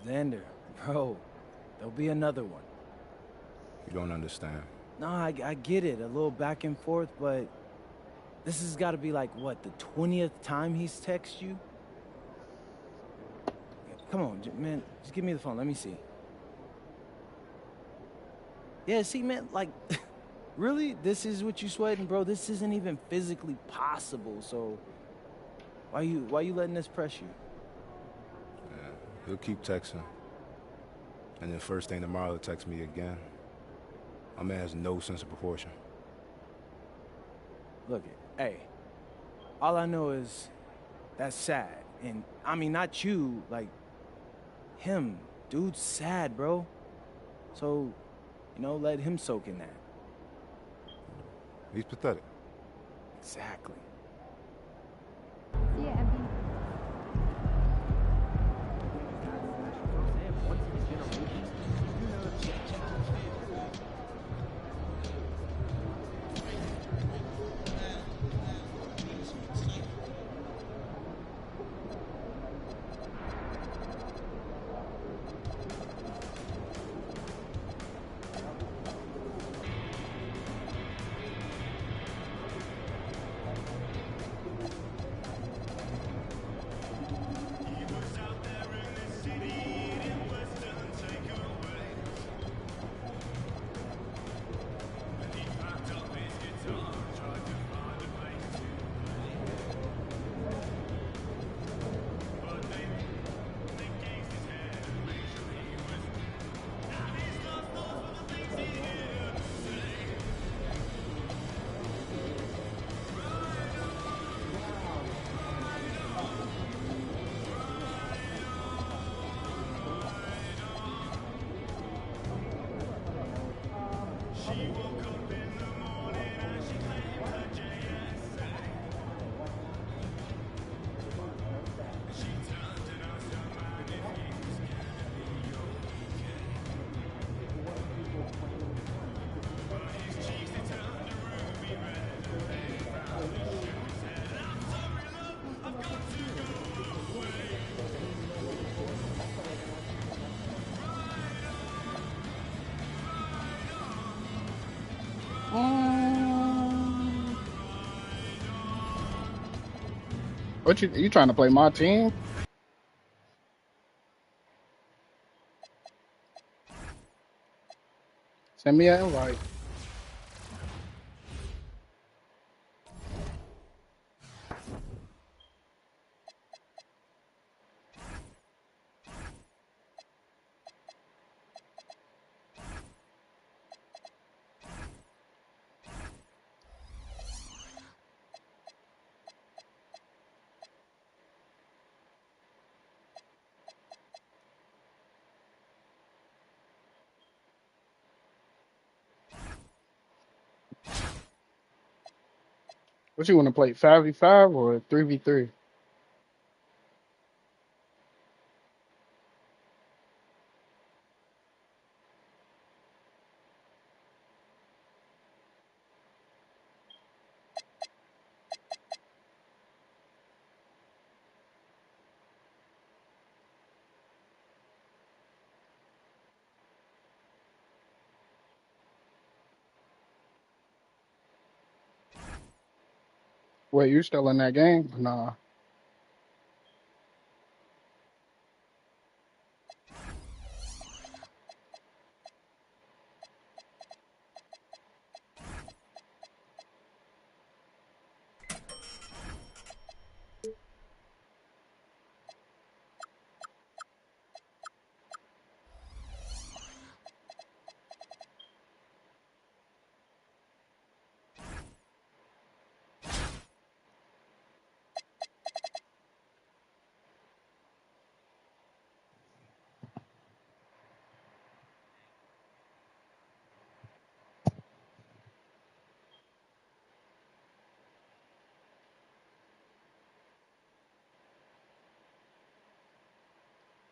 Xander, bro, there'll be another one. You don't understand. No, I get it, a little back and forth, but this has got to be like, what, the 20th time he's texted you? Come on, man, just give me the phone, let me see. Yeah, see, man, like, really? This is what you sweating, bro? This isn't even physically possible, so why you letting this press you? Yeah, he'll keep texting. And then first thing tomorrow, he'll text me again. My man has no sense of proportion. Look, hey, all I know is that's sad. And, I mean, not you, like, him. Dude's sad, bro. So, you know, let him soak in that. He's pathetic. Exactly. Yeah, MP. What you trying to play my team? Send me an invite. What you want to play, 5v5 or 3v3? Wait, you still in that game? Nah.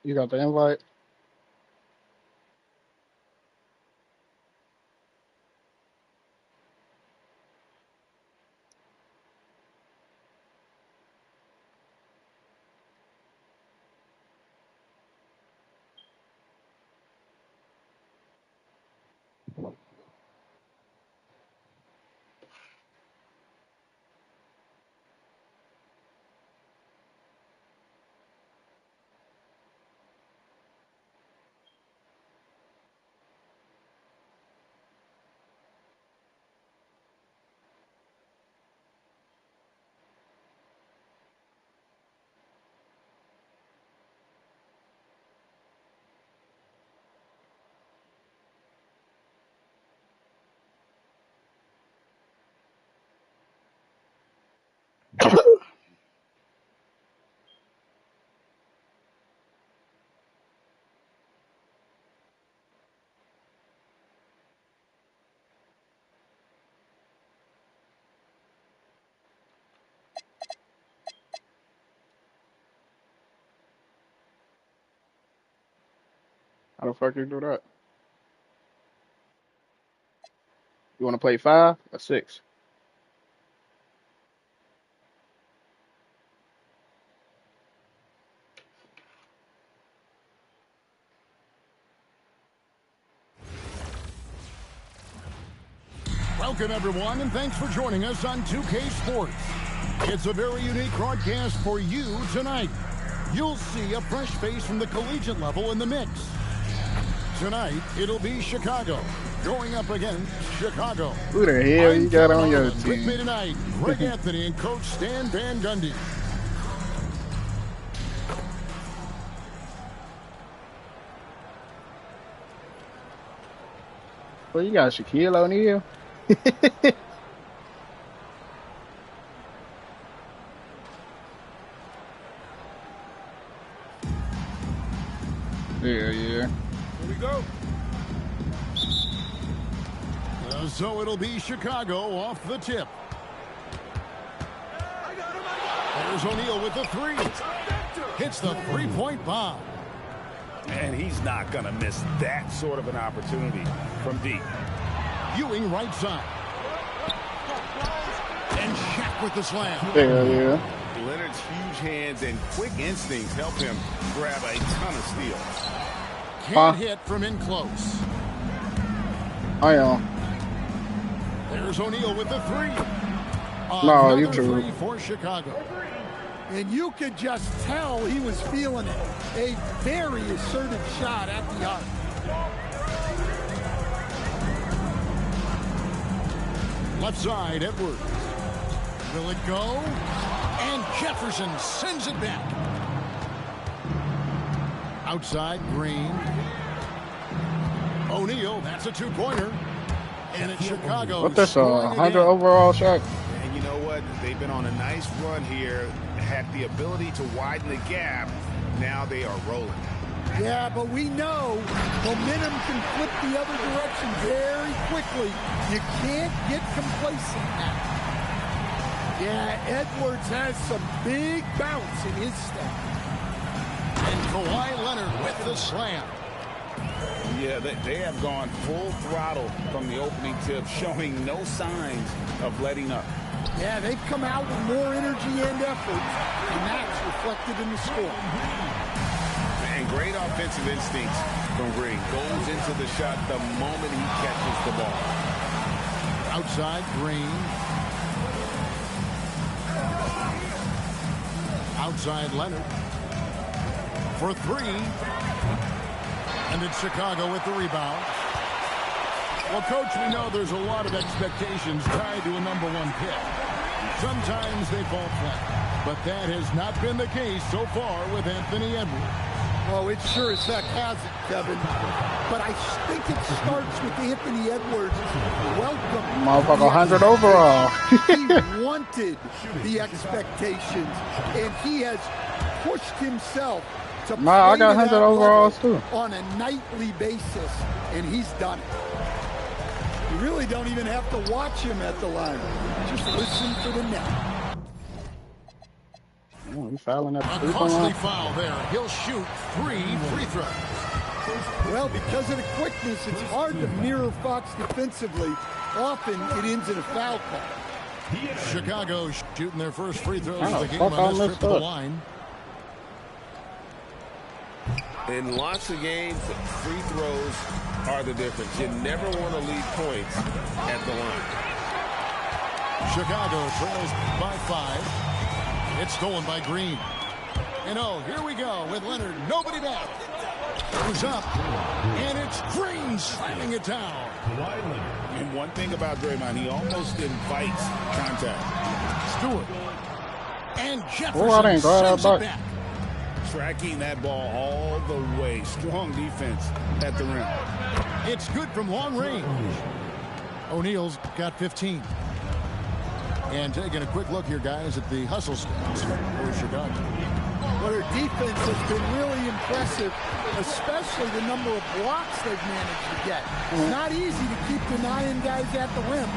You got the invite? How the fuck you do that? You want to play 5 or 6? Welcome, everyone, and thanks for joining us on 2K Sports. It's a very unique broadcast for you tonight. You'll see a fresh face from the collegiate level in the mix. Tonight, it'll be Chicago going up against Chicago. Who the hell you got on your With me team? tonight, Greg Anthony and Coach Stan Van Gundy. Well, you got Shaquille O'Neal. Yeah. Here we go. So it'll be Chicago off the tip. There's O'Neal with the three. Hits the three-point bomb. And he's not going to miss that sort of an opportunity from deep. Ewing right side. And Shaq with the slam. Yeah. Leonard's huge hands and quick instincts help him grab a ton of steals. Can't hit from in close. I am. There's O'Neal with the three. No, you Another true. three for Chicago. And you could just tell he was feeling it. A very assertive shot at the arc. Left side, Edwards. Will it go? And Jefferson sends it back. Outside, Green. O'Neal, that's a two-pointer. And it's Chicago. What this, scoring 100 again. overall shot? And you know what? They've been on a nice run here, had the ability to widen the gap. Now they are rolling. Yeah, but we know momentum can flip the other direction very quickly. You can't get complacent now. Yeah, Edwards has some big bounce in his step. And Kawhi Leonard with the slam. Yeah, they have gone full throttle from the opening tip, showing no signs of letting up. Yeah, they've come out with more energy and effort, and that's reflected in the score. And great offensive instincts from Green. Goes into the shot the moment he catches the ball. Outside, Green. Outside, Leonard. For three. And it's Chicago with the rebound. Well, Coach, we know there's a lot of expectations tied to a #1 pick. Sometimes they fall flat, but that has not been the case so far with Anthony Edwards. Oh, it sure as heck hasn't, Kevin. But I think it starts with Anthony Edwards. Welcome. Motherfucker, 100 overall. He wanted the expectations, and he has pushed himself to Nah, I play got to 100 that overalls level too. on a nightly basis, and he's done it. You really don't even have to watch him at the line. Just listen for the net. Oh, he's fouling at the A three-point costly line. foul there. He'll shoot 3 free throws. Well, because of the quickness, it's hard to mirror Fox defensively. Often it ends in a foul call. Chicago shooting their first free throws How of the the game fuck I on this trip messed to the up? line. In lots of games, free throws are the difference. You never want to leave points at the line. Chicago trails by 5. It's stolen by Green. And oh, here we go with Leonard. Nobody back. Goes up. And it's Green slamming it down. And one thing about Draymond, he almost invites contact. Stewart. And Oh, I Jefferson didn't grab sends that it back. back. Tracking that ball all the way. Strong defense at the rim. It's good from long range. O'Neal's got 15. And taking a quick look here, guys, at the hustle stats for Chicago. Well, their defense has been really impressive, especially the number of blocks they've managed to get. It's not easy to keep denying guys at the rim.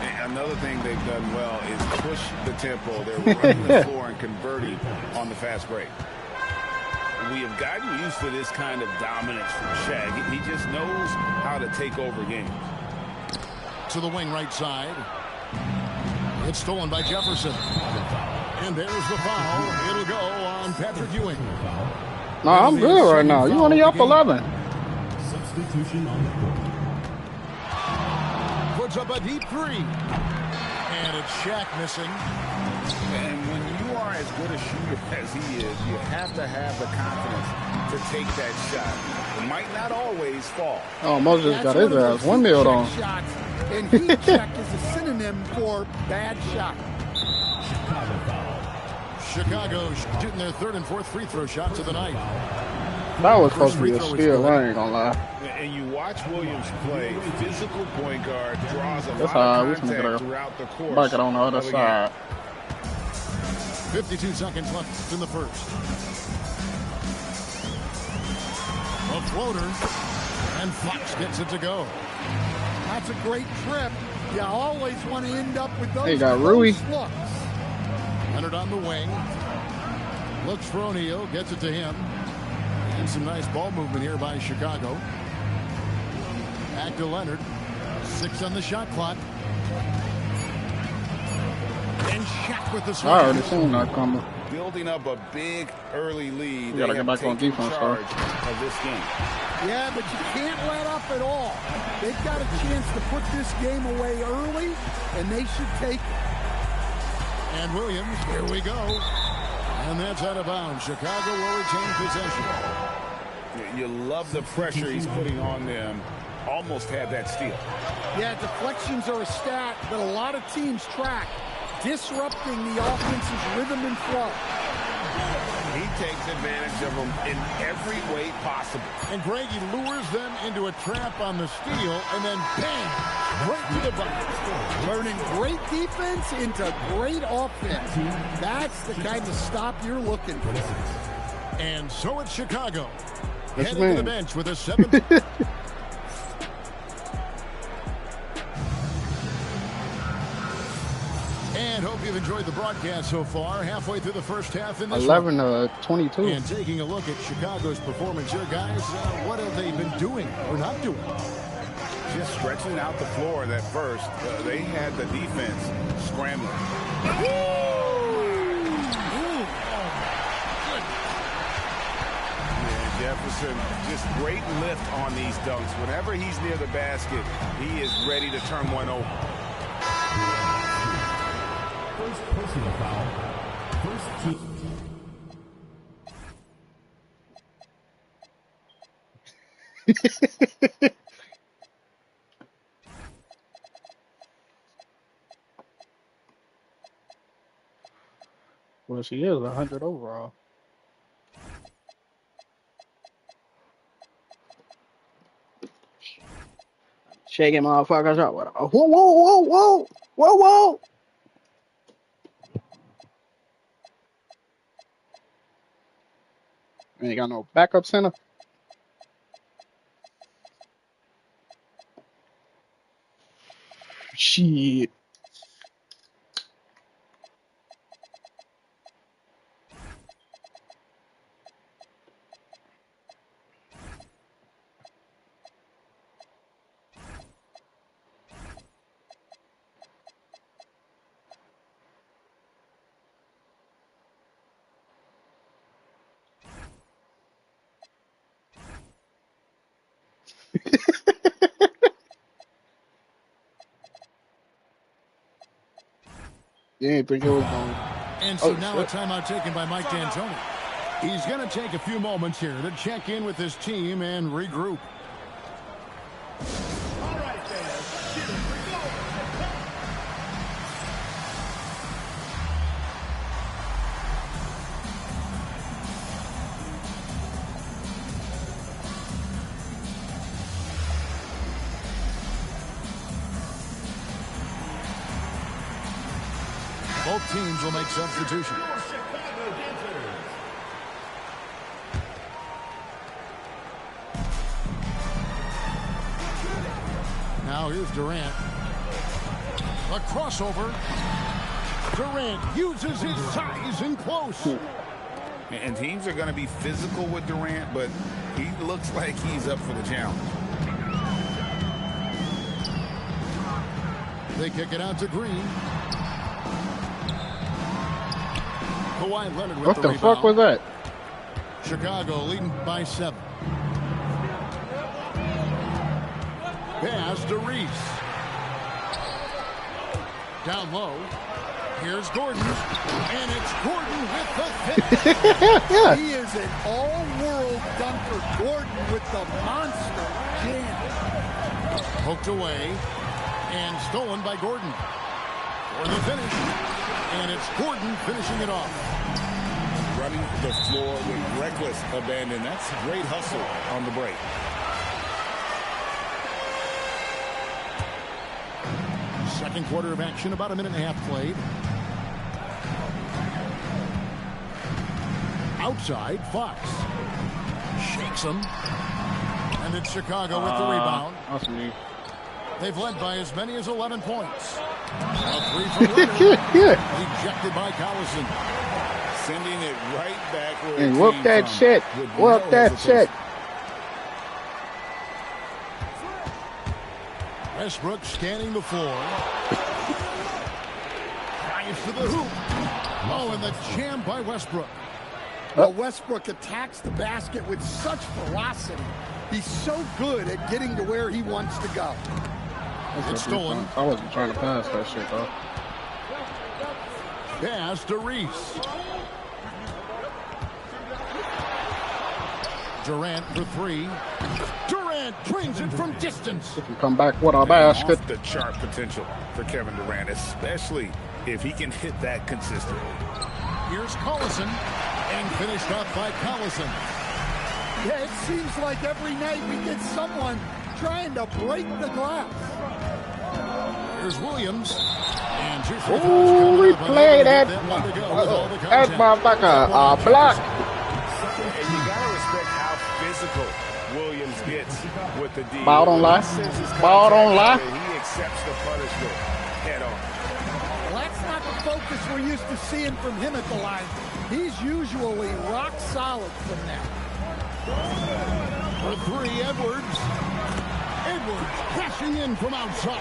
And another thing they've done well is push the tempo. They're running the floor and converting on the fast break. We have gotten used to this kind of dominance from Shaq. He just knows how to take over games. To the wing right side. It's stolen by Jefferson. And there's the foul. It'll go on Patrick Ewing. No, I'm good right now. You only up 11. Substitution on the court. Puts up a deep 3. And it's Shaq missing. And when you are as good a shooter as he is, you have to have the confidence to take that shot. It might not always fall. Oh, Moses got his ass windmilled on. Shots, and heat check is a synonym for bad shot. Chicago shooting their third and fourth free throw shots of the night. That was supposed to be a steal. I ain't gonna lie. And you watch Williams play, physical point guard, draws a That's lot how of we finna contact get throughout the course. back it on the other of the side. 52 seconds left in the first. A floater. And Fox gets it to go. That's a great trip. You always want to end up with those They got Rui. close looks. Leonard on the wing. Looks for O'Neal. Gets it to him. And some nice ball movement here by Chicago. Back to Leonard. 6 on the shot clock. And Shaq with the swing. I already seen that coming. Building up a big early lead. We gotta They get have back on taken defense, charge of this game. Yeah, but you can't let up at all. They've got a chance to put this game away early, and they should take it. And Williams, here we go. And that's out of bounds. Chicago will retain possession. You love the pressure he's putting on them. Almost had that steal. Yeah, deflections are a stat that a lot of teams track, disrupting the offense's rhythm and flow. He takes advantage of them in every way possible. And Greg, he lures them into a trap on the steal, and then bang, right to the bucket. Turning great defense into great offense. That's the kind of stop you're looking for. And so it's Chicago. Yes, Heading to the man. bench with a 7th. And hope you've enjoyed the broadcast so far. Halfway through the first half in this 11 one. to 22. And taking a look at Chicago's performance here, guys, what have they been doing or not doing? Just stretching out the floor that first. They had the defense scrambling. Yeah, Jefferson, just great lift on these dunks. Whenever he's near the basket, he is ready to turn one over. First personal foul. First team. Well, she is 100 overall. Shaking motherfuckers up. Whoa, whoa, whoa, whoa, whoa, whoa. Ain't got no backup center. Shit. You ain't think it was going. And so now a timeout taken by Mike D'Antoni. He's going to take a few moments here to check in with his team and regroup. Both teams will make substitutions. Now here's Durant. A crossover. Durant uses his size in close. And teams are going to be physical with Durant, but he looks like he's up for the challenge. They kick it out to Green. Kawhi Leonard with what the rebound. fuck was that? Chicago leading by 7. Pass to Reese. Down low. Here's Gordon. And it's Gordon with the finish. He is an all-world dunker. Gordon with the monster jam. Poked away. And stolen by Gordon. For the finish. And it's Gordon finishing it off. Running the floor with reckless abandon. That's great hustle on the break. Second quarter of action, about a minute and a half played. Outside, Fox. Shakes him. And it's Chicago with the rebound. That's me. They've led by as many as 11 points. A three from Leonard. Ejected by Collison. Sending it right back where And whoop that shit. Whoop that shit. Westbrook scanning the floor. Drives to the hoop. Oh, and the jam by Westbrook. Well, Westbrook attacks the basket with such velocity. He's so good at getting to where he wants to go. It's stolen. I wasn't trying to pass that shit, though. Pass to Reese. Durant for 3. Durant brings it from distance. Come back with a basket. Off the chart potential for Kevin Durant, especially if he can hit that consistently. Here's Collison, and finished up by Collison. Yeah, it seems like every night we get someone trying to break the glass. Here's Williams. And Oh, we played that motherfucker block. And you gotta respect how physical Williams gets with the D. Ball don't lie. Ball don't lie. He accepts the punishment head on. Well, that's not the focus we're used to seeing from him at the line. He's usually rock solid from there. For 3, Edwards. Edwards crashing in from outside.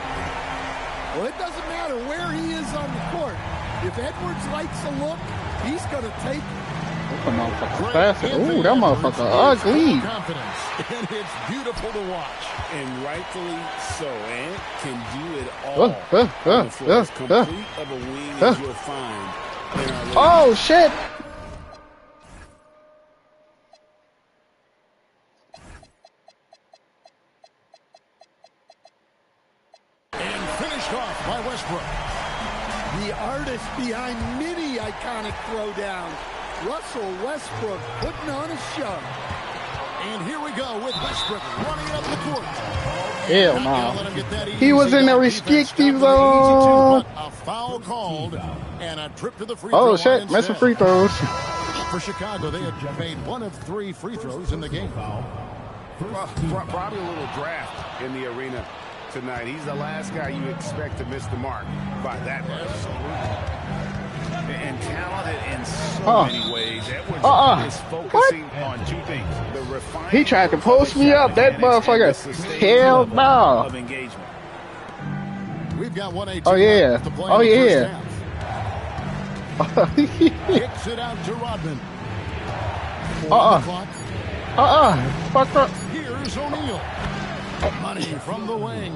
Well, it doesn't matter where he is on the court. If Edwards likes a look, he's going to take it. That motherfucker fast. Ooh, that motherfucker ugly. Confidence. And it's beautiful to watch. And rightfully so. And can do it all. As complete of a wing as you'll find. Oh, shit. Off by Westbrook. The artist behind many iconic throwdowns. Russell Westbrook putting on a show. And here we go with Westbrook running it up the court. Hell no. He was in the restrictive zone. A foul called and a trip to the free throw. Oh shit, missing free throws. For Chicago, they had made 1 of 3 free throws in the game. Probably a little draft in the arena tonight. He's the last guy you expect to miss the mark by that much. And talented in so many ways. Edwards is focusing on 2 things. The refinement. He tried to post me up, that motherfucker. Hell no. Of engagement. We've got 1-8. Oh yeah. Oh yeah. Kicks it out to Rodman. Fuck up. Here's O'Neal. Money from the wing.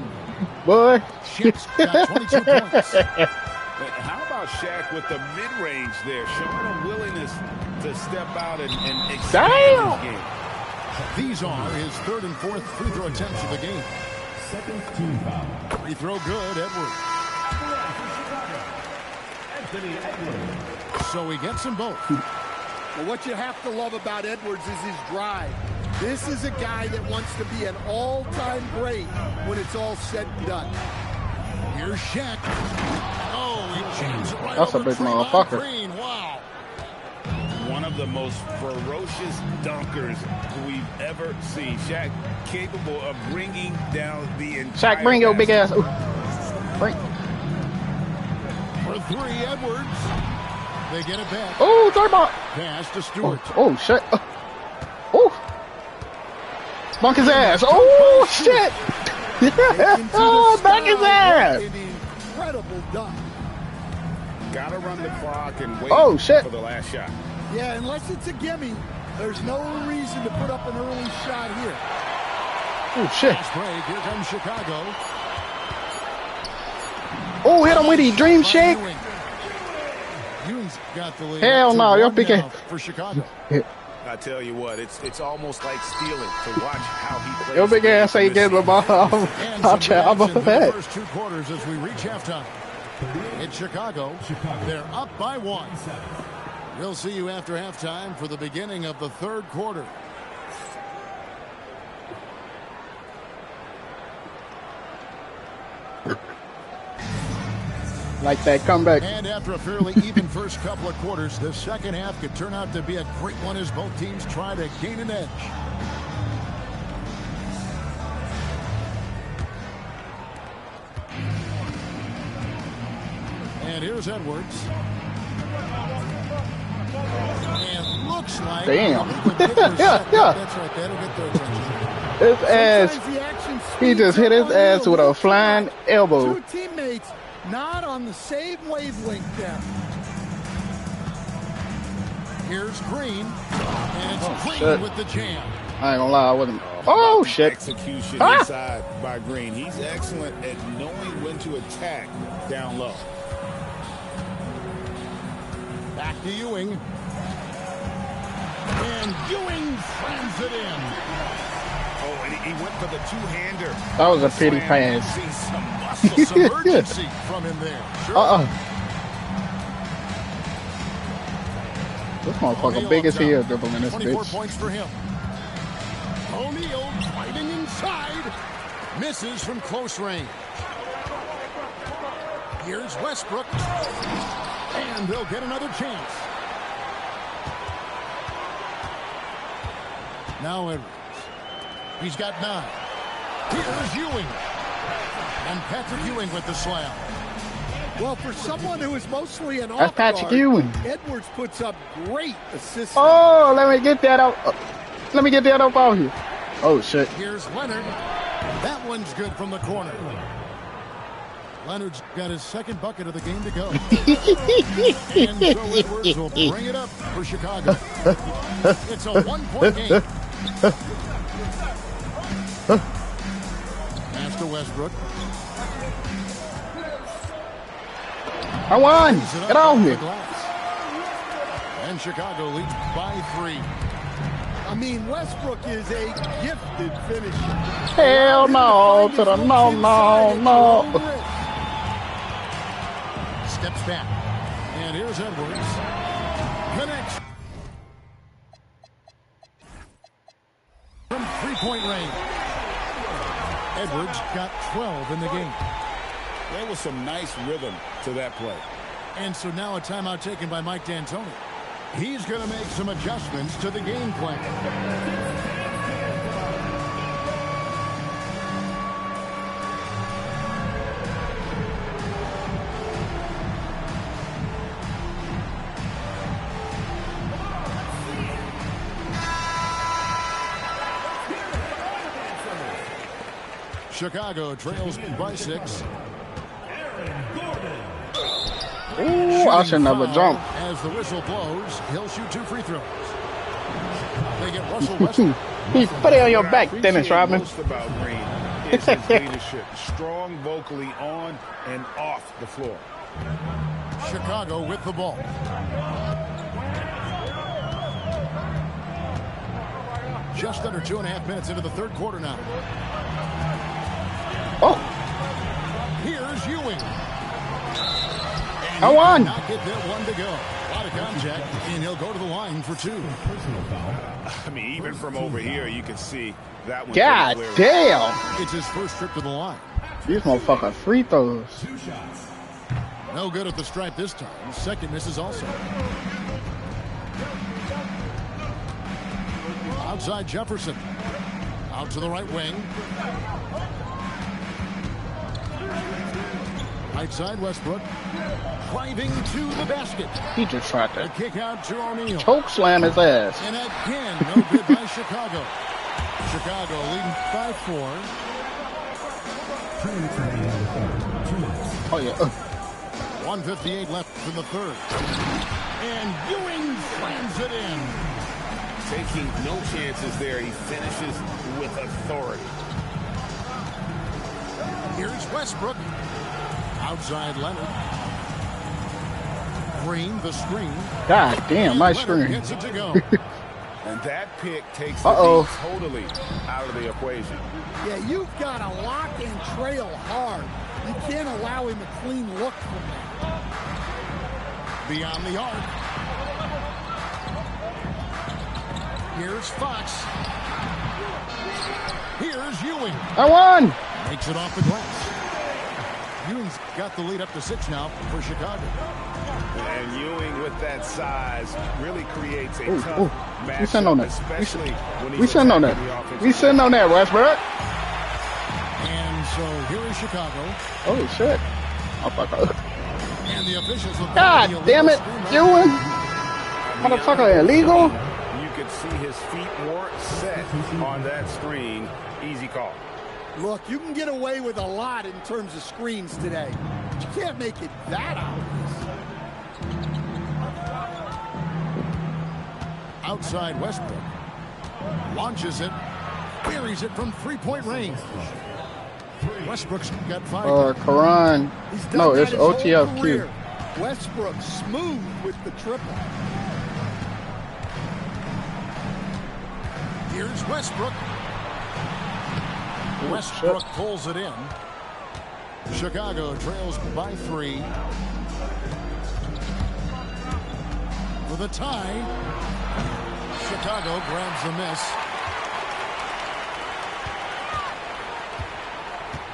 Boy. Shaq's got 22 points. How about Shaq with the mid-range there, showing a willingness to step out and expand his game. These are his third and fourth free throw attempts of the game. Second team foul. Free throw good, Edwards. So he gets them both. Well, what you have to love about Edwards is his drive. This is a guy that wants to be an all-time great when it's all said and done. Here's Shaq. Oh, he jams it right That's a over big Draymond motherfucker. Green. Wow. One of the most ferocious dunkers we've ever seen. Shaq capable of bringing down the entire Shaq, bring your big ass. Ooh. Bring. For three, Edwards. They get it back. Oh, third ball. Pass to Stewart. Oh, shit. Oh. Bunk his ass. Oh, shit. Oh, back his ass. Incredible dunk. Gotta run the clock and wait for the last shot. Yeah, unless it's a gimme, there's no reason to put up an early shot here. Oh, shit. Fast break. Here comes Chicago. Oh, hit him with his dream shake. Ewing's got the lead. Hell no, you're picking. For Chicago. I tell you what, it's almost like stealing to watch how he plays. Your big ass ain't getting the ball. I'll try about The that. first two quarters as we reach halftime. It's Chicago. They're up by one. We'll see you after halftime for the beginning of the third quarter. Like that comeback. And after a fairly even first couple of quarters, the second half could turn out to be a great one as both teams try to gain an edge. And here's Edwards. And looks like... Damn. yeah. That's right. That'll get their attention. His ass. He just hit his ass with a flying elbow. Two teammates not on the same wavelength there. Here's Green. And it's Green shit. with the jam. I ain't gonna lie, I wasn't. Oh, shit. Execution inside by Green. He's excellent at knowing when to attack down low. Back to Ewing. And Ewing slams it in. Oh, and he went for the two-hander. That was a pity pass. See some muscle, some urgency from him there. Sure. This motherfucker big as hell dribbling this 24 bitch. points for him. O'Neal driving inside. Misses from close range. Here's Westbrook. And they'll get another chance. Now Edwards. He's got 9. Here's Ewing. And Patrick Ewing with the slam. Well, for someone who is mostly an That's off Patrick guard, Ewing. Edwards puts up great assists. Oh, let me get that out. Let me get that up out here. Oh, shit. Here's Leonard. That one's good from the corner. Leonard's got his second bucket of the game to go. And so Edwards will bring it up for Chicago. It's a 1-point game. Pass to Westbrook. I won. Get on here. And Chicago leads by 3. I mean, Westbrook is a gifted finisher. Hell no. To the no. Steps back. And here's Edwards. Connects. From 3-point range. Edwards got 12 in the game. There was some nice rhythm to that play. And so now a timeout taken by Mike D'Antoni. He's going to make some adjustments to the game plan. Chicago trails by 6. Ooh, I should never jump. As the whistle blows, he'll shoot 2 free throws. They get Russell Westbrook. Put it on your back, Dennis Rodman. Most about Green is his leadership. Strong vocally on and off the floor. Chicago with the ball. Just under 2.5 minutes into the third quarter now. Oh. Here's Ewing. I won. Not get that one to go. A lot of contact, and he'll go to the line for 2. I mean, even from over here, you can see that one. God damn. It's his first trip to the line. These motherfucking free throws. No good at the stripe this time. Second misses also. Outside Jefferson. Out to the right wing. Right side Westbrook. Driving to the basket. He just tried A to kick out to O'Neal. choke slam his ass. And again, no good by Chicago. Chicago leading by 4. Oh, yeah. 1:58 left in the third. And Ewing slams it in. Taking no chances there. He finishes with authority. Here's Westbrook. Outside Leonard. Green, the screen. God damn, nice Leonard screen. gets it to go. And that pick takes the Uh-oh. beat totally out of the equation. Yeah, you've got to lock and trail hard. You can't allow him a clean look from that. Beyond the arc. Here's Fox. Here's Ewing. I won. Makes it off the glass. Ewing's got the lead up to 6 now for Chicago. And Ewing with that size really creates a tough We matchup, sitting on that. especially when We he's sitting on attacking the that. offensive We sitting on that, Westbrook. And so here is Chicago. Holy shit. Motherfucker. And the officials will God damn it. Ewing. Motherfucker illegal. You could see his feet weren't set on that screen. Easy call. Look, you can get away with a lot in terms of screens today. But you can't make it that obvious. Outside Westbrook. Launches it. Buries it from 3-point range. Westbrook's got 5. Karan. He's done No, that it's his whole OTFQ. career. Westbrook smooth with the triple. Here's Westbrook. Westbrook pulls it in. Chicago trails by 3. For the tie. Chicago grabs the miss.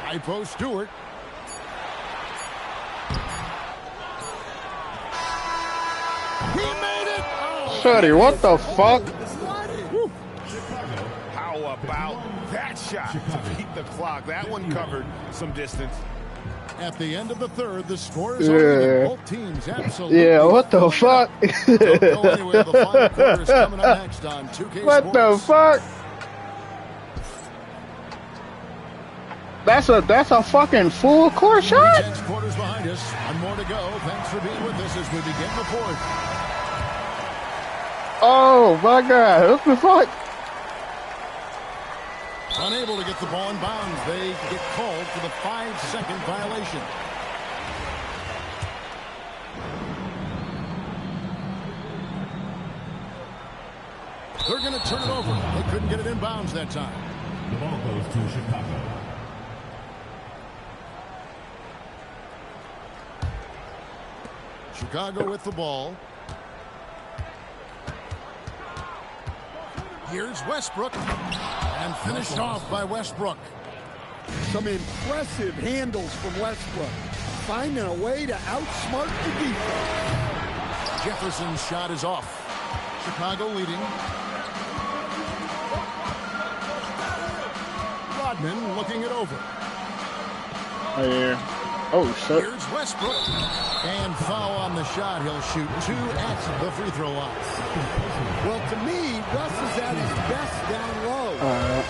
High post Stewart. He made it! Oh, Shorty, what the fuck? How about that shot to beat the clock? That one covered some distance. At the end of the third, the scores are even. Both teams absolutely. Yeah, what the fuck? Don't go anywhere. The final quarter is coming up next on 2K What Sports. the fuck? That's a fucking full court shot? 10 quarters behind us. One more to go. Thanks for being with us as we begin the fourth. Oh my god, what the fuck? Unable to get the ball in bounds. They get called for the 5-second violation. They're going to turn it over. They couldn't get it in bounds that time. The ball goes to Chicago. Chicago with the ball. Here's Westbrook. And finished off by Westbrook. Some impressive handles from Westbrook. Finding a way to outsmart the defense. Jefferson's shot is off. Chicago leading. Rodman looking it over. Oh yeah. Oh shit. Here's Westbrook. And foul on the shot. He'll shoot 2 at the free throw line. Well, to me, Russ is at his best down low,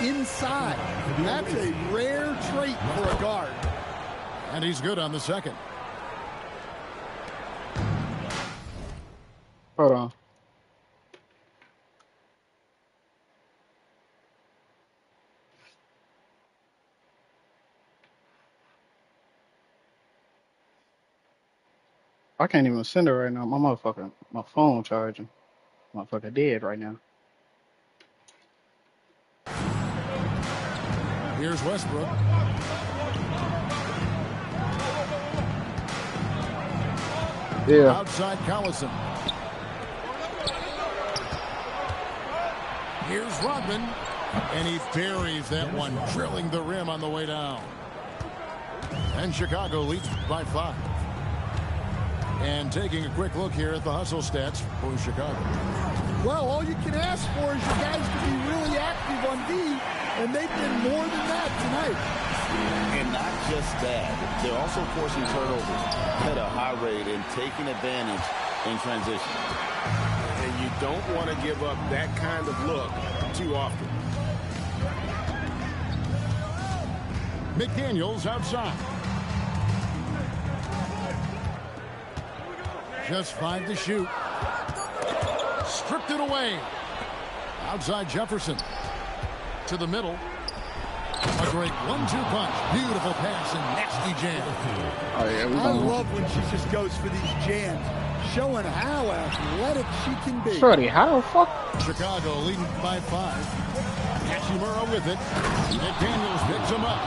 inside. That's a rare trait for a guard. And he's good on the second. Hold on. I can't even send it right now. My phone charging. Motherfucker dead right now. Here's Westbrook. Yeah. Outside Collison. Here's Rodman. And he buries that one, drilling the rim on the way down. And Chicago leads by 5. And taking a quick look here at the hustle stats for Chicago. Well, all you can ask for is your guys to be really active on D, and they've been more than that tonight. And not just that, they're also forcing turnovers at a high rate and taking advantage in transition. And you don't want to give up that kind of look too often. McDaniels outside. Just 5 to shoot. Stripped it away. Outside Jefferson. To the middle. A great 1-2 punch. Beautiful pass and nasty jam. Oh, yeah, I love when she just goes for these jams, showing how athletic she can be. Shorty, how the fuck? Chicago leading by 5. Hachimura with it. McDaniels picks him up.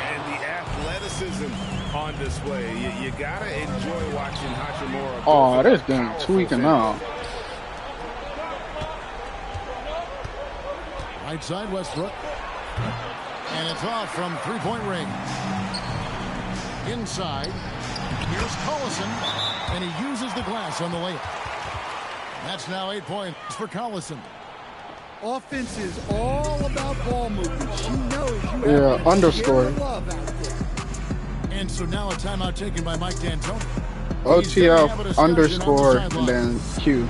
And the athleticism on display. You gotta enjoy watching Hachimura. Oh, this game tweaking now. Right side Westbrook. And it's off from 3-point range. Inside. Here's Collison. And he uses the glass on the layup. That's now 8 points for Collison. Offense is all about ball movement. She knows you Yeah, have underscore. love out there. And so now a timeout taken by Mike D'Antoni. OTF underscore and then Q.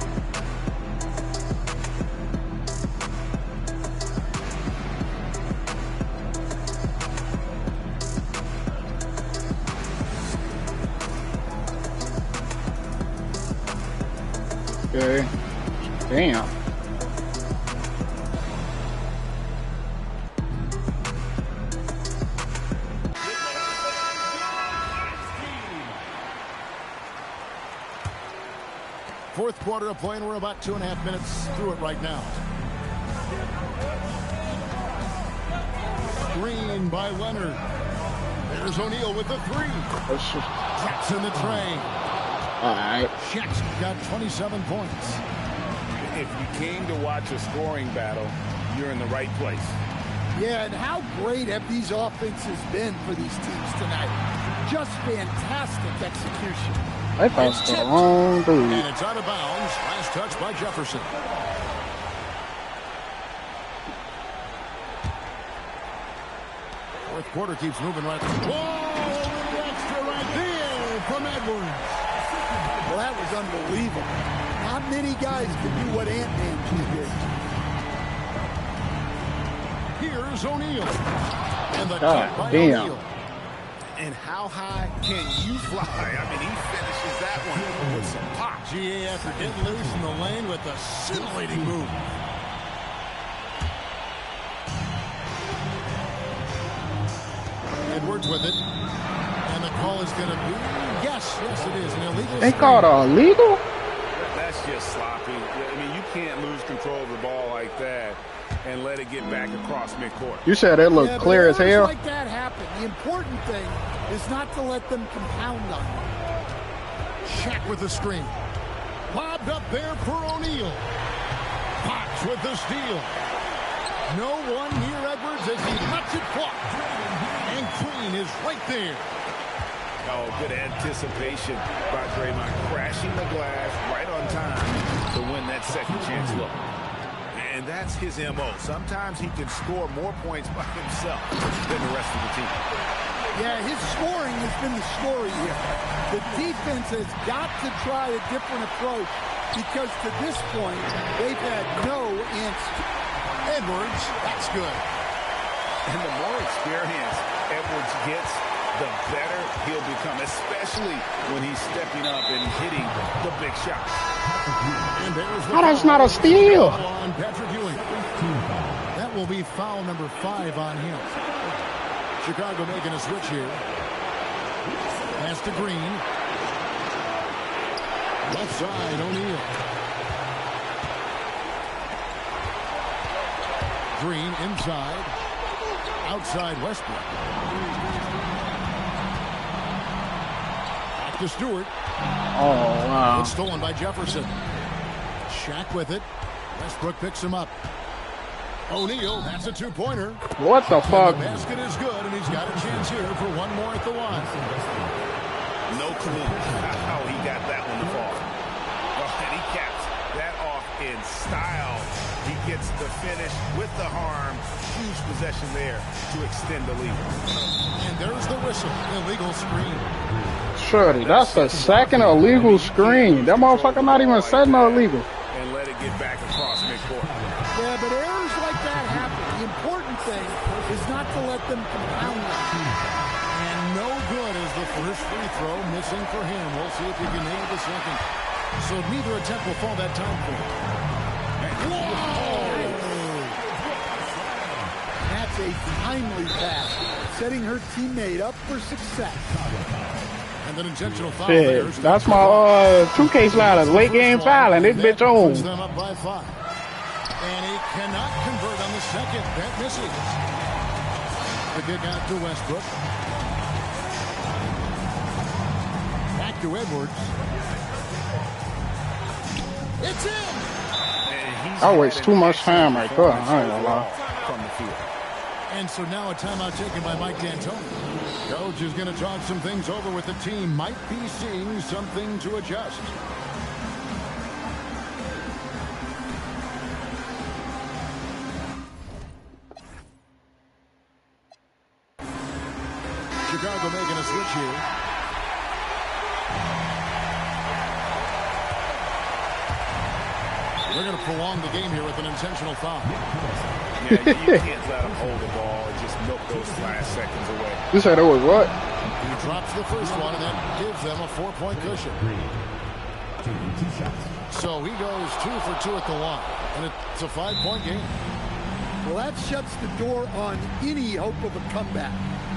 Okay. Damn. Fourth quarter of play, and we're about 2.5 minutes through it right now. Green by Leonard. There's O'Neal with the 3. Taps in the tray. All right. Shaq's got 27 points. If you came to watch a scoring battle, you're in the right place. Yeah, and how great have these offenses been for these teams tonight? Just fantastic execution. They passed the wrong dude. And it's out of bounds. Last touch by Jefferson. Fourth quarter keeps moving right. Whoa, a little extra right there from Edwards. Well, that was unbelievable. Not many guys can do what Ant-Man did. Here's O'Neal. And the God tip by damn. O'Neal. And how high can you fly? I mean, he finishes that one with some pop. GA after getting loose in the lane with a scintillating move. Edwards with it. And the call is going to be, yes, it is an illegal. They called illegal? That's just sloppy. I mean, you can't lose control of the ball like that and let it get back across midcourt. You said it looked clear as hell? Like that happen. The important thing is not to let them compound on it. Shaq with the screen. Lobbed up there for O'Neal. Fox with the steal. No one near Edwards as he lets it fly. And Green is right there. Oh, good anticipation by Draymond, crashing the glass right on time to win that second chance look. And that's his MO. Sometimes he can score more points by himself than the rest of the team. Yeah, his scoring has been the story here. The defense has got to try a different approach because to this point, they've had no answer. Edwards, that's good. And the more experience Edwards gets, the better he'll become, especially when he's stepping up and hitting the big shots. How that's not a steal? On Patrick Ewing. That will be foul number 5 on him. Chicago making a switch here. Pass to Green. Left side, O'Neal. Green inside. Outside Westbrook. Back to Stewart. Oh, wow. It's stolen by Jefferson. Shaq with it. Westbrook picks him up. O'Neal, that's a two-pointer. What the fuck? The basket is good, and he's got a chance here for one more at the line. No clue how he got that one to fall. And he caps that off in style. He gets the finish with the harm. Huge possession there to extend the lead. And there's the whistle. Illegal screen. Shorty, that's the second illegal screen. That motherfucker not even setting no illegal. And let it get back across midcourt. Yeah, but errors like that happen. The important thing is not to let them compound that. And no good is the first free throw missing for him. We'll see if he can nail the second. So neither attempt will fall that time for him. That's a timely pass, setting her teammate up for success. And an intentional foul. Shit, that's my 2K slider. Late game foul, and this bitch on. Them up by 5. And he cannot convert on the second. That misses. The kick out to Westbrook. Back to Edwards. It's in. I waste too much time right there. I ain't gonna lie. From the field. And so now a timeout taken by Mike D'Antoni. Coach is going to talk some things over with the team. Might be seeing something to adjust. Chicago making a switch here. They're going to prolong the game here with an intentional foul. Yeah, you can't let him hold the ball and just milk those last seconds away. You said it was what? He drops the first one and then gives them a 4-point cushion. So he goes 2 for 2 at the line, and it's a 5-point game. Well, that shuts the door on any hope of a comeback.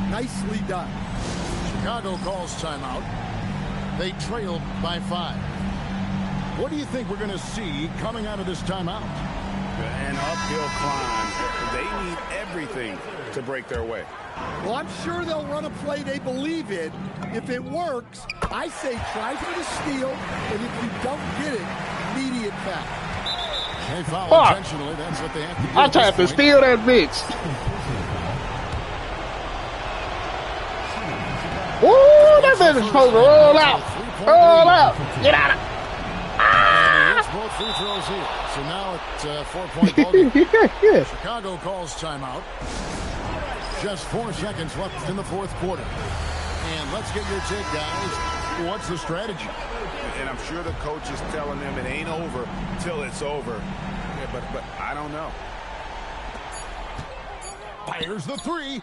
Nicely done. Chicago calls timeout. They trailed by 5. What do you think we're going to see coming out of this timeout? An uphill climb. They need everything to break their way. Well, I'm sure they'll run a play they believe in. If it works, I say try for the steal, and if you don't get it, immediate foul. They foul intentionally. That's what they have to do. I tried to steal that bitch. Ooh, that bitch is supposed to roll out. Roll out. Get out of both free throws here. So now it's a 4-point ballgame. Chicago calls timeout. Just 4 seconds left in the fourth quarter. And let's get your take, guys. What's the strategy? And I'm sure the coach is telling them it ain't over till it's over. Yeah, but I don't know. Fires the 3.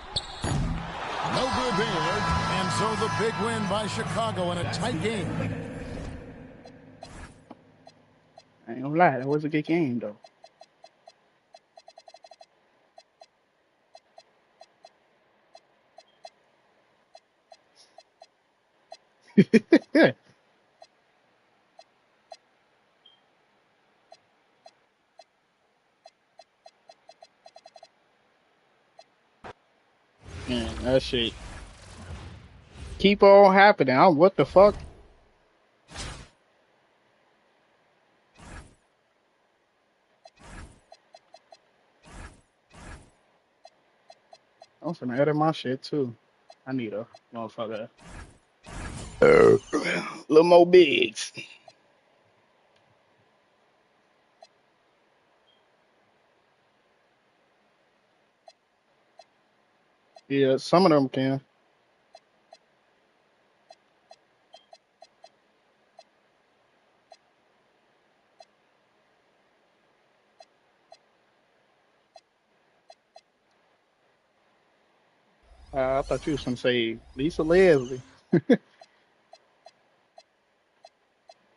No good there. And so the big win by Chicago in a tight game. I ain't gonna lie, that was a good game, though. Man, that shit keep on happening. What the fuck? I'm finna edit my shit too. I need a motherfucker. Little more bigs. Yeah, some of them can. I thought you was gonna say Lisa Leslie.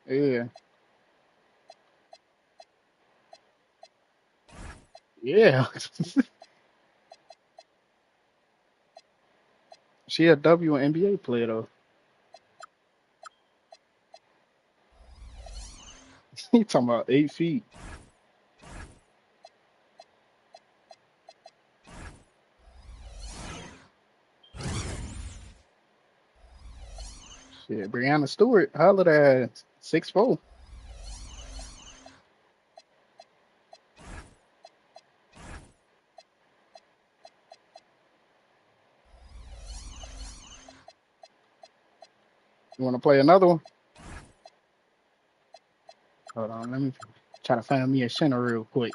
Yeah. Yeah. She a WNBA player though. He talking about 8 feet. Shit, Brianna Stewart hollered at 6'4". You want to play another one? Hold on, let me try to find me a center real quick.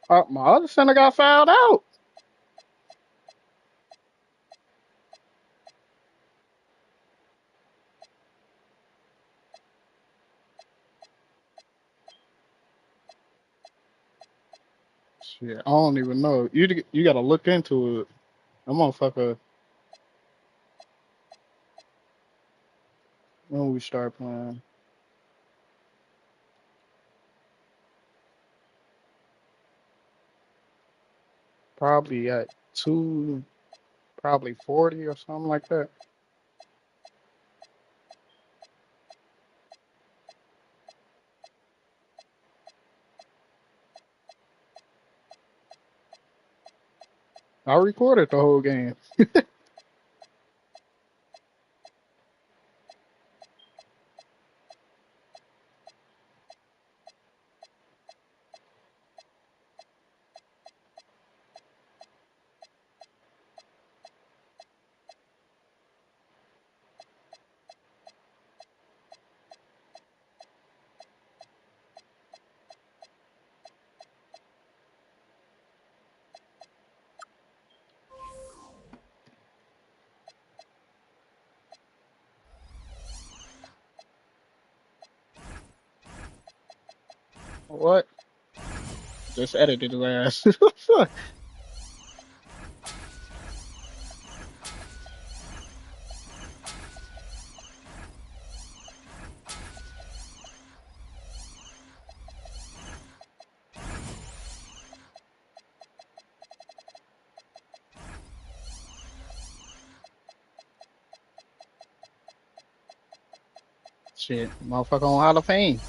Oh, my other center got fouled out. Shit, I don't even know. You got to look into it. That motherfucker. When we start playing, probably at 2, probably 40 or something like that. I recorded the whole game. What? Just edited the last. Shit, motherfucker on Hall of Fame.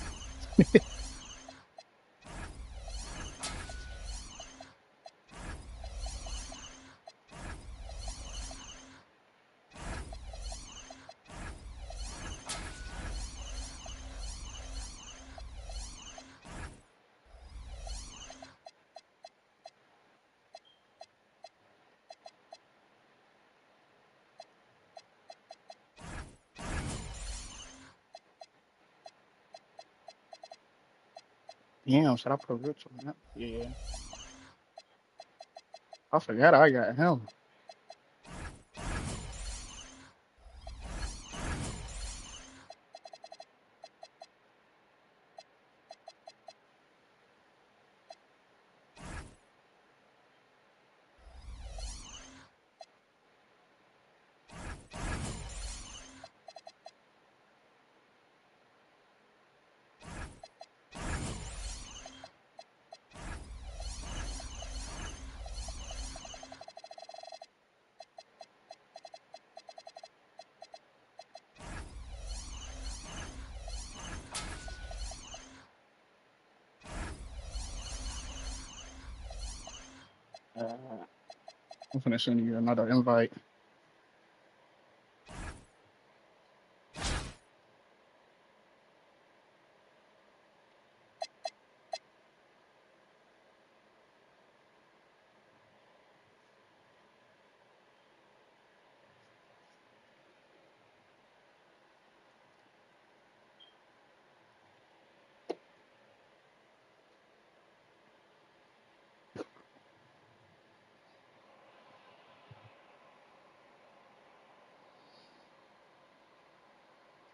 Damn, should I put Rich on that? Yeah. I forgot I got him. I'm finna send you another invite.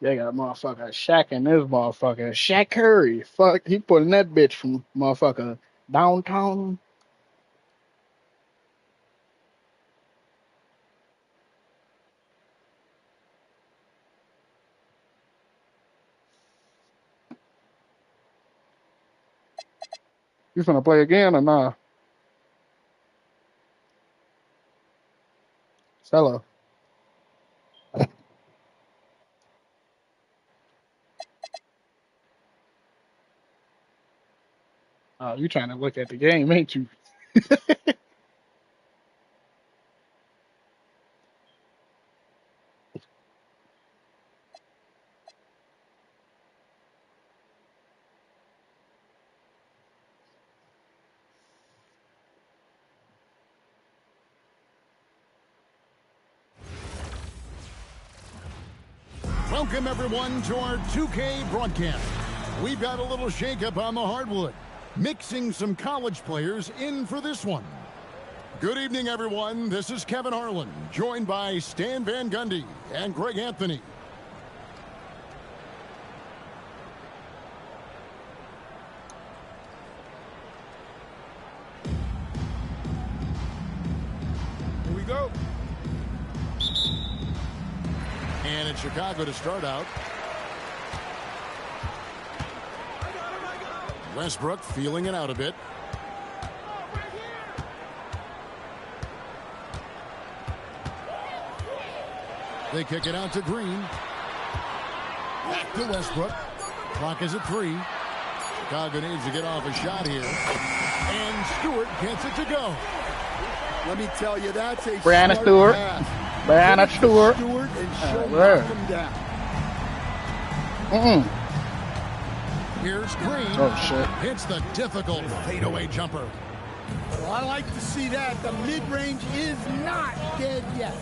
They got motherfucker Shaq in this motherfucker. Shaq Curry. Fuck, he putting that bitch from motherfucker downtown. You finna play again or nah? Stella. Oh, you trying to look at the game, ain't you? Welcome, everyone, to our 2K broadcast. We've got a little shakeup on the hardwood, mixing some college players in for this one. Good evening, everyone. This is Kevin Harlan, joined by Stan Van Gundy and Greg Anthony. Here we go. And it's Chicago to start out. Westbrook feeling it out a bit. They kick it out to Green. Back to Westbrook. Clock is at 3. Chicago needs to get off a shot here. And Stewart gets it to go. Let me tell you, that's a Brianna smart Stewart. pass. Brianna Stewart. Stewart and she'll Right. knock him down. Here's Green. Oh, shit. Hits the difficult fadeaway jumper. Well, I like to see that. The mid-range is not dead yet.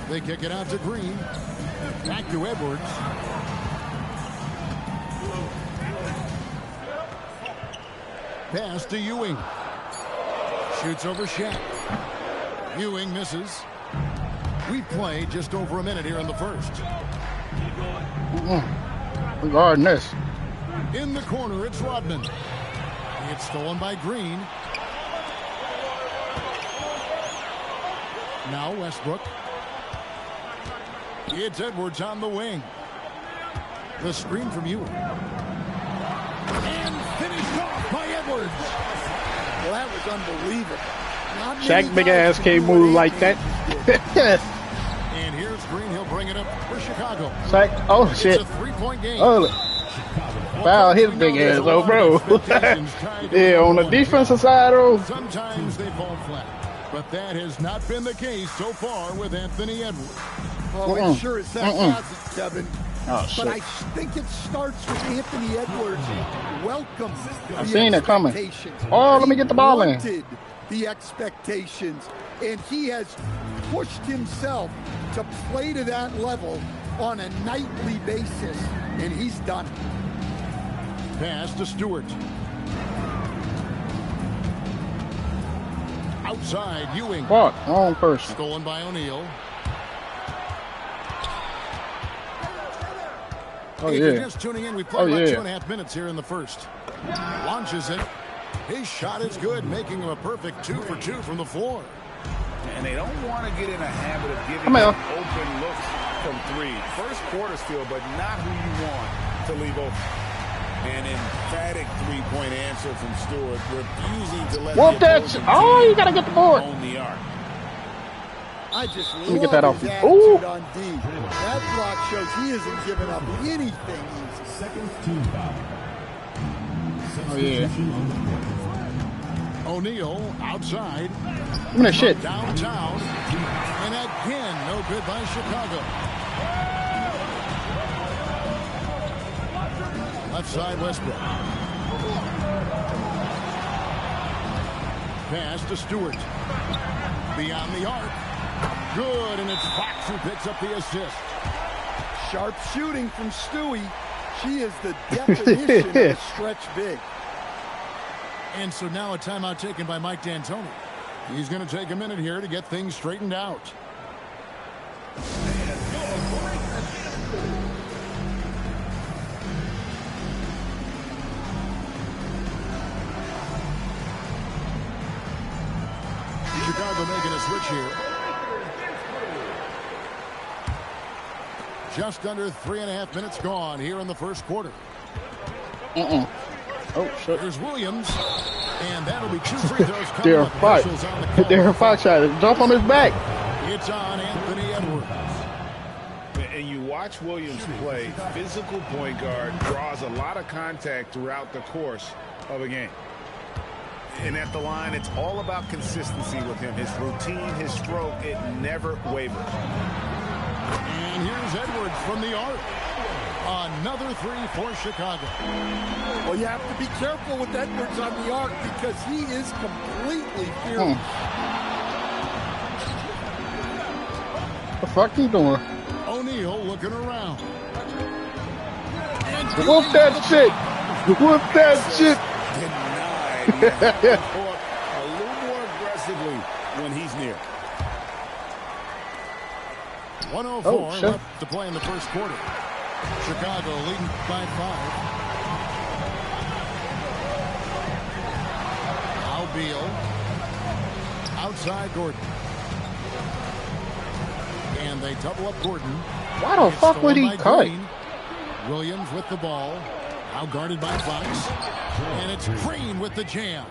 They kick it out to Green. Back to Edwards. Pass to Ewing. Shoots over Shaq. Ewing misses. We play just over a minute here in the first. We're guarding this. In the corner, it's Rodman. It's stolen by Green. Now Westbrook. It's Edwards on the wing. The screen from Ewing. And finished off by Edwards. Well, that was unbelievable. Shaq big ass can't move like that. And here's Green. He'll bring it up for Chicago. Shaq, oh shit. It's a 3-point game. Oh, foul his big ass, oh bro. Yeah, on the defensive side, oh. Sometimes they fall flat, but that has not been the case so far with Anthony Edwards. Oh, it sure as heck hasn't, Kevin. Oh, but shit. I think it starts with Anthony Edwards. Welcome. I seen it coming. Oh, let me get the ball in. The expectations, and he has pushed himself to play to that level on a nightly basis, and he's done it. Pass to Stewart. Outside, Ewing. What? Wrong person. Stolen by O'Neal. Oh, If you're yeah. just tuning in, we played about yeah. 2.5 minutes here in the first. Launches it. His shot is good, making him a perfect 2 for 2 from the floor. And they don't want to get in a habit of giving Come here. open looks from 3. First quarter still, but not who you want to leave open. An emphatic 3-point answer from Stewart, refusing to let Whoop the that. opposing Oh, team you gotta get the board. own the arc. I just me love get that off. his Ooh. attitude on D. That block shows he isn't giving up anything easy. Second team foul. Oh, yeah. O'Neal outside. Give me that shit. Downtown. And again, no good by Chicago. Left side, Westbrook. Pass to Stewart. Beyond the arc. Good, and it's Fox who picks up the assist. Sharp shooting from Stewie. She is the definition of a stretch big. And so now a timeout taken by Mike D'Antoni. He's going to take a minute here to get things straightened out. Chicago making a switch here. Just under 3.5 minutes gone here in the first quarter. Oh, shit. Here's Williams. And that'll be 2 free throws coming Darren up. Fox. Officials on the call. Darren Fox tried to jump on his back. It's on Anthony Edwards. And you watch Williams play. Physical point guard, draws a lot of contact throughout the course of a game. And at the line, it's all about consistency with him. His routine, his stroke, it never wavers. And here's Edwards from the arc. Another three for Chicago. Well, you have to be careful with Edwards on the arc because he is completely fearless. What the fuck you doing? O'Neal looking around. Whoop that shit! Whoop that shit! Denied. A little more aggressively when he's near. 1:04 left to play in the first quarter. Chicago leading by 5. Now Beal. Outside Gordon. And they double up Gordon. Why the fuck would he cut? Green. Williams with the ball. Now guarded by Fox. And it's Green with the jam.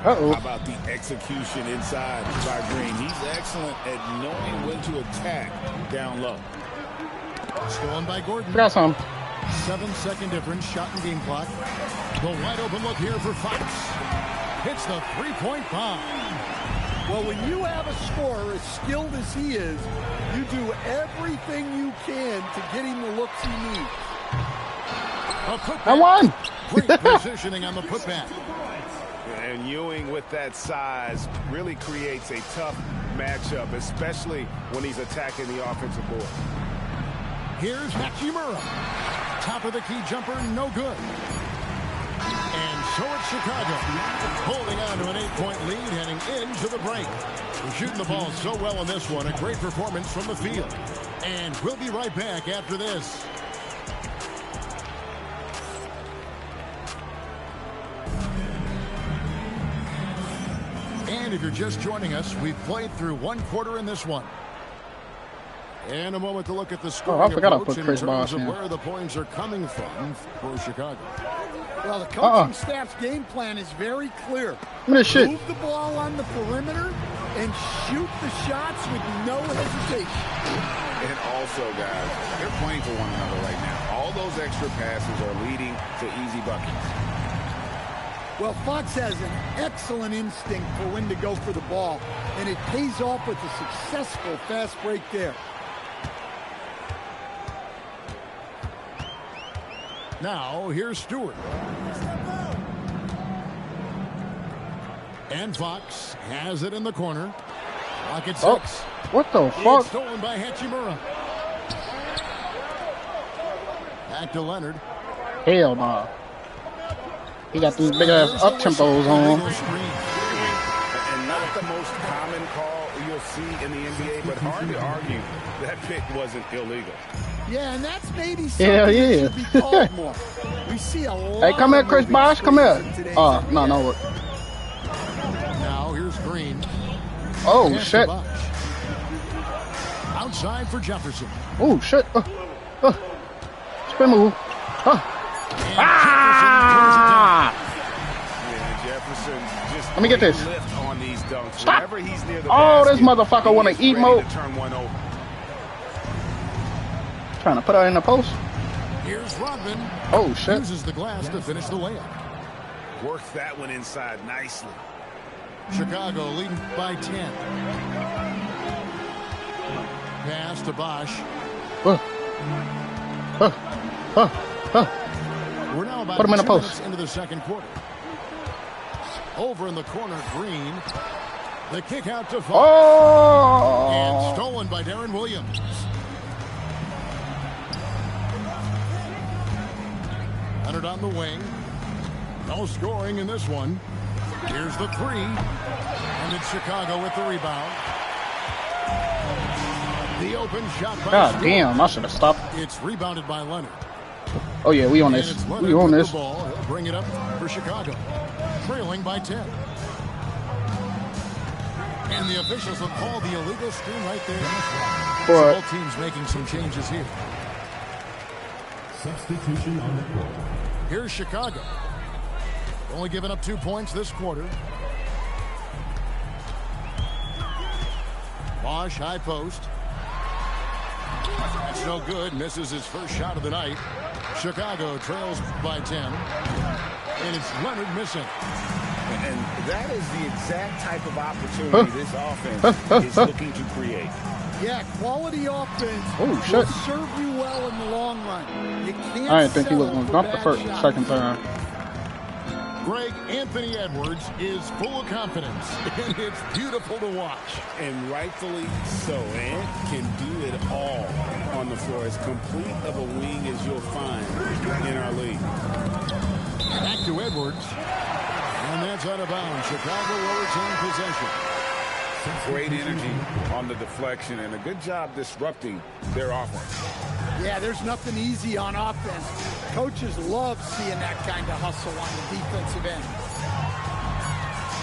How about the execution inside by Green? He's excellent at knowing when to attack down low. Stolen by Gordon. Got some. 7-second difference, shot and game clock. The wide open look here for Fox. Hits the three-point bomb. Well, when you have a scorer as skilled as he is, you do everything you can to get him the looks he needs. I won. Great positioning on the putback. And Ewing with that size really creates a tough matchup, especially when he's attacking the offensive board. Here's Hachimura. Top of the key jumper, no good. And so it's Chicago, holding on to an 8-point lead, heading into the break. We're shooting the ball so well in this one. A great performance from the field. And we'll be right back after this. And if you're just joining us, we've played through one quarter in this one. And a moment to look at the score. I forgot to put Chris Bosh in. Where the points are coming from for Chicago. Well, the coaching staff's game plan is very clear. Shit. Move the ball on the perimeter and shoot the shots with no hesitation. And also, guys, they're playing for one another right now. All those extra passes are leading to easy buckets. Well, Fox has an excellent instinct for when to go for the ball, and it pays off with a successful fast break there. Now, here's Stewart. And Fox has it in the corner. Rocket 6. What the fuck? It's stolen by Hachimura. Back to Leonard. Hell no. He got these big ass up tempos on. And not the most common call you'll see in the NBA, but hard to argue that pick wasn't illegal. Yeah, and that's maybe something that should be called more. We see a lot. Hey, come here, Chris Bosh. Come here. Oh, no. Now here's Green. Oh, shit. Outside for Jefferson. Oh, shit. Spin move. Jefferson just let me get this. On these dunks. Stop. He's near the This motherfucker want to emote. Turn one over. Trying to put her in the post. Here's Rodman. Oh, shit. Uses the glass to finish the layup. Works that one inside nicely. Chicago leading by 10. Pass to Bosh. We're now about 2 minutes into the second quarter. Over in the corner, Green. The kick out to Fox. And stolen by Darren Williams. Leonard on the wing. No scoring in this one. Here's the three. And it's Chicago with the rebound. The open shot by God damn, I should have stopped. It's rebounded by Leonard. Oh yeah, we on this. We on this. The ball. He'll bring it up for Chicago. Trailing by 10. And the officials will call the illegal screen right there. So both teams making some changes here. Substitution on the court. Here's Chicago. Only giving up 2 points this quarter. Bosh, high post. That's no good. Misses his first shot of the night. Chicago trails by 10. And it's Leonard missing. And that is the exact type of opportunity this offense is looking to create. Yeah, quality offense Oh, shit. will serve you well in the long run. You can't I didn't think he was settle going to for dump the bad first, shots. second time. Greg, Anthony Edwards is full of confidence, and it's beautiful to watch. And rightfully so. Ant can do it all on the floor. As complete of a wing as you'll find in our league. Back to Edwards. And that's out of bounds. Chicago will retain possession. Great energy on the deflection and a good job disrupting their offense. Yeah, there's nothing easy on offense. Coaches love seeing that kind of hustle on the defensive end.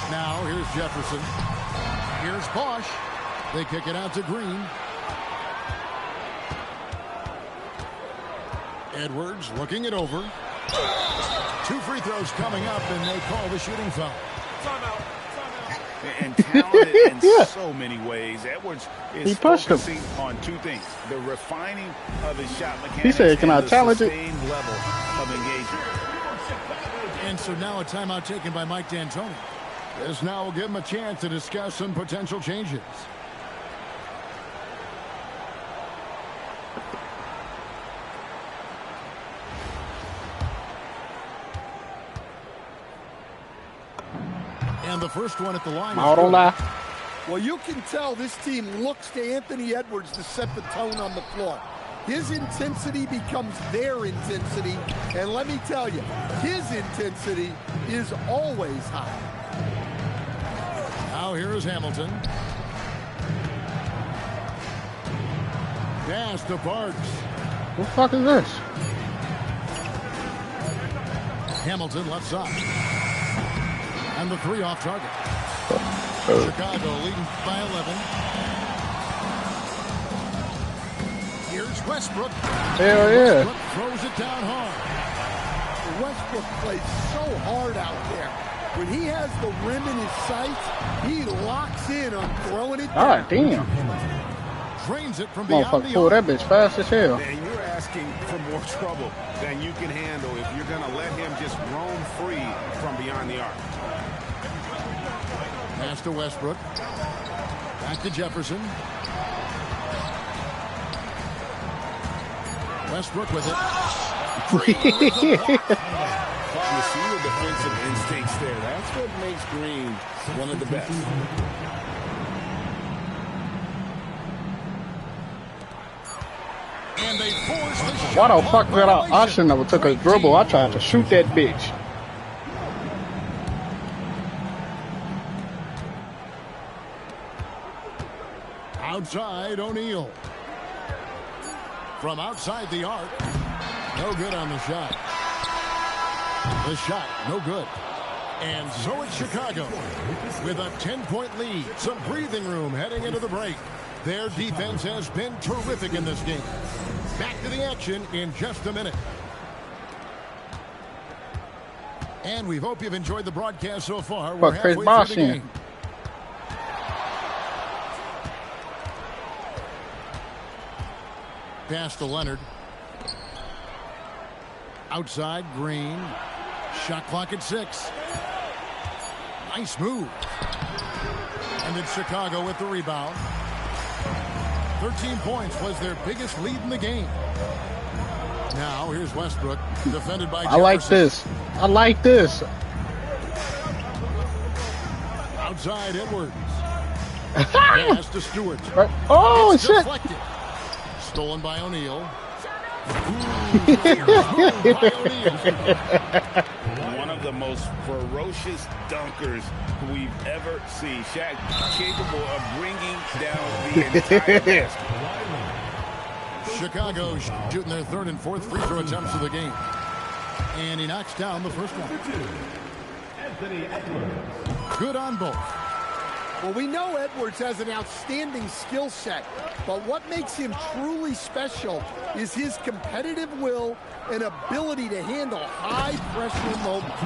Now, here's Jefferson. Here's Bosch. They kick it out to Green. Edwards looking it over. 2 free throws coming up, and they call the shooting foul. And talented in so many ways. Edwards is focusing on 2 things: the refining of his shot mechanics. He said, "Can I challenge it?" Sustained level of engagement. And so now a timeout taken by Mike D'Antoni. This now will give him a chance to discuss some potential changes. And the first one at the line. Don't lie. Well, you can tell this team looks to Anthony Edwards to set the tone on the floor. His intensity becomes their intensity. And let me tell you, his intensity is always high. Now here is Hamilton. Pass to Parks. What the fuck is this? Hamilton left side. And the 3 off target. Chicago leading by 11. Here's Westbrook. Hell yeah. Westbrook throws it down hard. Westbrook plays so hard out there. When he has the rim in his sights, he locks in on throwing it down. God damn. Drains it from beyond Motherfucker the pulled arc. that bitch fast as hell. And you're asking for more trouble than you can handle if you're going to let him just roam free from beyond the arc. Pass to Westbrook. Back to Jefferson. Westbrook with it. You see the defensive instincts there. That's what makes Green one of the best. And they force the shot. Why the fuck did I shouldn't have took a dribble. I tried to shoot that bitch. Outside, O'Neal. From outside the arc. No good on the shot. The shot, no good. And so it's Chicago with a 10-point lead. Some breathing room heading into the break. Their defense has been terrific in this game. Back to the action in just a minute. And we hope you've enjoyed the broadcast so far. We're Chris halfway Bosh through the in. game. Pass to Leonard. Outside, Green. Shot clock at 6. Nice move. And it's Chicago with the rebound. 13 points was their biggest lead in the game. Now, here's Westbrook, defended by Jefferson. I like this. I like this. Outside, Edwards. Pass to Stewart. Oh, It's shit. deflected. Stolen by O'Neal. One of the most ferocious dunkers we've ever seen. Shaq capable of bringing down the entire basket. Chicago shooting their 3rd and 4th free throw attempts of the game. And he knocks down the first one. Good on both. Well, we know Edwards has an outstanding skill set, but what makes him truly special is his competitive will and ability to handle high-pressure moments.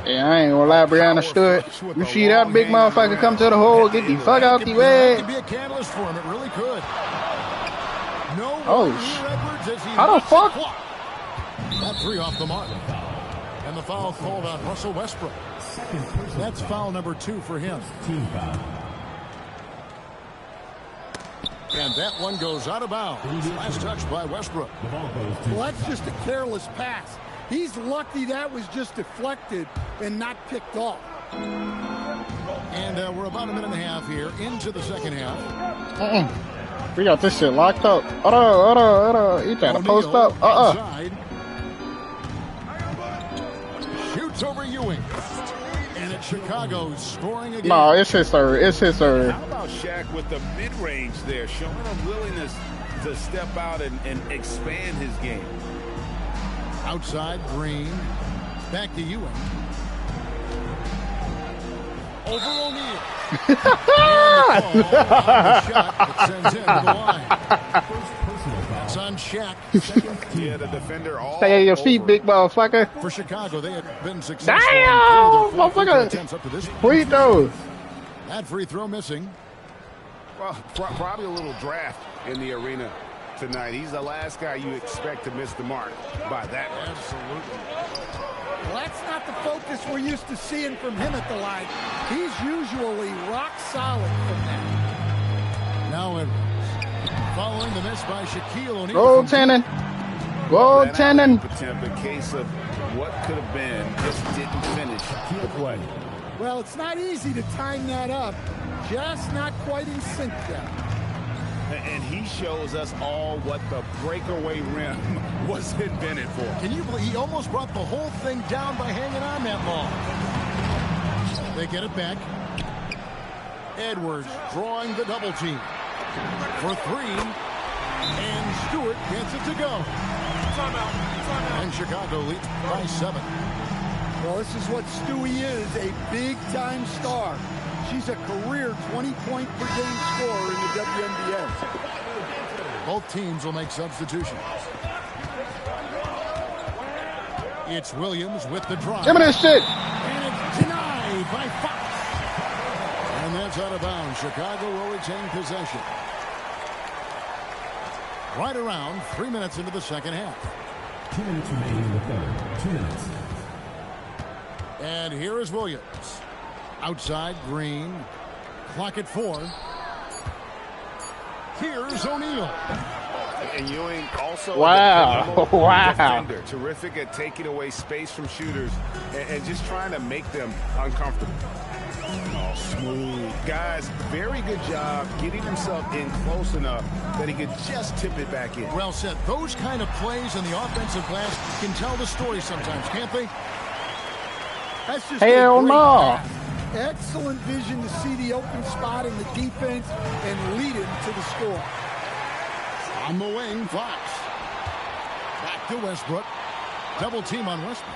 Yeah, I ain't gonna lie, Brianna Stewart. You see that big motherfucker come to the hole, get the fuck out the way. It could be a catalyst for him. It really could. No Oh, Edwards as he how the fuck? That 3 off the mark. And the foul called on Russell Westbrook. That's foul number 2 for him. Team foul. And that one goes out of bounds. Last touch by Westbrook. Well, that's just a careless pass. He's lucky that was just deflected and not picked off. And we're about a minute and a half here into the second half. We got this shit locked up. Hold on. You trying to post up? Outside. Shoots over Ewing. And it's Chicago scoring again. No, it's his serve. It's his serve. How about Shaq with the mid-range there, showing a willingness to step out and expand his game. Outside, Green. Back to Ewing. Over O'Neal. Sends in to the line. That's on Shaq. Yeah, the defender all Stay on your feet, big motherfucker. For Chicago, they have been successful. Damn, motherfucker. Free throws. That free throw missing. Well, probably a little draft in the arena tonight. He's the last guy you expect to miss the mark by that. Absolutely. Well, that's not the focus we're used to seeing from him at the line. He's usually rock solid from that. Now Edwards. Following the miss by Shaquille O'Neal. Goaltending. Goaltending. Attempt, a case of what could have been, just didn't finish the play. Well, it's not easy to time that up. Just not quite in sync yet. And he shows us all what the breakaway rim was invented for. Can you believe he almost brought the whole thing down by hanging on that long? They get it back. Edwards drawing the double team. For 3. And Stewart gets it to go. And Chicago leads by 7. Well, this is what Stewie is, a big-time star. She's a career 20-point-per-game scorer in the WNBA. Both teams will make substitutions. It's Williams with the drive. Give me this shit. And it's denied by Fox. And that's out of bounds. Chicago will retain possession. Right around 3 minutes into the second half. 2 minutes remaining in the third. 2 minutes. And here is Williams. Outside, Green. Clock at 4. Here's O'Neal. And Ewing also wow. Defender. Terrific at taking away space from shooters and just trying to make them uncomfortable. Oh, smooth. Guys, very good job getting himself in close enough that he could just tip it back in. Well said. Those kind of plays in the offensive glass can tell the story sometimes, can't they? That's just hell no. Excellent vision to see the open spot in the defense and lead him to the score. On the wing, Fox. Back to Westbrook. Double team on Westbrook.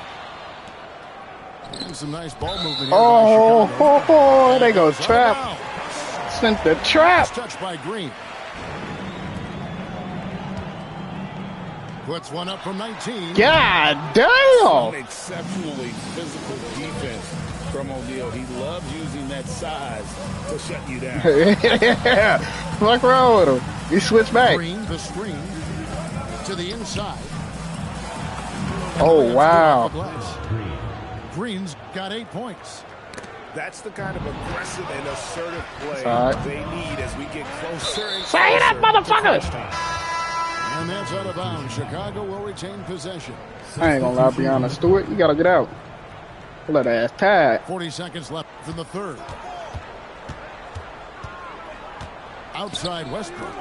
And some nice ball movement here. Oh, they go trap. Sent the trap. Touched by Green. Puts one up from 19. God damn. An exceptionally physical defense from O'Neal. He loves using that size to shut you down. Yeah. What's wrong with him? He switched back. Green, the screen to the inside. Oh, wow. Green's got 8 points. That's the kind of aggressive and assertive play they need as we get closer and closer. Say that, motherfucker! And that's out of bounds. Chicago will retain possession. I ain't gonna lie, Breonna Stewart. You gotta get out. Let that ass tag. 40 seconds left in the third. Outside Westbrook.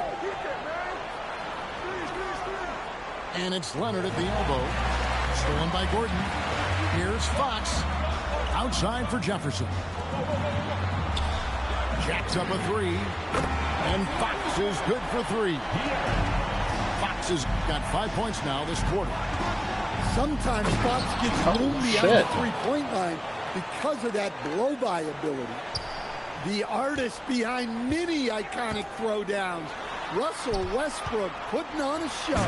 And it's Leonard at the elbow. Stolen by Gordon. Here's Fox. Outside for Jefferson. Jacks up a 3. And Fox is good for 3. Fox has got 5 points now this quarter. Sometimes Fox gets home beyond the three-point line because of that blow-by ability. The artist behind many iconic throwdowns, Russell Westbrook, putting on a show.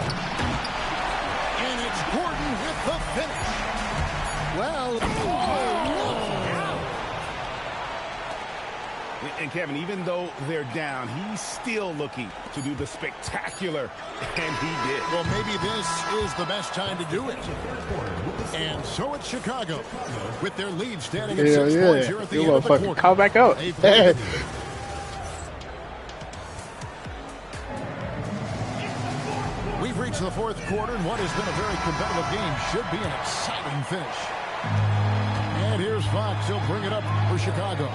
And it's Gordon with the finish. And Kevin, even though they're down, he's still looking to do the spectacular, and he did. Well, maybe this is the best time to do it. And so it's Chicago with their lead standing at 6 points here at the end of the quarter. Call back up. We've reached the fourth quarter, and what has been a very competitive game should be an exciting finish. And here's Fox. He'll bring it up for Chicago.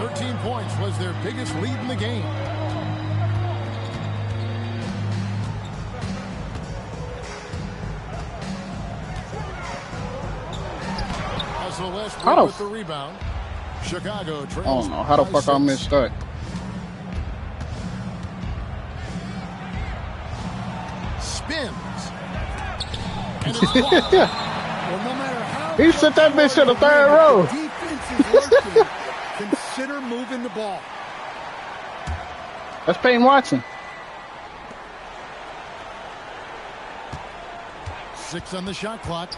13 points was their biggest lead in the game. Russell Westbrook with the rebound. Chicago trails. I don't know how the fuck I missed that. Spins. And it's blocked. Well, no matter how he set that bitch to the third row. Defense is working. Consider moving the ball. That's Peyton Watson. 6 on the shot clock.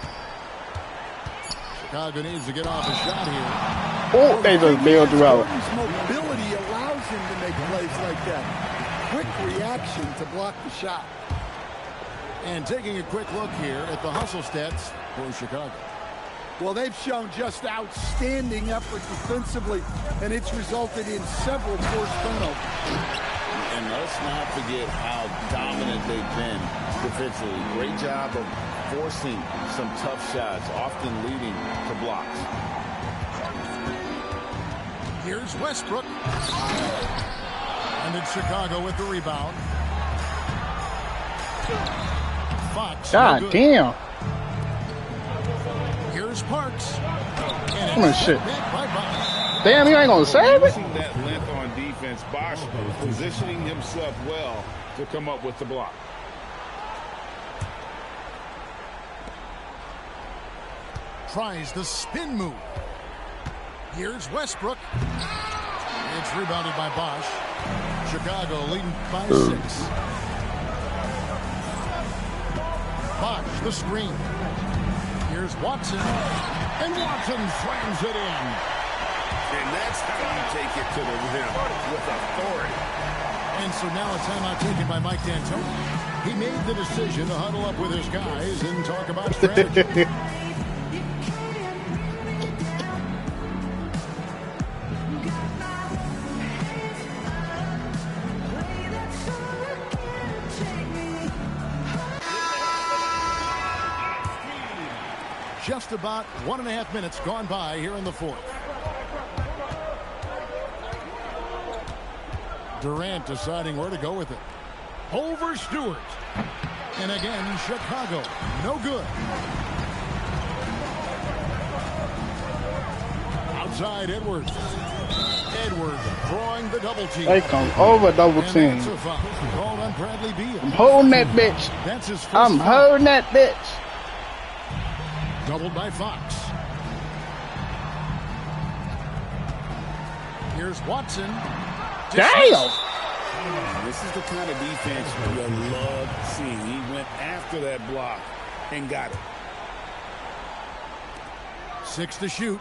Chicago needs to get off a shot here. Oh, they just bailed you out. His mobility allows him to make plays like that. Quick reaction to block the shot. And taking a quick look here at the hustle stats for Chicago. Well, they've shown just outstanding effort defensively, and it's resulted in several forced turnovers. And let's not forget how dominant they've been defensively. Great job of forcing some tough shots, often leading to blocks. Here's Westbrook. And it's Chicago with the rebound. Fox. God damn. Here's Parks. Come on, shit. Damn, you ain't gonna save it? That length on defense, Bosch positioning himself well to come up with the block. Tries the spin move. Here's Westbrook. It's rebounded by Bosch. Chicago leading by 6. Bosch, the screen. Here's Watson. And Watson slams it in. And that's how you take it to the rim with authority. And so now a timeout taken by Mike D'Antoni. He made the decision to huddle up with his guys and talk about strategy. Just about 1.5 minutes gone by here in the fourth. Durant deciding where to go with it. Over Stewart. And again, Chicago. No good. Outside Edwards. Edwards drawing the double team. They come over double team. Called on Bradley Beal. I'm holding that bitch. That's his first I'm holding that bitch. Doubled by Fox. Here's Watson. Damn! This is the kind of defense you love seeing. He went after that block and got it. 6 to shoot.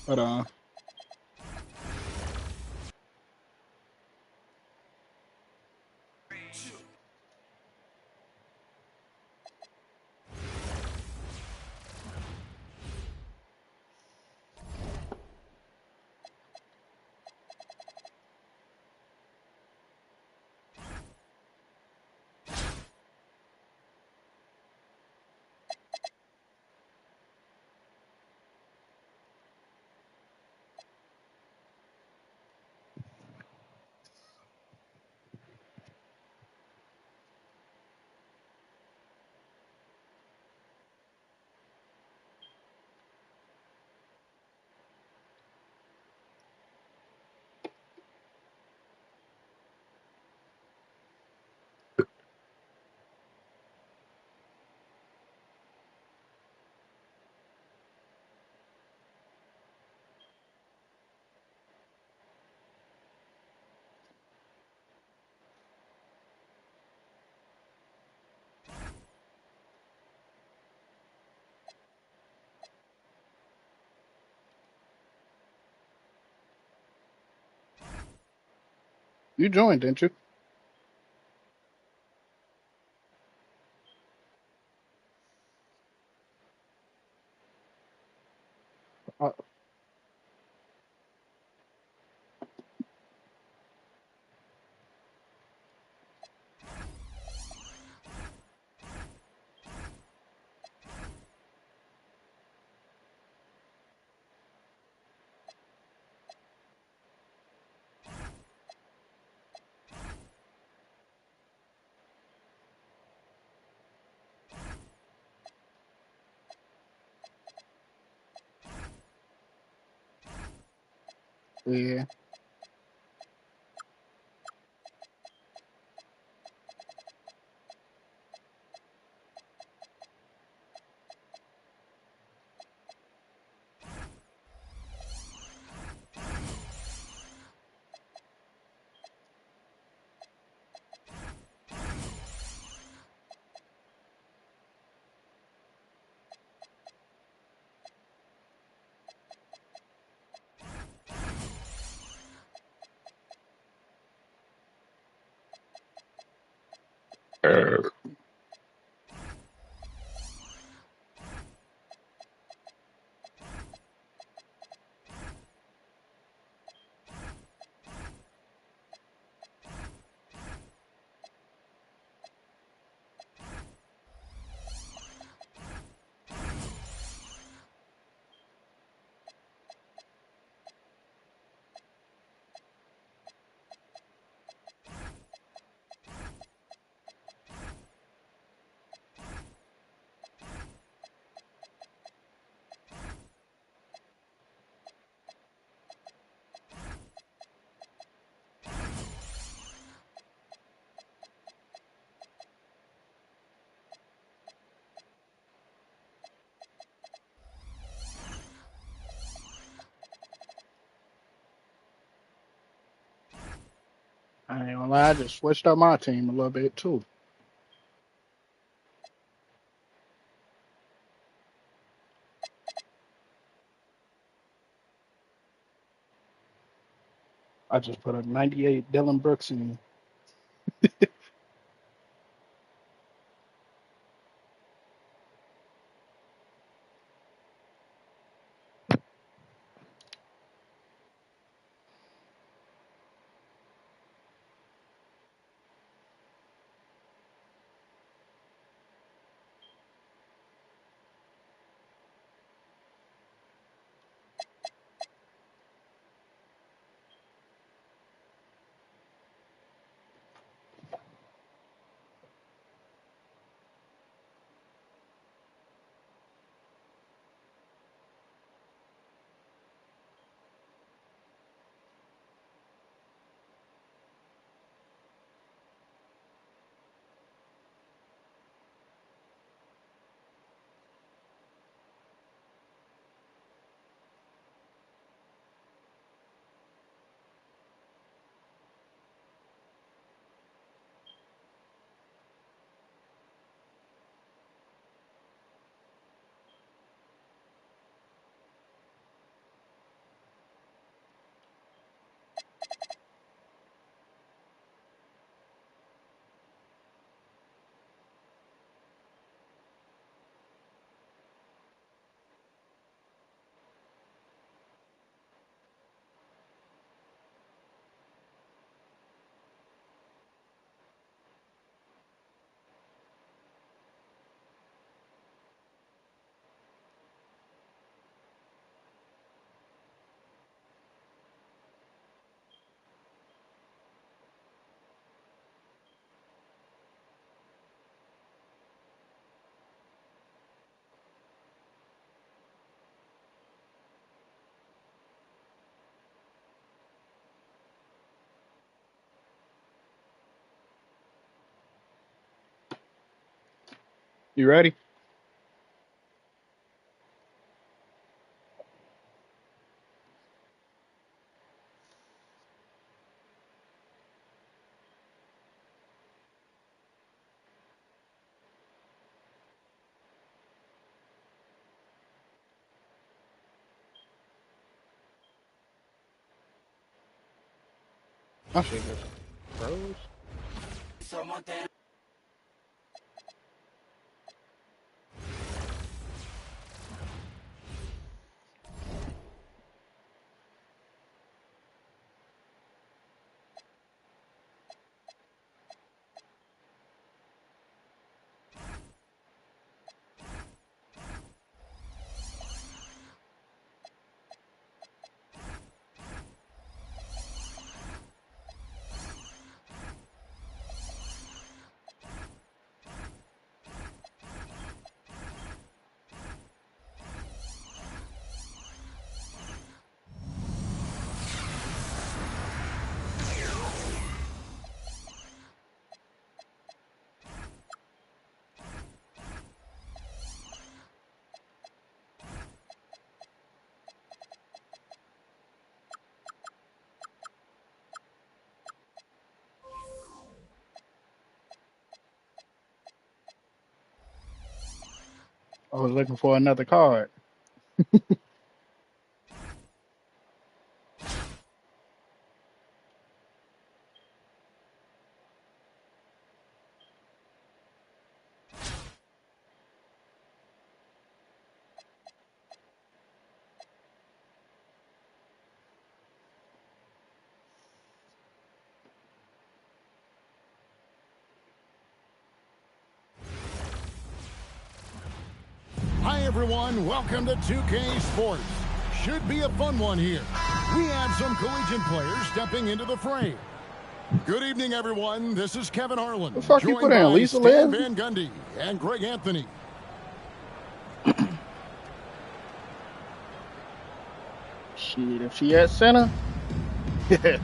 Hold on. You joined, didn't you? Uh, yeah. I ain't gonna lie, I just switched up my team a little bit too. I just put a 98 Dylan Brooks in. You ready? I should go. Bros. I was looking for another card. Hi, everyone. Welcome to 2K Sports. Should be a fun one here. We have some collegiate players stepping into the fray. Good evening, everyone. This is Kevin Harlan. The fuck you joined put in, by Lisa Stan Leslie? Van Gundy and Greg Anthony. Shit, if she at center, it's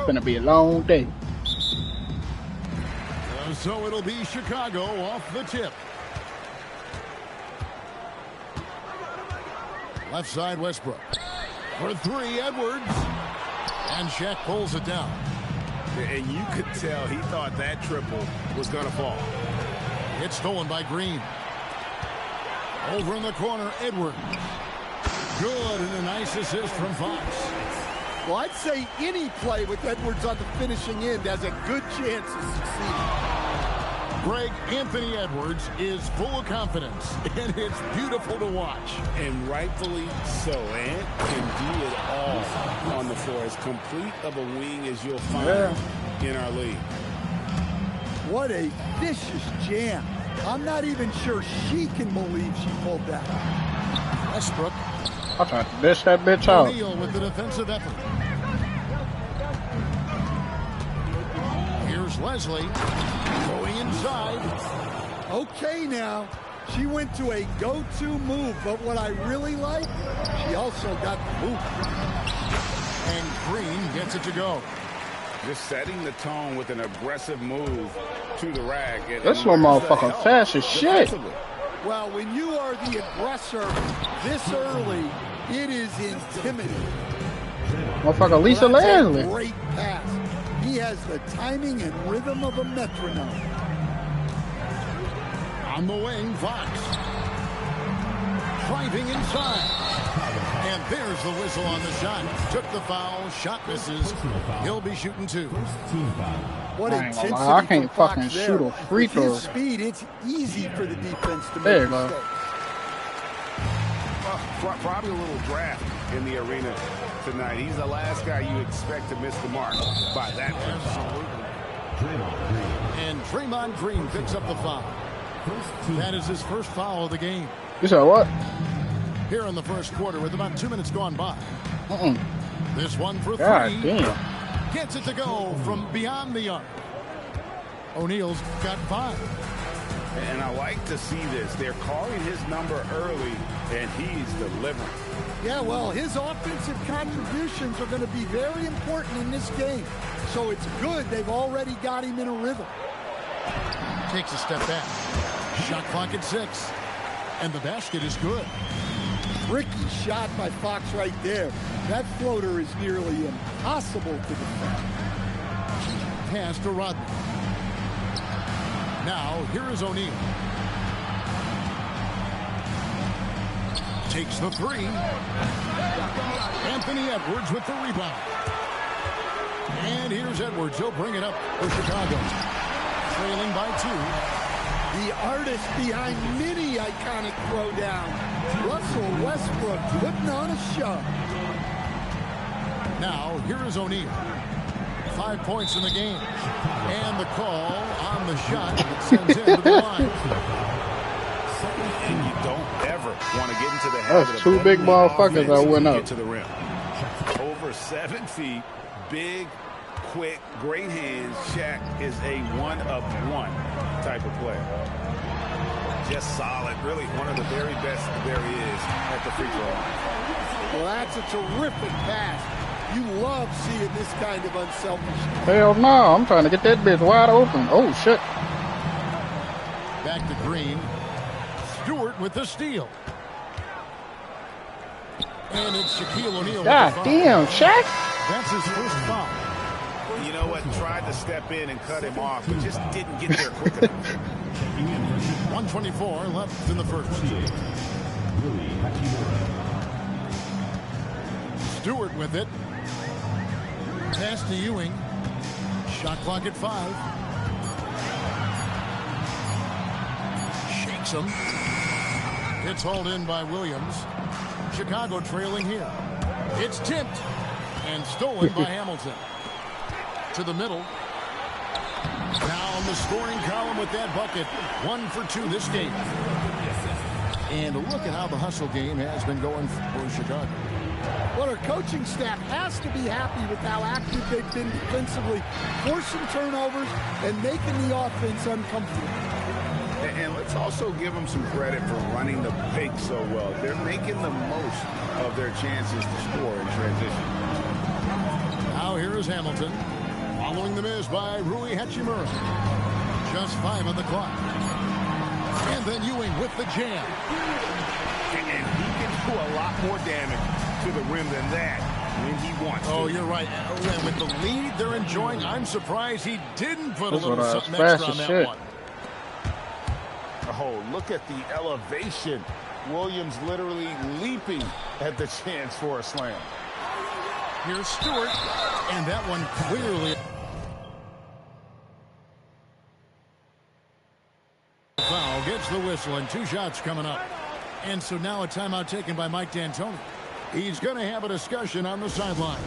gonna be a long day. So it'll be Chicago off the tip. Left side, Westbrook. For three, Edwards. And Shaq pulls it down. And you could tell he thought that triple was going to fall. It's stolen by Green. Over in the corner, Edwards. Good, and a nice assist from Fox. Well, I'd say any play with Edwards on the finishing end has a good chance of succeeding. Greg, Anthony Edwards is full of confidence, and it's beautiful to watch. And rightfully so. Ant can do it all on the floor. As complete of a wing as you'll find in our league. What a vicious jam. I'm not even sure she can believe she pulled that. Westbrook. I'm trying to dish that bitch out. O'Neal with the defensive effort. Here's Leslie going inside. Okay now, she went to a go-to move, but what I really like, she also got the move. And Green gets it to go. Just setting the tone with an aggressive move to the rack. This little motherfucker fast as shit. Well, when you are the aggressor this early, it is intimidating. Motherfucker Lisa Well, that's Leslie. a great pass. He has the timing and rhythm of a metronome. On the wing, Fox. Driving inside. And there's the whistle on the shot. Took the foul. Shot misses. He'll be shooting two. What I ain't gonna intensity lie, I can't from Fox fucking there. shoot a free With his throw. speed, it's easy for the defense to There make you go. mistakes. Probably a little draft in the arena tonight. He's the last guy you expect to miss the mark by that much. And Draymond Green picks up the foul. That is his first foul of the game. You said what? Here in the first quarter with about 2 minutes gone by. This one for God three. damn. Gets it to go from beyond the arc. O'Neal's got 5. And I like to see this. They're calling his number early, and he's delivering. Yeah, well, his offensive contributions are going to be very important in this game. So it's good they've already got him in a rhythm. Takes a step back. Shot clock at 6. And the basket is good. Tricky shot by Fox right there. That floater is nearly impossible to defend. Pass to Rodman. Now, here is O'Neal. Takes the 3. Anthony Edwards with the rebound. And And here's Edwards. He'll bring it up for Chicago. Trailing by 2. The artist behind many iconic throwdowns. Russell Westbrook putting on a show. Now, here is O'Neal. 5 points in the game. And the call on the shot that sends him to the line. And you don't ever want to get into the habit That's 2 big motherfuckers that went up. Get to the rim. Over 7 feet, big, quick, great hands. Shaq is a one-of-one type of player. Just solid, really one of the very best there is at the free throw line. Well, that's a terrific pass. You love seeing this kind of unselfishness. Hell no, I'm trying to get that bitch wide open. Oh, shit. Back to Green. Stewart with the steal. And it's Shaquille O'Neal. God damn, Shaq. That's his first foul. You know what? Tried to step in and cut him off, but just didn't get there quick enough. 1:24 left in the first. Stewart with it. Pass to Ewing. Shot clock at 5. Shakes him. It's hauled in by Williams. Chicago trailing here. It's tipped and stolen by Hamilton. To the middle. Now on the scoring column with that bucket. 1 for 2 this game. And look at how the hustle game has been going for Chicago. Well, our coaching staff has to be happy with how active they've been defensively, forcing turnovers and making the offense uncomfortable. And let's also give them some credit for running the pick so well. They're making the most of their chances to score in transition. Now here is Hamilton. Following the miss by Rui Hachimura. Just 5 on the clock. And then Ewing with the jam. And he can do a lot more damage to the rim than that when he wants to. Oh, you're right. And with the lead they're enjoying, I'm surprised he didn't put a That's little what something extra on that shit. one. Oh, look at the elevation. Williams literally leaping at the chance for a slam. Here's Stewart. And that one clearly... Foul gets the whistle and 2 shots coming up. And so now a timeout taken by Mike D'Antoni. He's going to have a discussion on the sideline.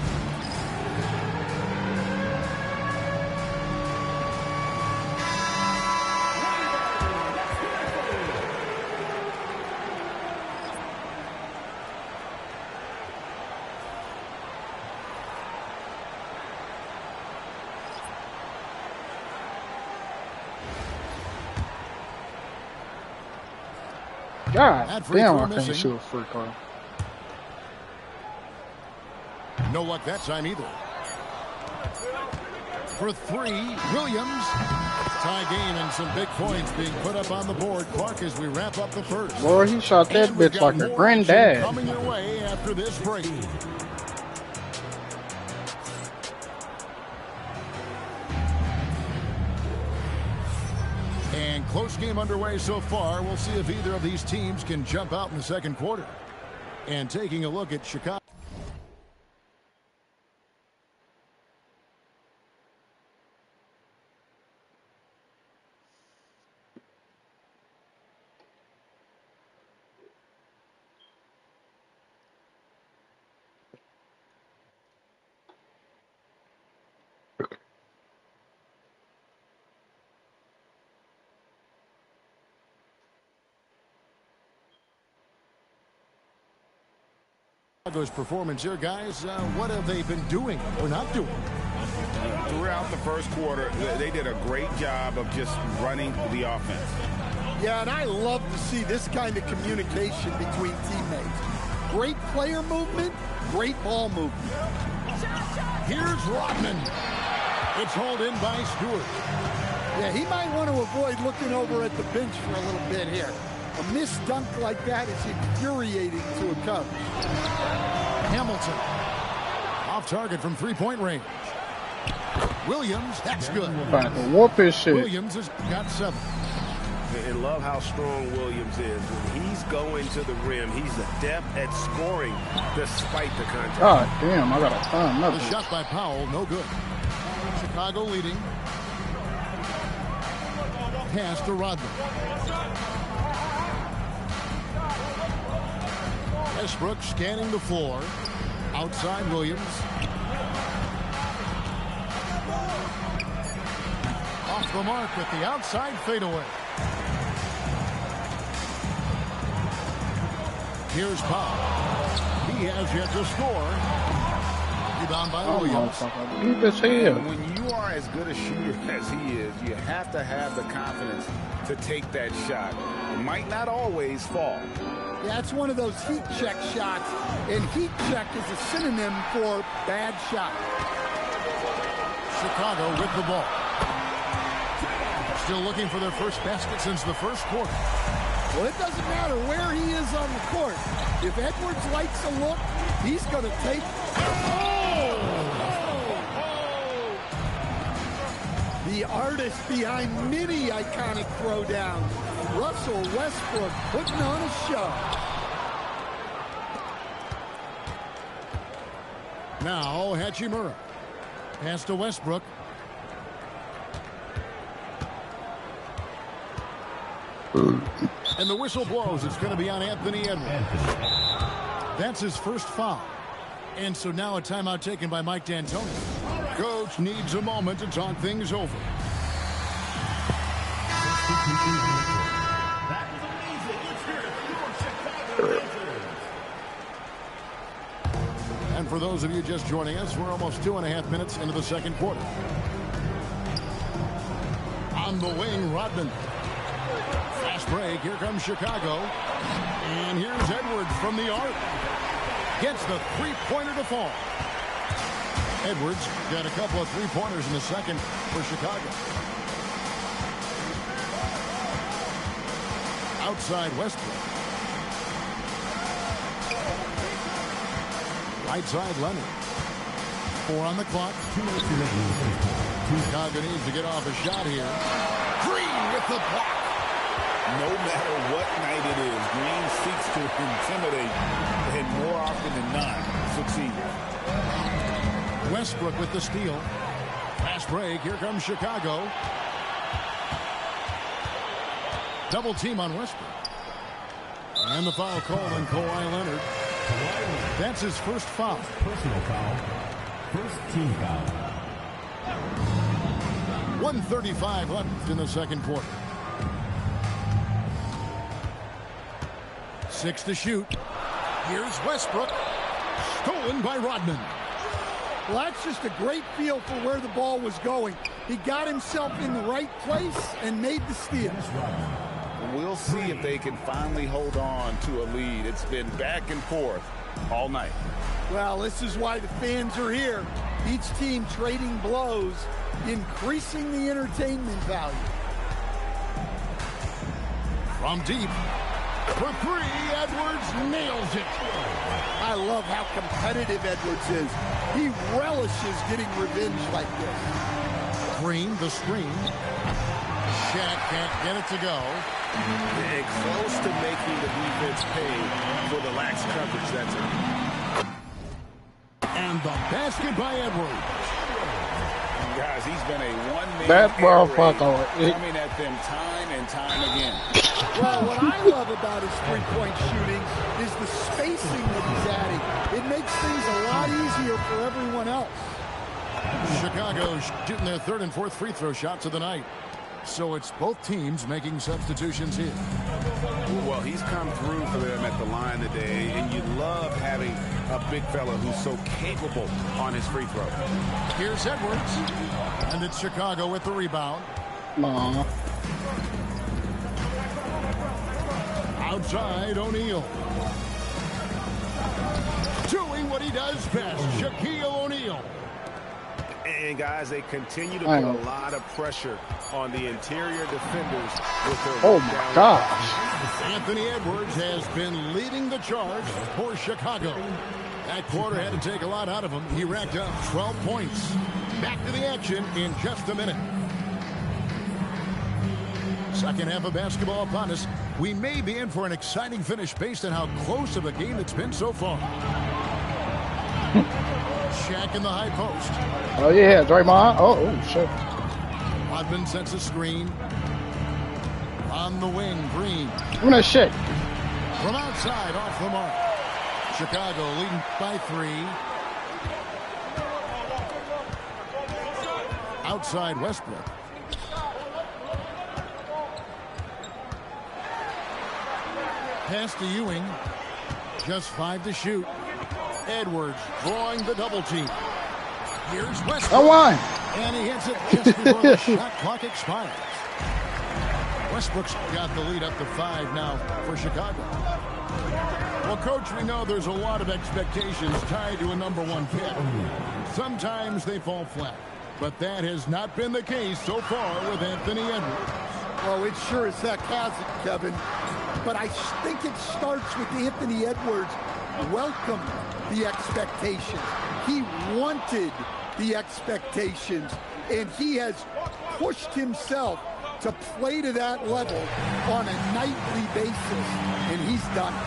God That free damn, throw I can't missing. shoot a free throw. No luck that time either. For 3, Williams. Tie game and some big points being put up on the board. Clark, as we wrap up the first. Boy, he shot that And we've bitch got like a more granddad. action coming your way after this break. And close game underway so far. We'll see if either of these teams can jump out in the second quarter. And taking a look at Chicago. Chicago's performance here, guys. What have they been doing or not doing? Throughout the first quarter, they did a great job of just running the offense. Yeah, and I love to see this kind of communication between teammates. Great player movement, great ball movement. Here's Rodman. It's hauled in by Stewart. Yeah, he might want to avoid looking over at the bench for a little bit here. A missed dunk like that is infuriating to a coach. Hamilton. Off target from 3-point range. Williams, that's good. About to whoop his shit. Williams has got 7. And love how strong Williams is. When he's going to the rim, he's adept at scoring despite the contact. God damn, I got a ton. The shot by Powell, no good. Chicago leading. Pass to Rodman. Westbrook scanning the floor. Outside Williams. Off the mark with the outside fadeaway. Here's Powell. He has yet to score. Rebound by Williams. And when you are as good a shooter as he is, you have to have the confidence to take that shot. It might not always fall. Yeah, it's one of those heat check shots, and heat check is a synonym for bad shot. Chicago with the ball. Still looking for their first basket since the first quarter. Well, it doesn't matter where he is on the court. If Edwards likes a look, he's going to take... The artist behind many iconic throwdowns, Russell Westbrook, putting on a show. Now Hachimura. Pass to Westbrook. And the whistle blows. It's going to be on Anthony Edwards. That's his first foul. And so now a timeout taken by Mike D'Antoni. Coach needs a moment to talk things over. And for those of you just joining us, we're almost 2.5 minutes into the second quarter. On the wing, Rodman. Fast break. Here comes Chicago. And here's Edwards from the arc. Gets the three-pointer to fall. Edwards got a couple of three-pointers in the second for Chicago. Outside Westbrook. Right side Leonard. 4 on the clock. Chicago needs to get off a shot here. Green with the block. No matter what night it is, Green seeks to intimidate and more often than not succeed. Westbrook with the steal. Fast break. Here comes Chicago. Double team on Westbrook. And the foul call on Kawhi Leonard. That's his first foul. Personal foul. First team foul. 1:35 left in the second quarter. 6 to shoot. Here's Westbrook. Stolen by Rodman. Well, that's just a great feel for where the ball was going. He got himself in the right place and made the steal. We'll see if they can finally hold on to a lead. It's been back and forth all night. Well, this is why the fans are here. Each team trading blows, increasing the entertainment value. From deep. For 3, Edwards nails it. I love how competitive Edwards is. He relishes getting revenge like this. Green, the screen. Shaq can't get it to go. They're close to making the defense pay for the lax coverage. That's it. And the basket by Edwards. Guys, he's been a one-man That motherfucker. coming at them time and time again. Well, what I love about his three-point shooting is the spacing that he's adding. It makes things a lot easier for everyone else. Chicago shooting their third and fourth free throw shots of the night. So it's both teams making substitutions here. Well, he's come through for them at the line today, and you love having a big fella who's so capable on his free throw. Here's Edwards, and it's Chicago with the rebound. Nah. Outside, O'Neal. Doing what he does best, Shaquille O'Neal. And, guys, they continue to put a lot of pressure on the interior defenders with their Oh, my gosh. Anthony Edwards has been leading the charge for Chicago. That quarter had to take a lot out of him. He racked up 12 points. Back to the action in just a minute. Second half of basketball upon us. We may be in for an exciting finish based on how close of a game it's been so far. Jack in the high post. Oh, yeah, Draymond. Oh, shit. Rodman sets a screen. On the wing, Green. Give me that shit. From outside, off the mark. Chicago leading by 3. Outside Westbrook. Pass to Ewing. Just 5 to shoot. Edwards drawing the double team. Here's Westbrook. I won. And he hits it just before the shot clock expires. Westbrook's got the lead up to 5 now for Chicago. Well, Coach, we know there's a lot of expectations tied to a #1 pick. Sometimes they fall flat, but that has not been the case so far with Anthony Edwards. Well, it sure as heck hasn't, Kevin. But I think it starts with Anthony Edwards welcomed the expectations. He wanted the expectations, and he has pushed himself to play to that level on a nightly basis, and he's done it.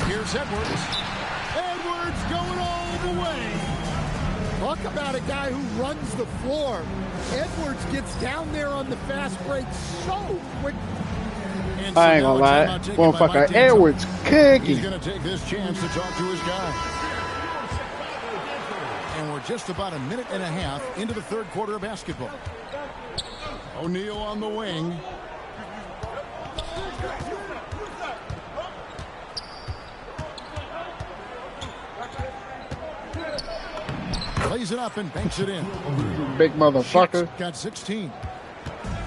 Here's Edwards. Edwards going all the way. Talk about a guy who runs the floor. Edwards gets down there on the fast break so quick. I ain't gonna lie. Motherfucker Edwards cooking. He's gonna take this chance to talk to his guy. And we're just about a minute and a half into the third quarter of basketball. O'Neal on the wing. Plays it up and banks it in. Big motherfucker. Got 16.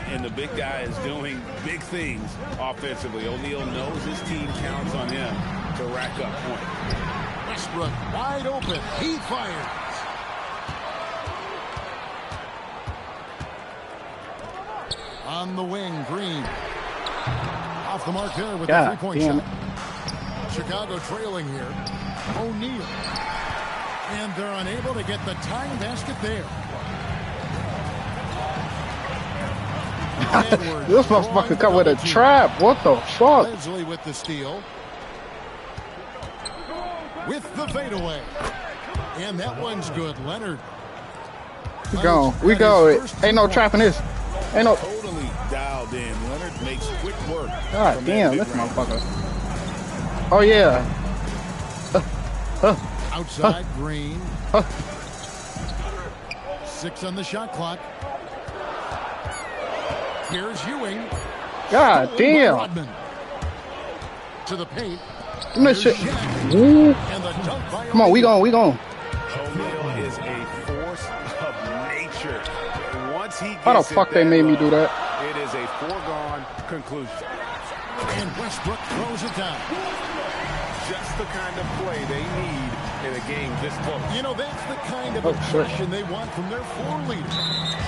And the big guy is doing big things offensively. O'Neal knows his team counts on him to rack up points. Westbrook wide open. He fires. On the wing, Green. Off the mark there with the three-point shot. Chicago trailing here. O'Neal. And they're unable to get the tying basket there. This motherfucker come with a trap. What the fuck? Leslie with the steal. With the fadeaway. And that one's good. Leonard. We go. We go. Ain't no trapping this. Ain't no. Totally dialed in. Leonard makes quick work. God damn, this motherfucker. Oh yeah. Outside Green. 6 on the shot clock. Here's Ewing. God damn. Rodman. To the paint. Give me that shit. Ooh. Come on, we going. O'Neal is a force of nature. Once he gets How the fuck they made me do that? It is a foregone conclusion. And Westbrook throws it down. Just the kind of play they need in a game this close. You know, that's the kind of aggression they want from their floor leader.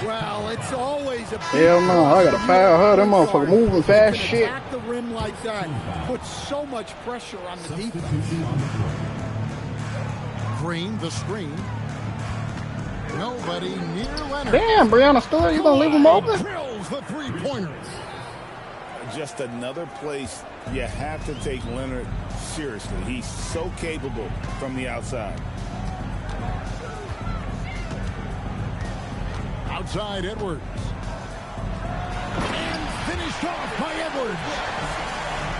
Well, it's always a big hell no, I gotta foul her. Them motherfucker moving fast shit. Attack the rim like that puts so much pressure on the defense. Green, the screen. Nobody near Leonard. Damn, Breonna Stewart, you gonna leave him open? Drills the three-pointers. Just another place you have to take Leonard seriously. He's so capable from the outside. Outside Edwards. And finished off by Edwards.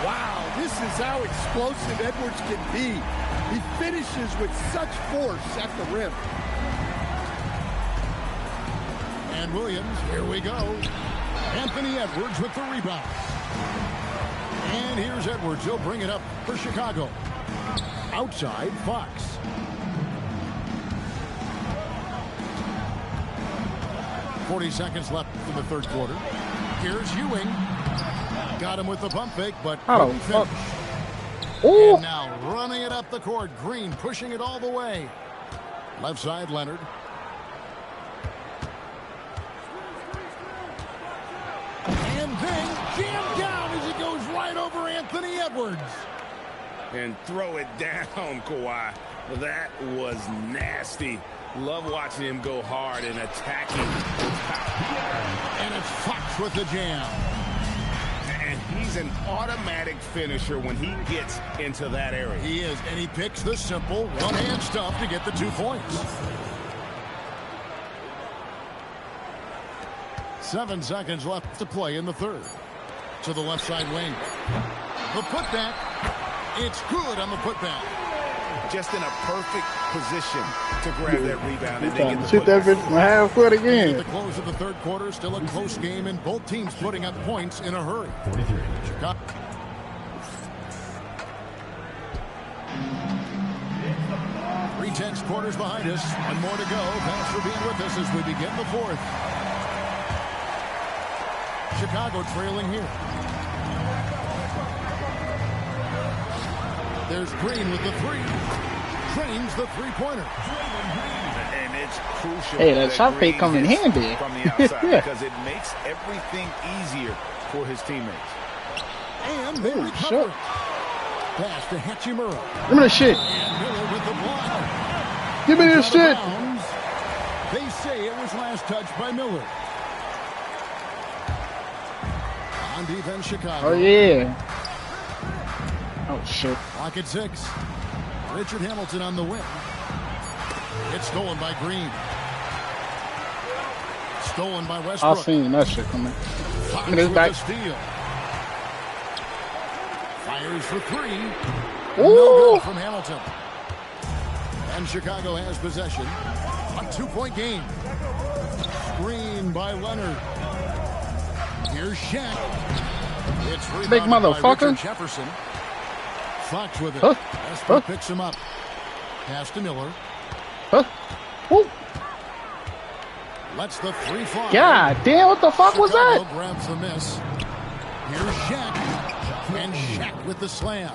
Wow, this is how explosive Edwards can be. He finishes with such force at the rim. And Williams, here we go. Anthony Edwards with the rebound. And here's Edwards. He'll bring it up for Chicago. Outside, Fox. .40 seconds left in the third quarter. Here's Ewing. Got him with the pump fake, but couldn't finish. Ooh. And now running it up the court. Green pushing it all the way. Left side, Leonard. And then jammed down as it goes right over Anthony Edwards. And throw it down, Kawhi. That was nasty. Love watching him go hard and attacking. And it's Fox with the jam. And he's an automatic finisher when he gets into that area. He is, and he picks the simple one-hand stuff to get the 2 points. 7 seconds left to play in the third. To the left side wing. The putback. It's good on the putback. Just in a perfect position to grab that rebound and Trying then to get shoot the that bitch from half court At again. the close of the third quarter, still a close game, and both teams putting up points in a hurry. 43. Chicago. 3 quarters behind us. One more to go. Thanks for being with us as we begin the fourth. Chicago trailing here. There's Green with the three. Drains the three-pointer. And it's crucial. Hey, that shot fake come in hits handy. from the outside Yeah. because it makes everything easier for his teammates. And they Holy recover. shit. Pass to Hachimura. Give me the shit. And Miller with the block. Give me this Out of shit. bounds. They say it was last touched by Miller. On defense, Chicago. Oh, yeah. Oh, shit. Lock at 6. Richard Hamilton on the wing. It's stolen by Green. Stolen by I Westbrook. seen that shit coming. Fox Give me this with back. the steal. Fires for 3. Ooh. No good from Hamilton. And Chicago has possession. A 2-point game. Screen by Leonard. Here's Shaq. It's Big rebounded by motherfucker. Richard Jefferson. Fox with it. Huh? Westbrook Huh? picks him up. Pass to Miller. Huh? Woo. Lets the 3 fly. God damn, what the fuck was Chicago that? grabs the miss. Here's Shaq. And Shaq with the slam.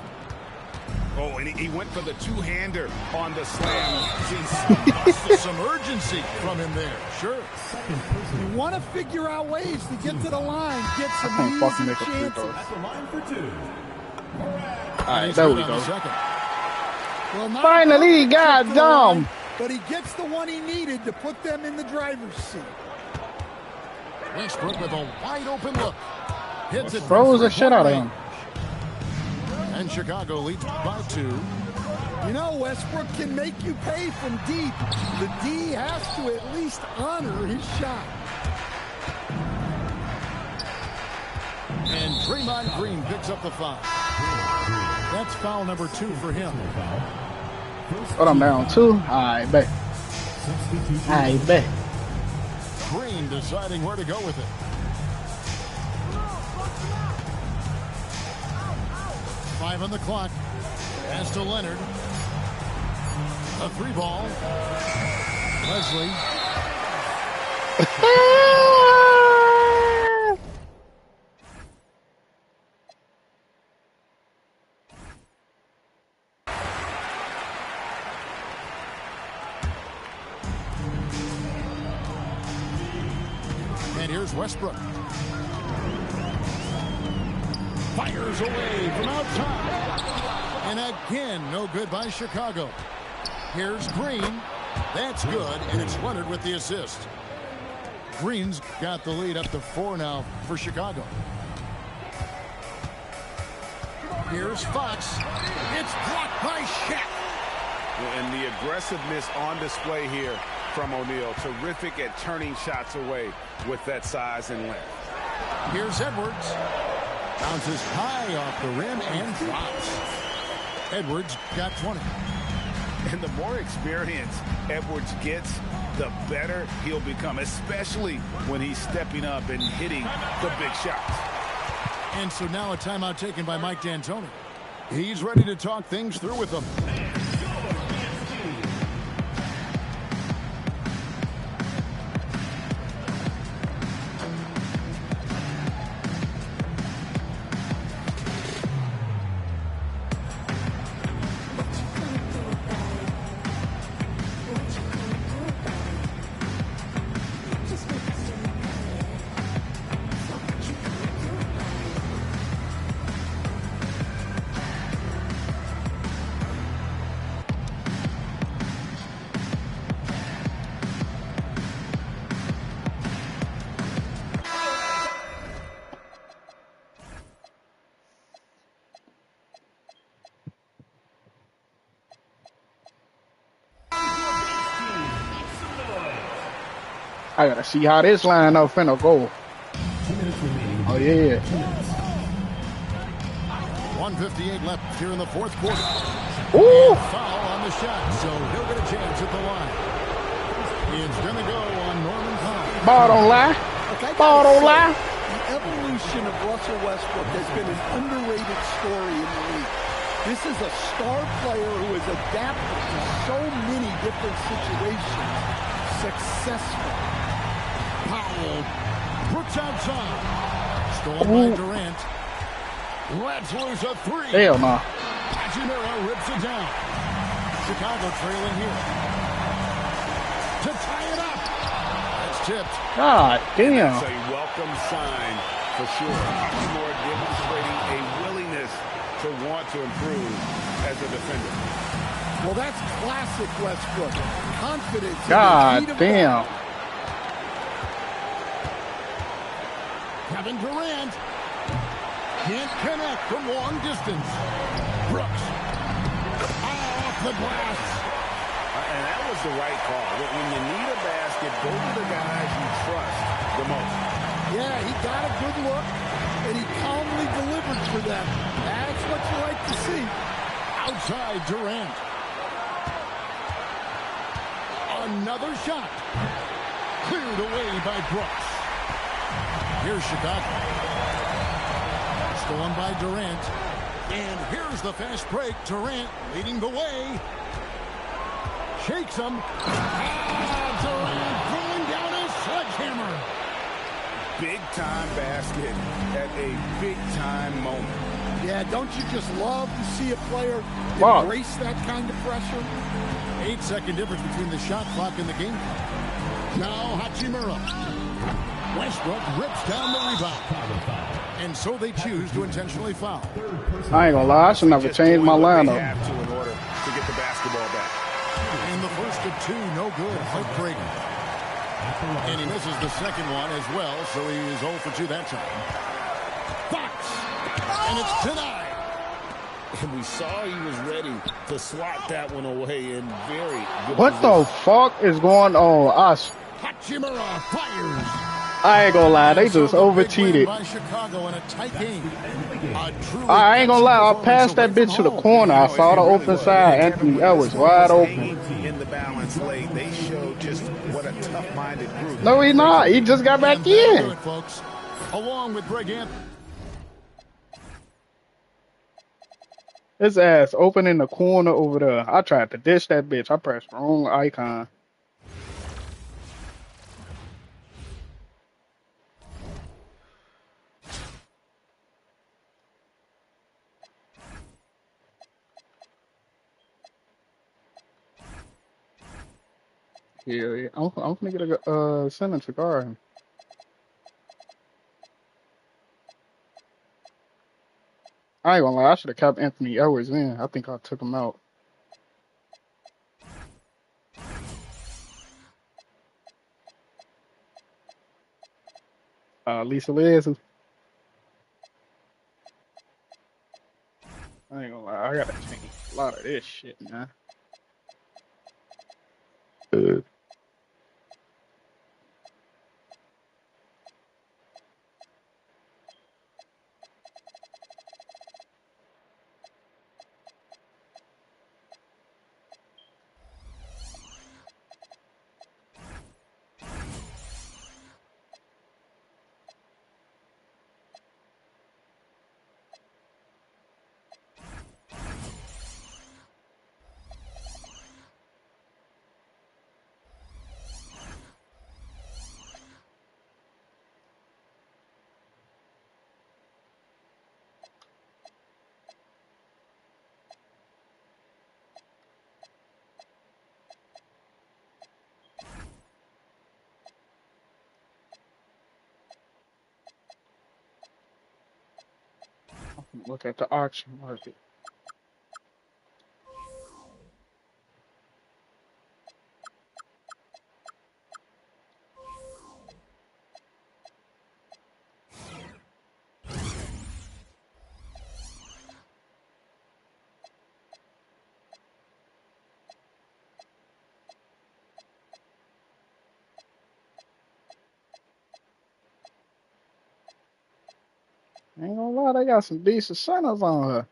Oh, and he went for the two-hander on the slam. Some urgency from him there. Sure. You want to figure out ways to get to the line, get some I can't fucking easy make a free chances. throw. At the line for 2. Alright, He's there good we on go. the second. Well, not Finally, a perfect trip to the goddamn. line, but he gets the one he needed to put them in the driver's seat. Westbrook with a wide open look. Hits it. Froze the shit out of him. And Chicago leads by 2. You know, Westbrook can make you pay from deep. The D has to at least honor his shot. And Draymond Green picks up the foul. That's foul number 2 for him. But I'm down 2. I bet. I bet. Green deciding where to go with it. 5 on the clock. Pass to Leonard. A 3 ball. Leslie. And here's Westbrook. Fires away from outside. And again, no good by Chicago. Here's Green. That's good, and it's Leonard with the assist. Green's got the lead up to 4 now for Chicago. Here's Fox. It's blocked by Shaq. And the aggressiveness on display here from O'Neal. Terrific at turning shots away with that size and length. Here's Edwards. Bounces high off the rim and drops. Edwards got 20. And the more experience Edwards gets, the better he'll become, especially when he's stepping up and hitting the big shots. And so now a timeout taken by Mike D'Antoni. He's ready to talk things through with them. I gotta see how this line up finna go. Oh, yeah. 1:58 left here in the fourth quarter. Ooh. And foul on the shot, so he'll get a chance at the line. It's going to go on Norman Powell. Ball don't lie. Ball don't lie. The evolution of Russell Westbrook has been an underrated story in the league. This is a star player who has adapted to so many different situations. Successful. Powell puts outside. Stolen by Durant. Let's lose a three. Hell no. Hachimura rips it down. Chicago trailing here. To tie it up. That's tipped. God damn. That's a welcome sign for sure. Hachimura demonstrating a willingness to want to improve as a defender. Well, that's classic Westbrook. Confidence. God in the heat of damn. battle. Kevin Durant can't connect from long distance. Brooks off the glass. And that was the right call. When you need a basket, go to the guys you trust the most. Yeah, he got a good look, and he calmly delivered for them. That's what you like to see. Outside Durant. Another shot. Cleared away by Brooks. Here's Chicago. Stolen by Durant. And here's the fast break. Durant leading the way. Shakes him. Durant throwing down his sledgehammer. Big-time basket at a big-time moment. Yeah, don't you just love to see a player Wow. embrace that kind of pressure? 8-second difference between the shot clock and the game clock. Now Hachimura. Westbrook rips down the rebound. And so they choose to intentionally foul. I ain't gonna lie. I should never change my They lineup. have to in order to get the basketball back. And the first of two, no good. Heartbreaking. And he misses the second one as well, so he is 0 for 2 that time. Fox! And it's denied. And we saw he was ready to swat that one away in very good What the fuck is going on? Hachimura fires. I ain't gonna lie. They So just the big over win cheated. by Chicago in a tight game. A truly I ain't gonna lie. I excellent passed that performance bitch to the away from corner. I home. saw the open side. Anthony Edwards wide open. In the balance late, they showed just what a tough-minded group. No, he not. He just got back And that'll do in. it, folks. Along with Greg Anthony. His ass open in the corner over there. I tried to dish that bitch. I pressed wrong icon. Yeah. I'm gonna get a sentence to guard him. I ain't gonna lie. I should have kept Anthony Edwards in. I think I took him out. Lisa Liz. I ain't gonna lie. I gotta change a lot of this shit, man. Look at the auction market. Ain't gonna lie, they got some decent centers on her.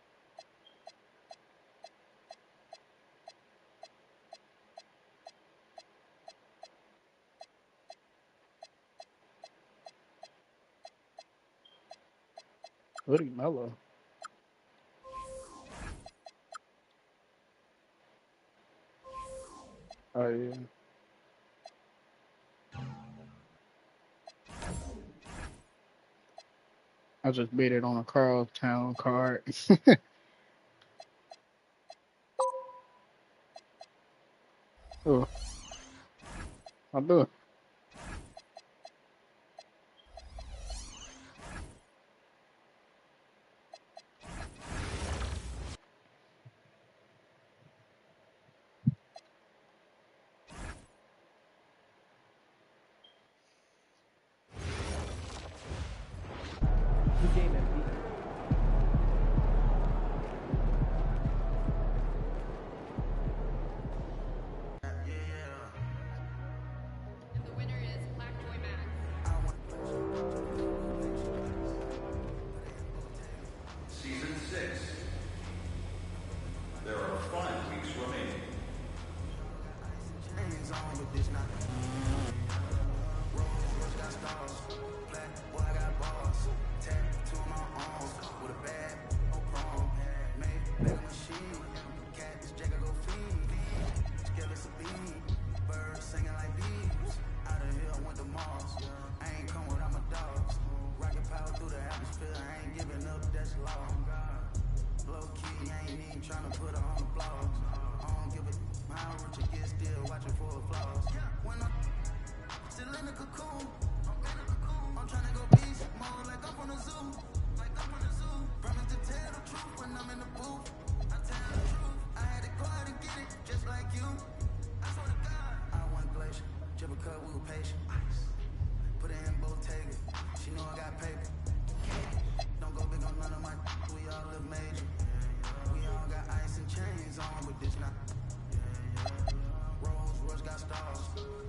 Hoodie Mello. Oh yeah. I just beat it on a Carl Town card. Oh, I'll do it. Good game, MP. Season 6. There are 5 weeks remaining. Tryna put her on the blogs. I don't give a how rich it gets, still watching for her flaws. When I'm still in the cocoon, I'm tryna go beast mode like I'm from the zoo. Promise to tell the truth when I'm in the booth. I tell the truth. I had to go out and get it, just like you. I swear to God, I went glacier, dribble cut, we were patient. Put it in Bottega, she know I got paper. Don't go big on none of my, we all live major. We all got ice and chains on, but this not. Rolls Royce got stars.